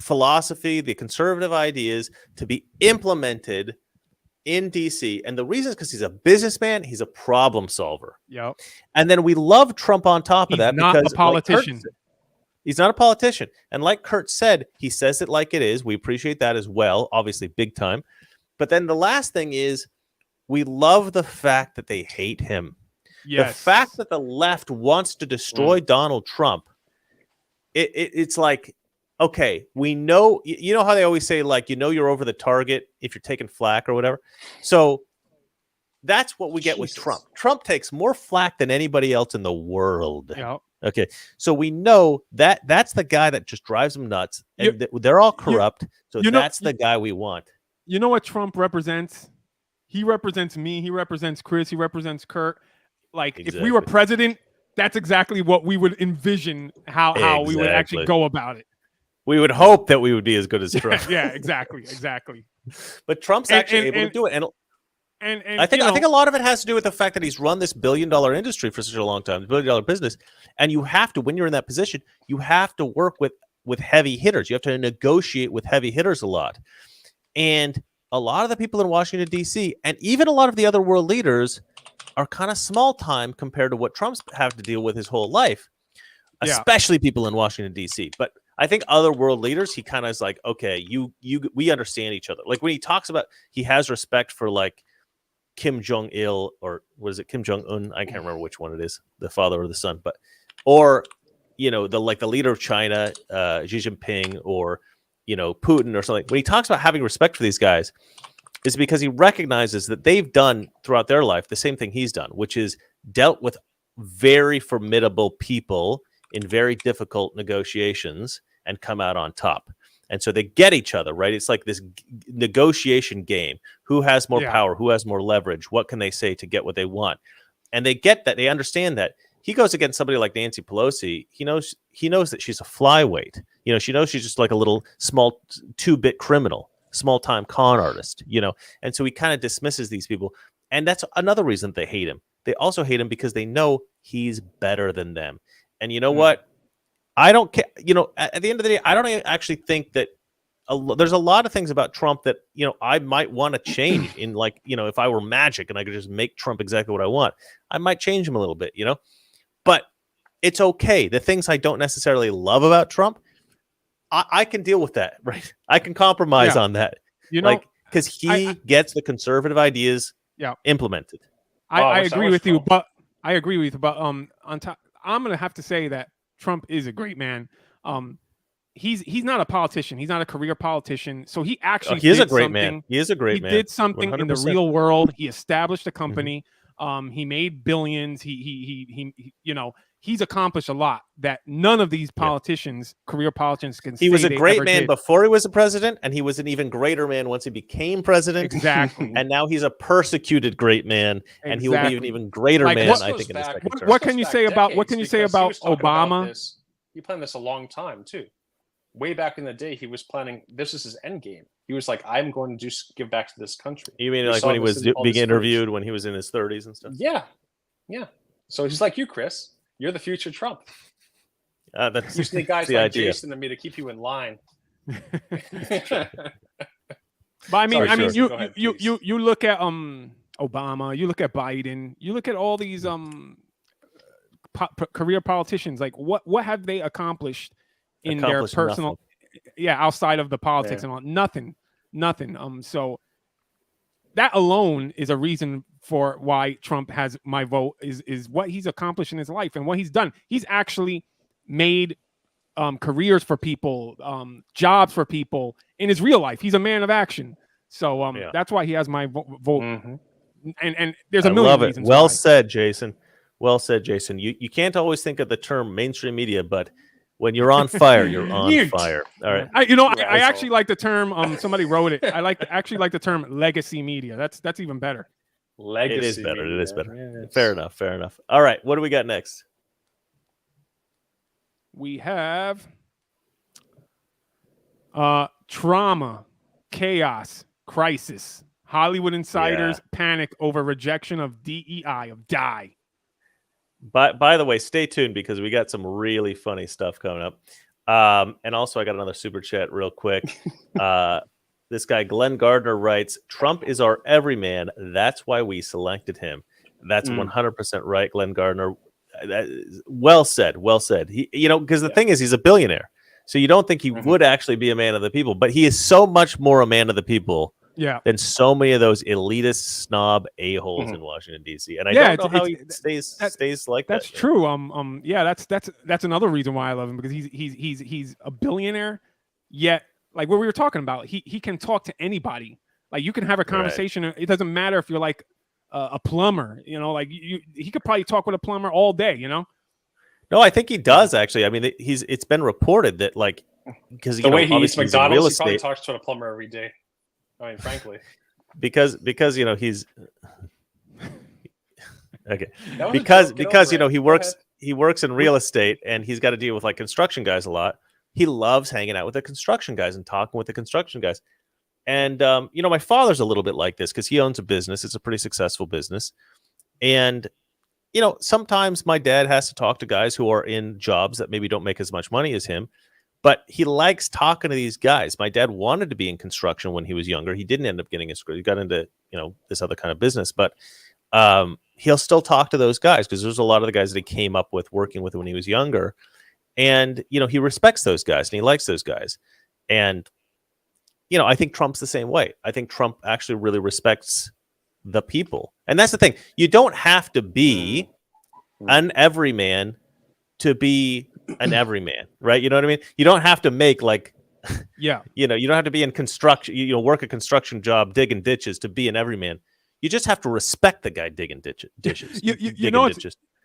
philosophy, the conservative ideas to be implemented in DC. And the reason is because he's a businessman, he's a problem solver. Yep. And then we love Trump on top of that because because a politician. He's not a politician. And like Kurt said, he says it like it is. We appreciate that as well, obviously big time. But then the last thing is we love the fact that they hate him. Yes. The fact that the left wants to destroy Donald Trump, it's like, okay, we know, you know how they always say, like, you know, you're over the target if you're taking flack or whatever. So that's what we get with Trump. Trump takes more flack than anybody else in the world. Yep. Okay. So we know that that's the guy that just drives them nuts. And they're all corrupt. So that's the guy we want. You know what Trump represents? He represents me. He represents Chris. He represents Kurt. Like if we were president, that's exactly what we would envision how we would actually go about it. We would hope that we would be as good as Trump. Yeah, exactly. But Trump's actually able to do it. And I think a lot of it has to do with the fact that he's run this $1 billion industry for such a long time, $1 billion business. And you have to, when you're in that position, you have to work with heavy hitters. You have to negotiate with heavy hitters a lot. And a lot of the people in Washington, D.C., and even a lot of the other world leaders are kind of small time compared to what Trump's have to deal with his whole life, especially people in Washington, D.C. But I think other world leaders, he kind of is like, okay, we understand each other. Like when he talks about, he has respect for like Kim Jong-il, or what is it, Kim Jong-un? I can't remember which one it is, the father or the son, but, or, you know, the leader of China, Xi Jinping, or, you know, Putin or something. When he talks about having respect for these guys, is because he recognizes that they've done throughout their life the same thing he's done, which is dealt with very formidable people in very difficult negotiations and come out on top. And so they get each other, right? It's like this negotiation game. Who has more power? Who has more leverage? What can they say to get what they want? And they get that. They understand that. He goes against somebody like Nancy Pelosi. He knows that she's a flyweight. You know, she knows she's just like a little small 2-bit criminal, small-time con artist, you know. And so he kind of dismisses these people. And that's another reason they hate him. They also hate him because they know he's better than them. And you know what? I don't care. You know, at the end of the day, I don't actually think that there's a lot of things about Trump that, you know, I might want to change in, like, you know, if I were magic and I could just make Trump exactly what I want, I might change him a little bit, you know, but it's okay. The things I don't necessarily love about Trump, I can deal with that, right? I can compromise on that, you know, like, because he gets the conservative ideas implemented. I agree with you, but on top, I'm going to have to say that Trump is a great man. He's not a politician. He's not a career politician. So he actually he is a great man. He is a great man. He did something 100%. In the real world. He established a company. He made billions. He you know, he's accomplished a lot that none of these politicians, career politicians, can. He was a great man before he was a president, and he was an even greater man once he became president. Exactly. And now he's a persecuted great man, and he will be an even greater man. I think in his second term. What can you say about Obama? He planned this a long time too. Way back in the day, he was planning. This is his end game. He was like, "I'm going to give back to this country." You mean like when he was being interviewed when he was in his 30s and stuff? Yeah, yeah. So he's like you, Chris. You're the future Trump. That's you need guys the like idea. Jason and me to keep you in line. But I mean, you look at Obama, you look at Biden, you look at all these career politicians. Like what have they accomplished in their personal? Nothing. Outside of the politics and all, nothing. So that alone is a reason for why Trump has my vote. Is what he's accomplished in his life and what he's done. He's actually made careers for people, jobs for people in his real life. He's a man of action. So that's why he has my vote. Mm-hmm. And there's a million reasons. Well said, Jason. Well said, Jason. You can't always think of the term mainstream media, but when you're on fire, you're on fire. All right. I actually like the term. Somebody wrote it. I actually like the term legacy media. That's even better. Legacy. It is better. Media. It is better. Yes. Fair enough. Fair enough. All right. What do we got next? We have trauma, chaos, crisis. Hollywood insiders panic over rejection of DEI, of DIE. By the way, stay tuned because we got some really funny stuff coming up. And also, I got another super chat real quick. This guy, Glenn Gardner, writes, Trump is our everyman. That's why we selected him. That's 100% right, Glenn Gardner. Well said. Well said. Because the thing is, he's a billionaire. So you don't think he would actually be a man of the people, but he is so much more a man of the people than so many of those elitist snob a-holes in Washington, D.C. And I don't know how he stays like that. That's true. That's another reason why I love him, because he's a billionaire, yet like what we were talking about, he can talk to anybody. Like you can have a conversation. Right. It doesn't matter if you're like a plumber, like he could probably talk with a plumber all day, No, I think he does actually. I mean, it's been reported that like because the way he eats McDonald's, he probably talks to a plumber every day. I mean, frankly, because he's okay. Because he works in real estate and he's got to deal with like construction guys a lot. He loves hanging out with the construction guys and talking with the construction guys. And my father's a little bit like this because he owns a business. It's a pretty successful business, and sometimes my dad has to talk to guys who are in jobs that maybe don't make as much money as him. But he likes talking to these guys. My dad wanted to be in construction when he was younger. He didn't end up getting he got into, this other kind of business. But he'll still talk to those guys because there's a lot of the guys that he came up with working with when he was younger. And, he respects those guys and he likes those guys. And, I think Trump's the same way. I think Trump actually really respects the people. And that's the thing. You don't have to be an everyman to be an everyman, right? You know what I mean? You don't have to make like, you don't have to be in construction, work a construction job, digging ditches to be an everyman. You just have to respect the guy digging ditches.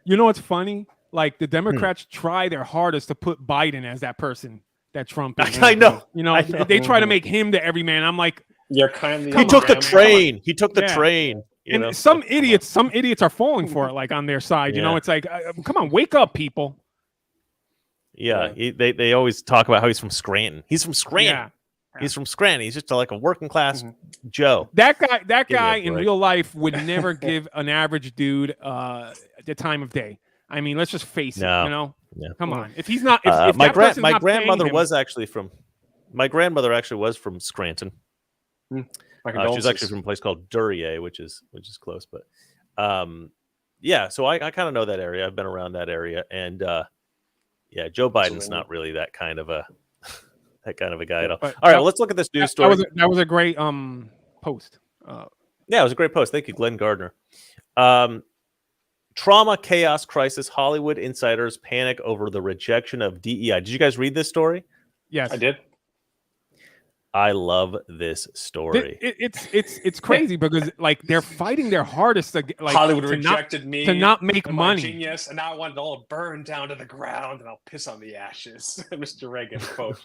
What's funny? Like the Democrats try their hardest to put Biden as that person that Trump is. I know. They try to make him the everyman. I'm like, you're kind of. He took the train. He took the train. And some idiots are falling for it, like on their side. It's like, come on, wake up, people. Yeah, they always talk about how he's from Scranton. He's from Scranton. Yeah. He's from Scranton. He's just like a working class Joe. That guy in real life would never give an average dude the time of day. I mean, let's just face it. Yeah. Come on. If he's not, if my grandmother was actually from. My grandmother actually was from Scranton. She's actually from a place called Duryea, which is close. But so I kind of know that area. I've been around that area, and Joe Biden's not really that kind of a guy at all. All right, let's look at this news story. That was a great post. Yeah, it was a great post. Thank you, Glenn Gardner. Trauma, chaos, crisis. Hollywood insiders panic over the rejection of DEI. Did you guys read this story? Yes, I did. I love this story. It's crazy because like they're fighting their hardest to like Hollywood to rejected not, me to not make and my money. genius, and now I want it all burned down to the ground, and I'll piss on the ashes. Mr. Reagan quote.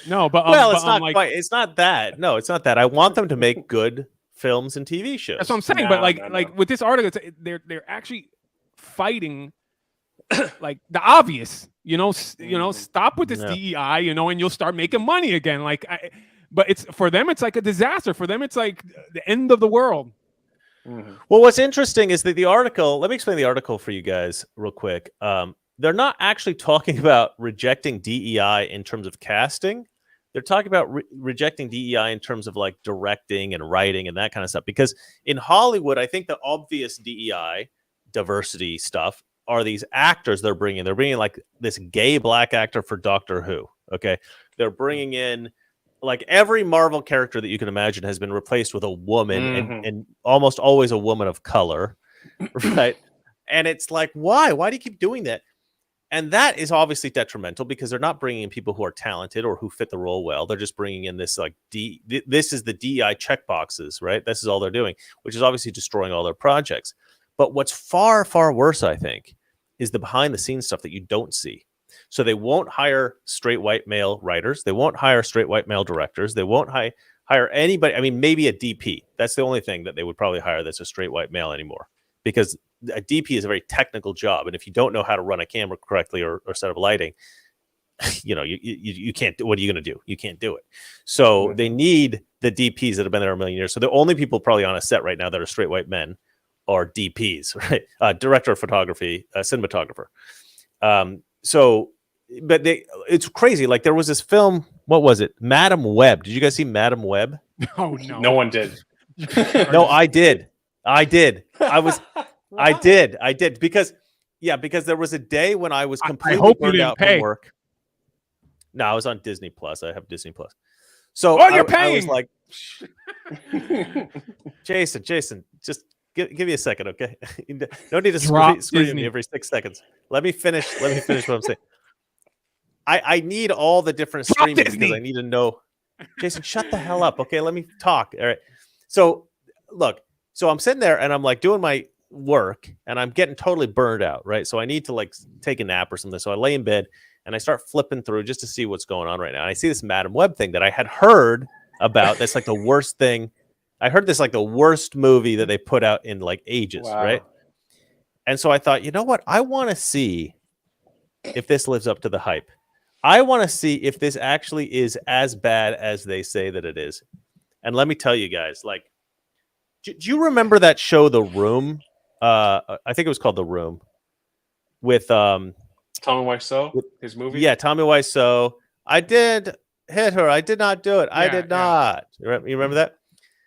No, but well, but, it's not like, quite. It's not that. No, it's not that. I want them to make good films and TV shows. that's what I'm saying. But like with this article, they're actually fighting like the obvious. Stop with this DEI, and you'll start making money again. But it's for them, it's like a disaster. For them, it's like the end of the world. Mm-hmm. Well, what's interesting is that the article. Let me explain the article for you guys real quick. They're not actually talking about rejecting DEI in terms of casting. They're talking about rejecting DEI in terms of like directing and writing and that kind of stuff. Because in Hollywood, I think the obvious DEI diversity stuff are these actors they're bringing. They're bringing like this gay black actor for Doctor Who. Okay. They're bringing in like every Marvel character that you can imagine has been replaced with a woman and almost always a woman of color. Right. And it's like, why? Why do you keep doing that? And that is obviously detrimental because they're not bringing in people who are talented or who fit the role well. They're just bringing in this like this is the DEI checkboxes, right? This is all they're doing, which is obviously destroying all their projects. But what's far, far worse, I think, is the behind the scenes stuff that you don't see. So they won't hire straight white male writers. They won't hire straight white male directors. They won't hire anybody. I mean, maybe a DP. That's the only thing that they would probably hire that's a straight white male anymore, because a DP is a very technical job. And if you don't know how to run a camera correctly or set up lighting, you can't do, what are you going to do? You can't do it. So they need the DPs that have been there a million years. So the only people probably on a set right now that are straight white men are DPs, right? Director of photography, cinematographer. But it's crazy. Like there was this film, what was it? Madam Web. Did you guys see Madam Web? Oh no. No one did. No, I did. I did because there was a day when I was completely burned out from work. No, I was on Disney Plus. I have Disney Plus. So you're paying. I was like, Jason, just give me a second, okay? No need to scream at me every 6 seconds. Let me finish what I'm saying. I need all the different streaming because I need to know. Jason, shut the hell up, okay? Let me talk. All right. So look, I'm sitting there and I'm like doing my work and I'm getting totally burned out, right? So I need to like take a nap or something. So I lay in bed and I start flipping through just to see what's going on right now. And I see this Madam Web thing that I had heard about. That's like the worst thing. I heard this like the worst movie that they put out in like ages, right? And so I thought, you know what? I want to see if this lives up to the hype. I want to see if this actually is as bad as they say that it is. And let me tell you guys, like, do you remember that show, The Room? I think it was called The Room with Tommy Wiseau, his movie. Yeah, Tommy Wiseau. I did hit her. I did not do it. I did not. You remember that?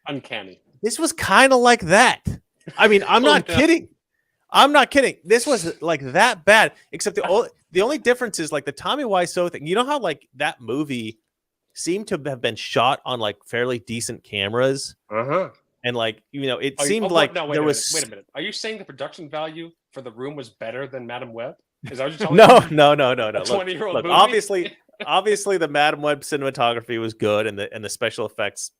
Uncanny. This was kind of like that. I mean, I'm not kidding. I'm not kidding. This was like that bad, except the only difference is like the Tommy Wiseau thing. You know how like that movie seemed to have been shot on like fairly decent cameras. And like, it seemed like there was. Wait a minute. Are you saying the production value for The Room was better than Madam Web? Is that what you're telling me? No. A 20-year-old movie? Obviously, the Madam Web cinematography was good, and the special effects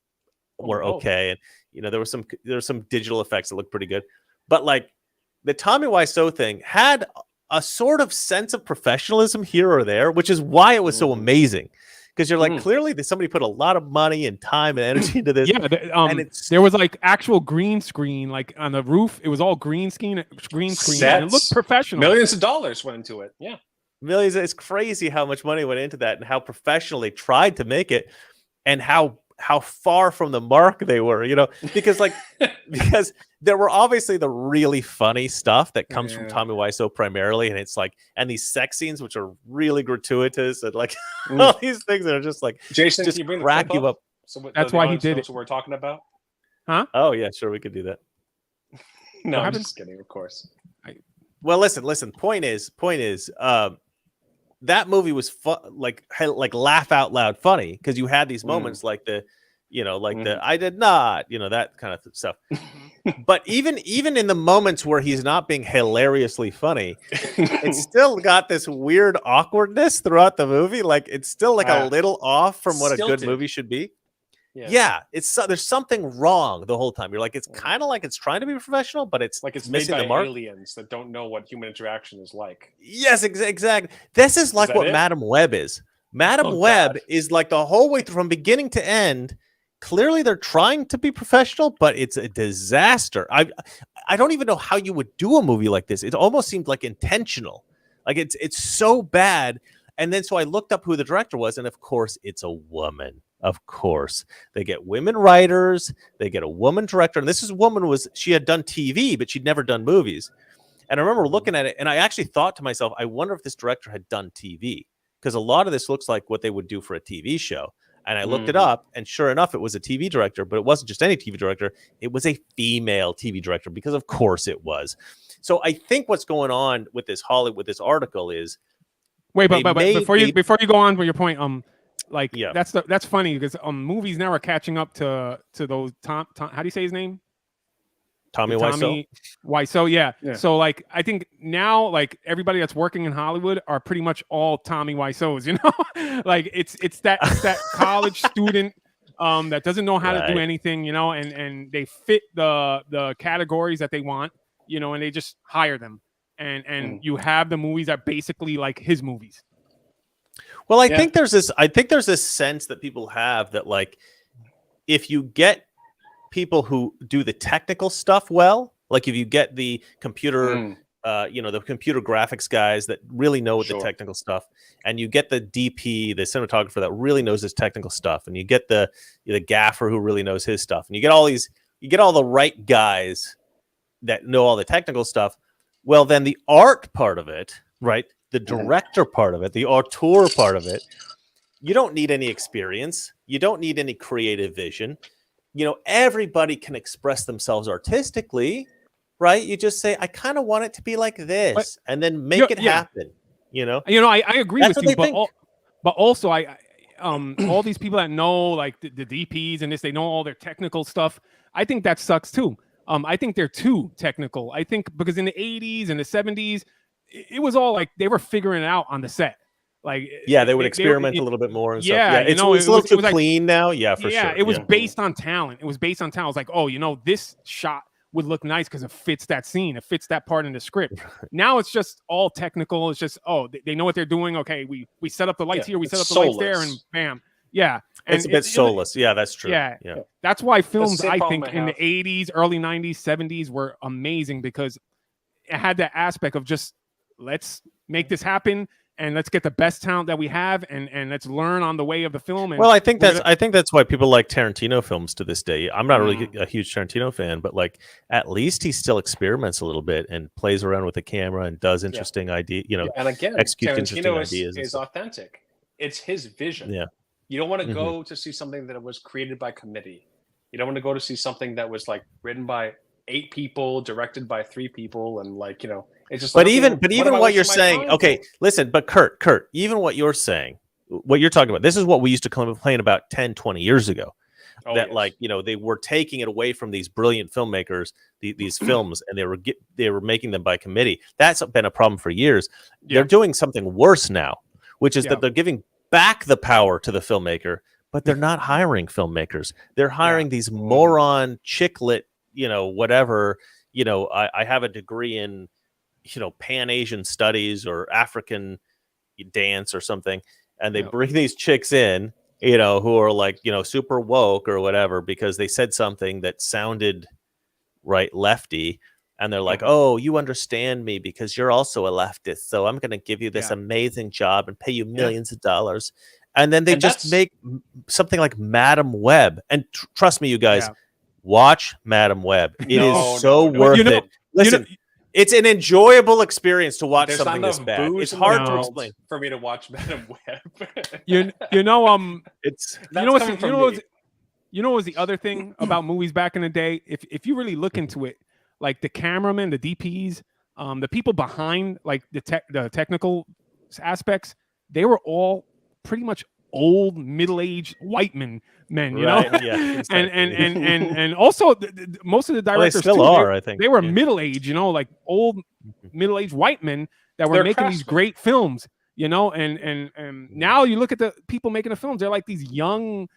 were okay, and there was some digital effects that looked pretty good, but like the Tommy Wiseau thing had a sort of sense of professionalism here or there, which is why it was so amazing. Because you're like, clearly somebody put a lot of money and time and energy into this. Yeah, there was like actual green screen, like on the roof. It was all green screen. And it looked professional. Millions of dollars went into it. Yeah, millions. It's crazy how much money went into that and how professional they tried to make it, and how far from the mark they were. Because there were obviously the really funny stuff that comes from Tommy Wiseau primarily, and it's like, and these sex scenes which are really gratuitous and like all these things that are just like Jason, just can you bring crack you up. So that's why he did it. What we're talking about? Huh? Oh yeah, sure, we could do that. No, I'm just kidding, of course. Well, listen. Point is, that movie was like laugh out loud funny because you had these moments like the I did not, that kind of stuff. But even in the moments where he's not being hilariously funny, it's still got this weird awkwardness throughout the movie. Like it's still like a little off from what a good movie should be. Yeah, it's there's something wrong the whole time. You're like, it's kind of like it's trying to be professional, but it's like it's missing made the by mark. aliens that don't know what human interaction is like. Yes, exactly. This is like what Madam Web is. Madam Web is like the whole way through, from beginning to end. Clearly, they're trying to be professional, but it's a disaster. I don't even know how you would do a movie like this. It almost seemed like intentional. Like it's so bad. And then so I looked up who the director was, and of course, it's a woman. Of course, they get women writers, they get a woman director, and this woman she had done TV, but she'd never done movies. And I remember looking at it, and I actually thought to myself, I wonder if this director had done TV, because a lot of this looks like what they would do for a TV show. And I looked it up, and sure enough, it was a TV director, but it wasn't just any TV director. It was a female TV director, because of course it was. So I think what's going on with this article is, wait, but before you go on with your point, that's funny because movies now are catching up to those Tom how do you say his name? Tommy Wiseau. Yeah. So like I think now like everybody that's working in Hollywood are pretty much all Tommy Wiseaus, you know? Like it's that college student that doesn't know how to do anything, you know, and they fit the categories that they want, you know, and they just hire them. And you have the movies that basically like his movies. Well, I think there's this sense that people have that like if you get people who do the technical stuff well, like if you get the computer the computer graphics guys that really know the technical stuff, and you get the DP, the cinematographer that really knows his technical stuff, and you get the gaffer who really knows his stuff, and you get all the right guys that know all the technical stuff. Well, then the art part of it, right? The director part of it, the auteur part of it, you don't need any experience. You don't need any creative vision. You know, everybody can express themselves artistically, right? You just say, I kind of want it to be like this, and then make it happen. You know, I agree with you, but also I all these people that know like the DPs and this, they know all their technical stuff. I think that sucks too. I think they're too technical. I think because in the 80s and the 70s, it was all like they were figuring it out on the set. Like they would experiment a little bit more and stuff. Yeah, it's a little too clean now. Yeah, for sure. It was based on talent. It was based on talent. It was like, oh, you know, this shot would look nice because it fits that scene. It fits that part in the script. Now it's just all technical. It's just, they know what they're doing. Okay, we set up the lights here. We set up the lights there, and bam. Yeah. And it's a bit soulless. Yeah, that's true. Yeah. That's why films, I think, in the 80s, early 90s, 70s were amazing because it had that aspect of just, let's make this happen and let's get the best talent that we have and let's learn on the way of the film. And well, I think that's why people like Tarantino films to this day. I'm not really a huge Tarantino fan, but like at least he still experiments a little bit and plays around with the camera and does interesting ideas, and again, executes Tarantino interesting ideas. Is authentic. It's his vision. Yeah. You don't want to go to see something that was created by committee. You don't want to go to see something that was like written by 8 people, directed by 3 people, and like, you know, it's just. But even what you're saying, okay, listen, but Kurt, even what you're saying, what you're talking about, this is what we used to complain about 10, 20 years ago. Like, you know, they were taking it away from these brilliant filmmakers, these films, and they were making them by committee. That's been a problem for years. They're doing something worse now, which is that they're giving back the power to the filmmaker, but they're not hiring filmmakers. They're hiring these moron chicklet, you know, whatever, you know, I have a degree in, you know, Pan-Asian studies or African dance or something. And they bring these chicks in, you know, who are like, you know, super woke or whatever, because they said something that sounded right lefty. And they're like, oh, you understand me because you're also a leftist. So I'm going to give you this amazing job and pay you millions of dollars. And then they just make something like Madam Web. And trust me, you guys, watch Madam Web. It is so worth it. Listen, it's an enjoyable experience to watch something this bad. It's hard to explain for me to watch Madam Web. you know what's the other thing about movies back in the day? If you really look into it, like the cameramen, the DPs, the people behind like the technical aspects, they were all pretty much old middle-aged white men, you Right, know. yeah, exactly. and also most of the directors still too, are, I think. they were Yeah. middle-aged, you know, like old middle-aged white men that were They're making these craftsmen. great films, you know. And now you look at the people making the films, they're like these young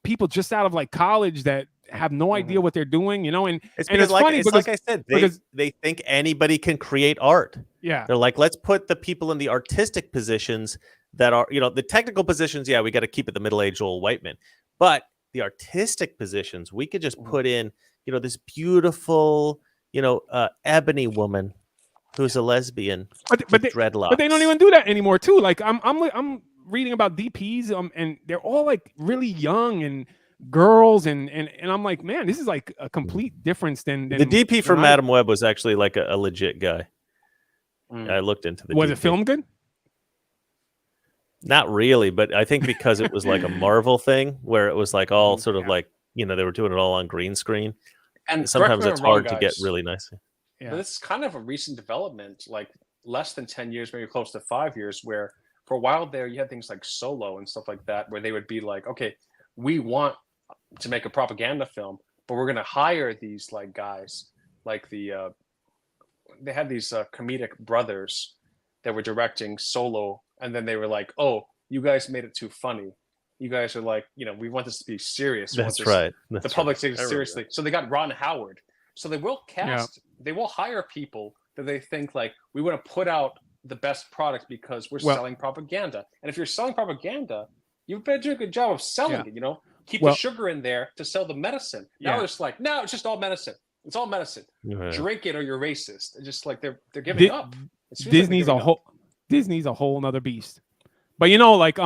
people just out of like college that have no idea what they're doing, you know. And It's and because, funny it's because like I said, because they think anybody can create art. yeah, They're like, let's put the people in the artistic positions that are, you know, the technical positions. Yeah, we got to keep it the middle-aged old white men, but the artistic positions, we could just put in, you know, this beautiful, you know, ebony woman who's a lesbian but with they, dreadlocks. but they don't even do that anymore too. Like I'm reading about DPs and they're all like really young and girls and I'm like, man, this is like a complete difference than the DP for when Madam Web was actually like a legit guy. I looked into the was DP. it filmed good? Not really, but I think because it was like a Marvel thing where it was like all sort of like, you know, they were doing it all on green screen. And sometimes correct me it's if I'm wrong, hard to get guys, really nice. Yeah. But this is kind of a recent development, like less than 10 years, maybe close to 5 years, where for a while there you had things like Solo and stuff like that, where they would be like, okay, we want to make a propaganda film, but we're going to hire these like guys, like they had these comedic brothers that were directing Solo, and then they were like, oh, you guys made it too funny. You guys are like, you know, we want this to be serious. That's right. The public takes it seriously. So they got Ron Howard. So they will cast, they will hire people that they think like, we want to put out the best product because we're selling propaganda. And if you're selling propaganda, you better do a good job of selling it, you know? Keep the sugar in there to sell the medicine. Now it's like, no, it's just all medicine. It's all medicine. Drink it or you're racist. It's just like they're giving up. Disney's a whole nother beast. But you know, like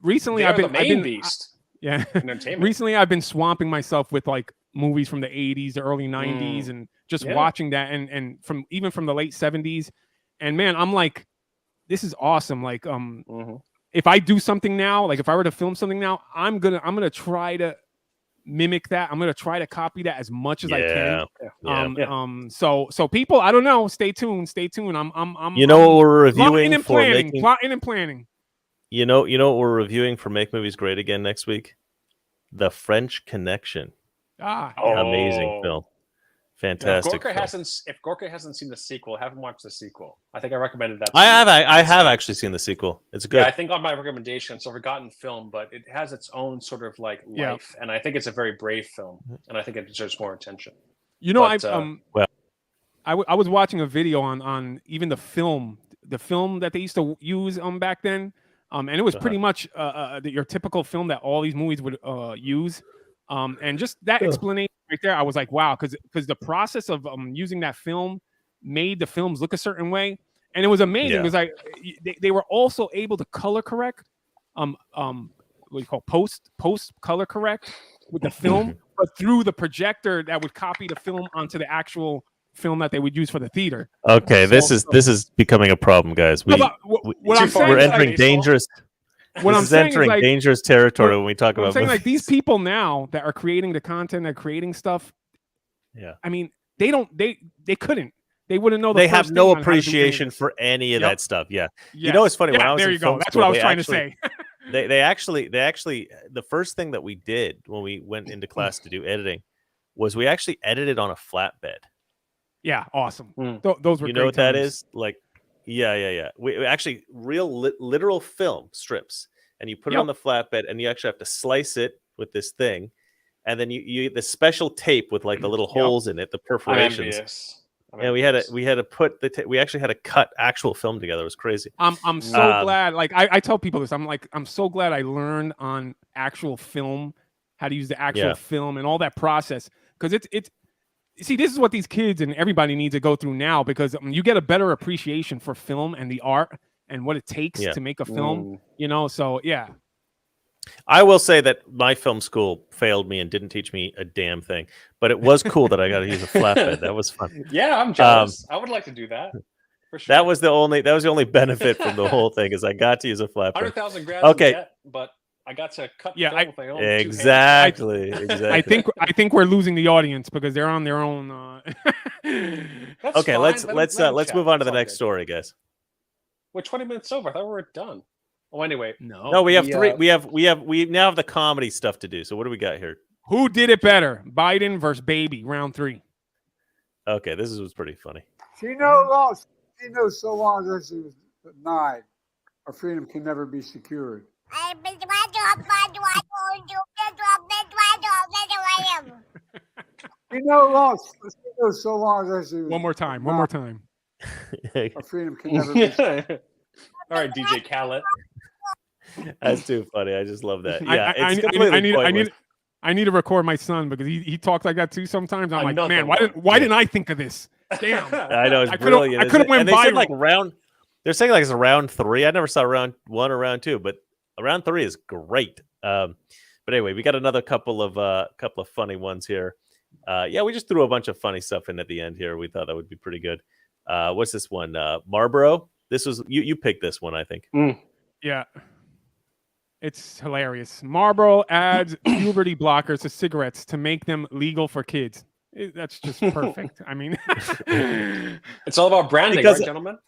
recently I've been beast. Recently I've been swamping myself with like movies from the 80s, the early 90s, and just watching that and from even from the late 70s. And man, I'm like, this is awesome. Like if I do something now, like if I were to film something now, I'm gonna try to mimic that. I'm gonna try to copy that as much as I can. So people, I don't know. Stay tuned. I'm you know what we're reviewing plotting and planning. You know what we're reviewing for Make Movies Great Again next week? The French Connection. Amazing film. Fantastic. If Gorka hasn't seen the sequel, have him watch the sequel. I think I recommended that. I have actually seen the sequel. It's good. Yeah, I think on my recommendation, it's a forgotten film, but it has its own sort of like life, and I think it's a very brave film, and I think it deserves more attention. You know, I was watching a video on even the film that they used to use back then, and it was pretty much your typical film that all these movies would use, and just that explanation right there, I was like, wow, because the process of using that film made the films look a certain way, and it was amazing because they were also able to color correct, what you call post color correct with the film, but through the projector that would copy the film onto the actual film that they would use for the theater. Okay, this is becoming a problem, guys. We're entering dangerous. Dangerous territory when we talk about. I'm saying, like, these people now that are creating the content, they're creating stuff. Yeah, I mean, they couldn't. They wouldn't know. They have no appreciation for any of that stuff. Yeah, you know, it's funny. When I was in film That's school, what I was trying to say. they actually the first thing that we did when we went into class to do editing was we actually edited on a flatbed. Yeah, awesome. Those were, you know what that is? Like, yeah. We actually literal film strips, and you put it on the flatbed, and you actually have to slice it with this thing, and then you the special tape with like the little holes in it, the perforations. And we had to put we actually had to cut actual film together. It was crazy. I'm so glad. Like I tell people this. I'm so glad I learned on actual film how to use the actual film and all that process, because it's. See, this is what these kids and everybody needs to go through now, because you get a better appreciation for film and the art and what it takes to make a film, you know? So, yeah. I will say that my film school failed me and didn't teach me a damn thing, but it was cool that I got to use a flatbed. That was fun. Yeah, I'm jealous. I would like to do that. For sure. That was the only benefit from the whole thing, is I got to use a flatbed. 100,000 grams in debt, but I got to cut film with my own exactly. I think we're losing the audience because they're on their own. Okay, let's move on to the next story, guys. We're 20 minutes over. I thought we were done. Oh, anyway. No, we have three. We now have the comedy stuff to do. So what do we got here? Who did it better? Biden versus Baby, round 3. Okay, this was pretty funny. She knows so long as she was denied, our freedom can never be secured. She knows so long as she was One more time. our freedom can never be secured. All right, DJ Khaled. That's too funny. I just love that. Yeah, it's completely pointless. I need to record my son because he talks like that too sometimes. I'm like, man, Another why didn't I think of this? Damn. I know, it's brilliant. I could have went and they said viral. they're saying like it's round 3. I never saw round 1 or round 2, but round 3 is great. But anyway, we got another couple of funny ones here. Yeah, we just threw a bunch of funny stuff in at the end here. We thought that would be pretty good. What's this one? Marlboro. This was you picked this one, I think. Yeah. It's hilarious. Marlboro adds puberty blockers to cigarettes to make them legal for kids. That's just perfect. I mean, it's all about branding, right, gentlemen?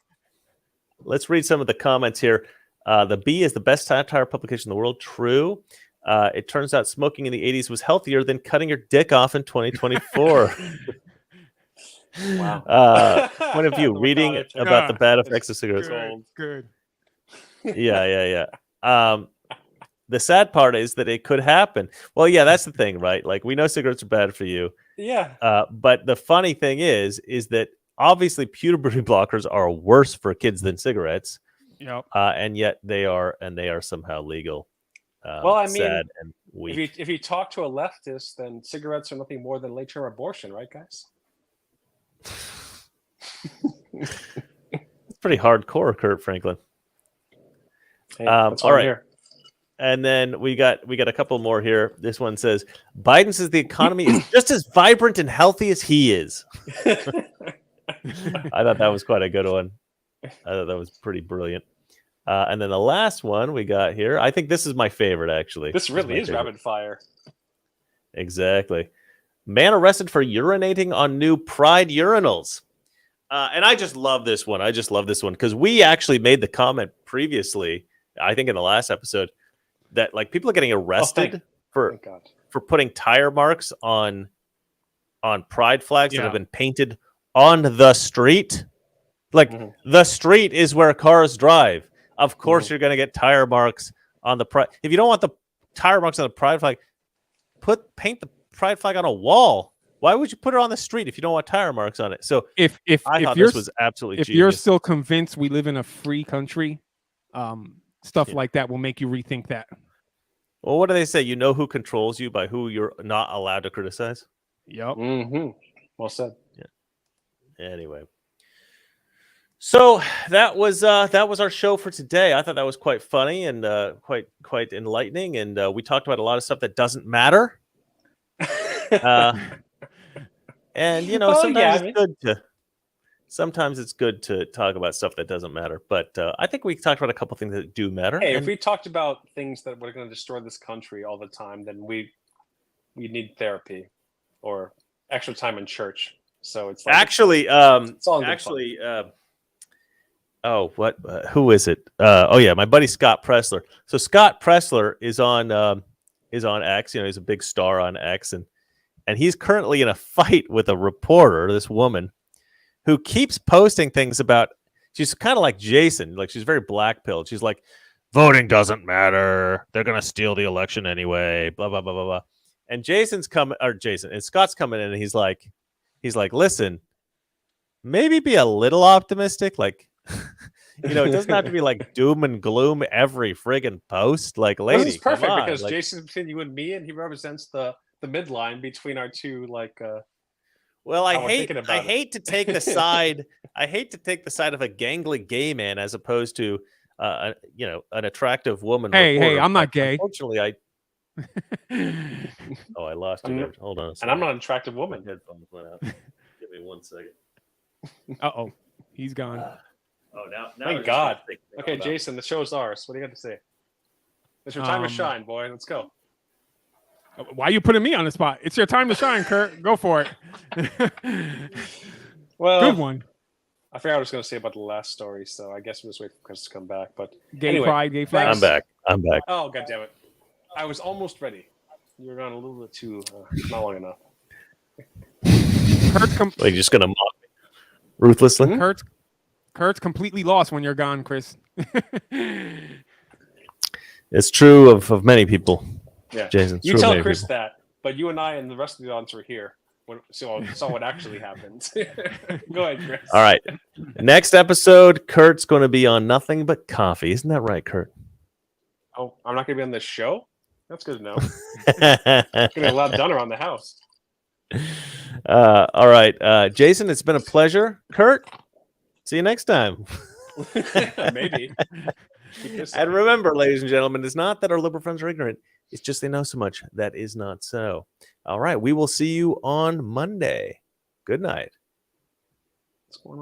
Let's read some of the comments here. The Bee is the best satire publication in the world. True. It turns out smoking in the 80s was healthier than cutting your dick off in 2024. Wow. Point of view, reading about the bad effects of cigarettes. Good. Yeah. The sad part is that it could happen. Well, yeah, that's the thing, right? Like, we know cigarettes are bad for you. Yeah. But the funny thing is that obviously puberty blockers are worse for kids than cigarettes. Yep. And yet they are somehow legal. Well, I mean, sad and weak. if you talk to a leftist, then cigarettes are nothing more than late-term abortion, right, guys? It's pretty hardcore, Kurt Franklin. Hey, all right. Here. And then we got a couple more here. This one says Biden says the economy is just as vibrant and healthy as he is. I thought that was quite a good one. I thought that was pretty brilliant. And then the last one we got here, I think this is my favorite, actually. This really is rapid fire. Exactly. Man arrested for urinating on new Pride urinals. And I just love this one. Because we actually made the comment previously, I think in the last episode, that like people are getting arrested for putting tire marks on Pride flags that have been painted on the street. Like the street is where cars drive. Of course, you're going to get tire marks on the Pride. If you don't want the tire marks on the Pride flag, paint the Pride flag on a wall. Why would you put it on the street if you don't want tire marks on it? So if I thought this was absolutely if genius. you're still convinced we live in a free country, stuff like that will make you rethink that. Well, what do they say? You know who controls you by who you're not allowed to criticize. Yep. Well said. Yeah. Anyway. So that was our show for today. I thought that was quite funny and quite enlightening, and we talked about a lot of stuff that doesn't matter. And you know, sometimes it's good to talk about stuff that doesn't matter. But I think we talked about a couple things that do matter. Hey, if we talked about things that were going to destroy this country all the time, then we need therapy or extra time in church. So it's like it's all actually. Who is it? My buddy Scott Pressler. So Scott Pressler is on X. You know, he's a big star on X, and he's currently in a fight with a reporter, this woman, who keeps posting things about. She's kind of like Jason, like she's very black-pilled. She's like, voting doesn't matter. They're gonna steal the election anyway. Blah blah blah blah blah. And Scott's coming in, and he's like, listen, maybe be a little optimistic, like. You know, it doesn't have to be like doom and gloom every friggin' post. Like, lady, this is perfect because Jason's between you and me, and he represents the midline between our two. Like, well, I hate to take the side. I hate to take the side of a gangly gay man as opposed to, an attractive woman. Hey, I'm not gay. Unfortunately, I lost you. Hold on a second. And I'm not an attractive woman. Headphones went out. Give me 1 second. He's gone. Now thank God. Okay, Jason, the show's ours. What do you got to say? It's your time to shine, boy. Let's go. Why are you putting me on the spot? It's your time to shine, Kurt. Go for it. Well, good one. I forgot what I was going to say about the last story, so I guess we'll just wait for Chris to come back. But Gay anyway, pride, gay flag. I'm back. I'm back. Oh, God damn it. I was almost ready. You were gone a little bit too, not long enough. You're just going to mock me ruthlessly? Kurt's completely lost when you're gone, Chris. It's true of many people. Yeah, Jason. You tell Chris that, but you and I and the rest of the audience were here. So saw what actually happened. Go ahead, Chris. All right. Next episode, Kurt's going to be on nothing but coffee. Isn't that right, Kurt? Oh, I'm not going to be on this show? That's good to know. Going to be a lot done around the house. All right. Jason, it's been a pleasure. Kurt, see you next time. Maybe. And remember, ladies and gentlemen, it's not that our liberal friends are ignorant. It's just they know so much. That is not so. All right. We will see you on Monday. Good night. What's going on?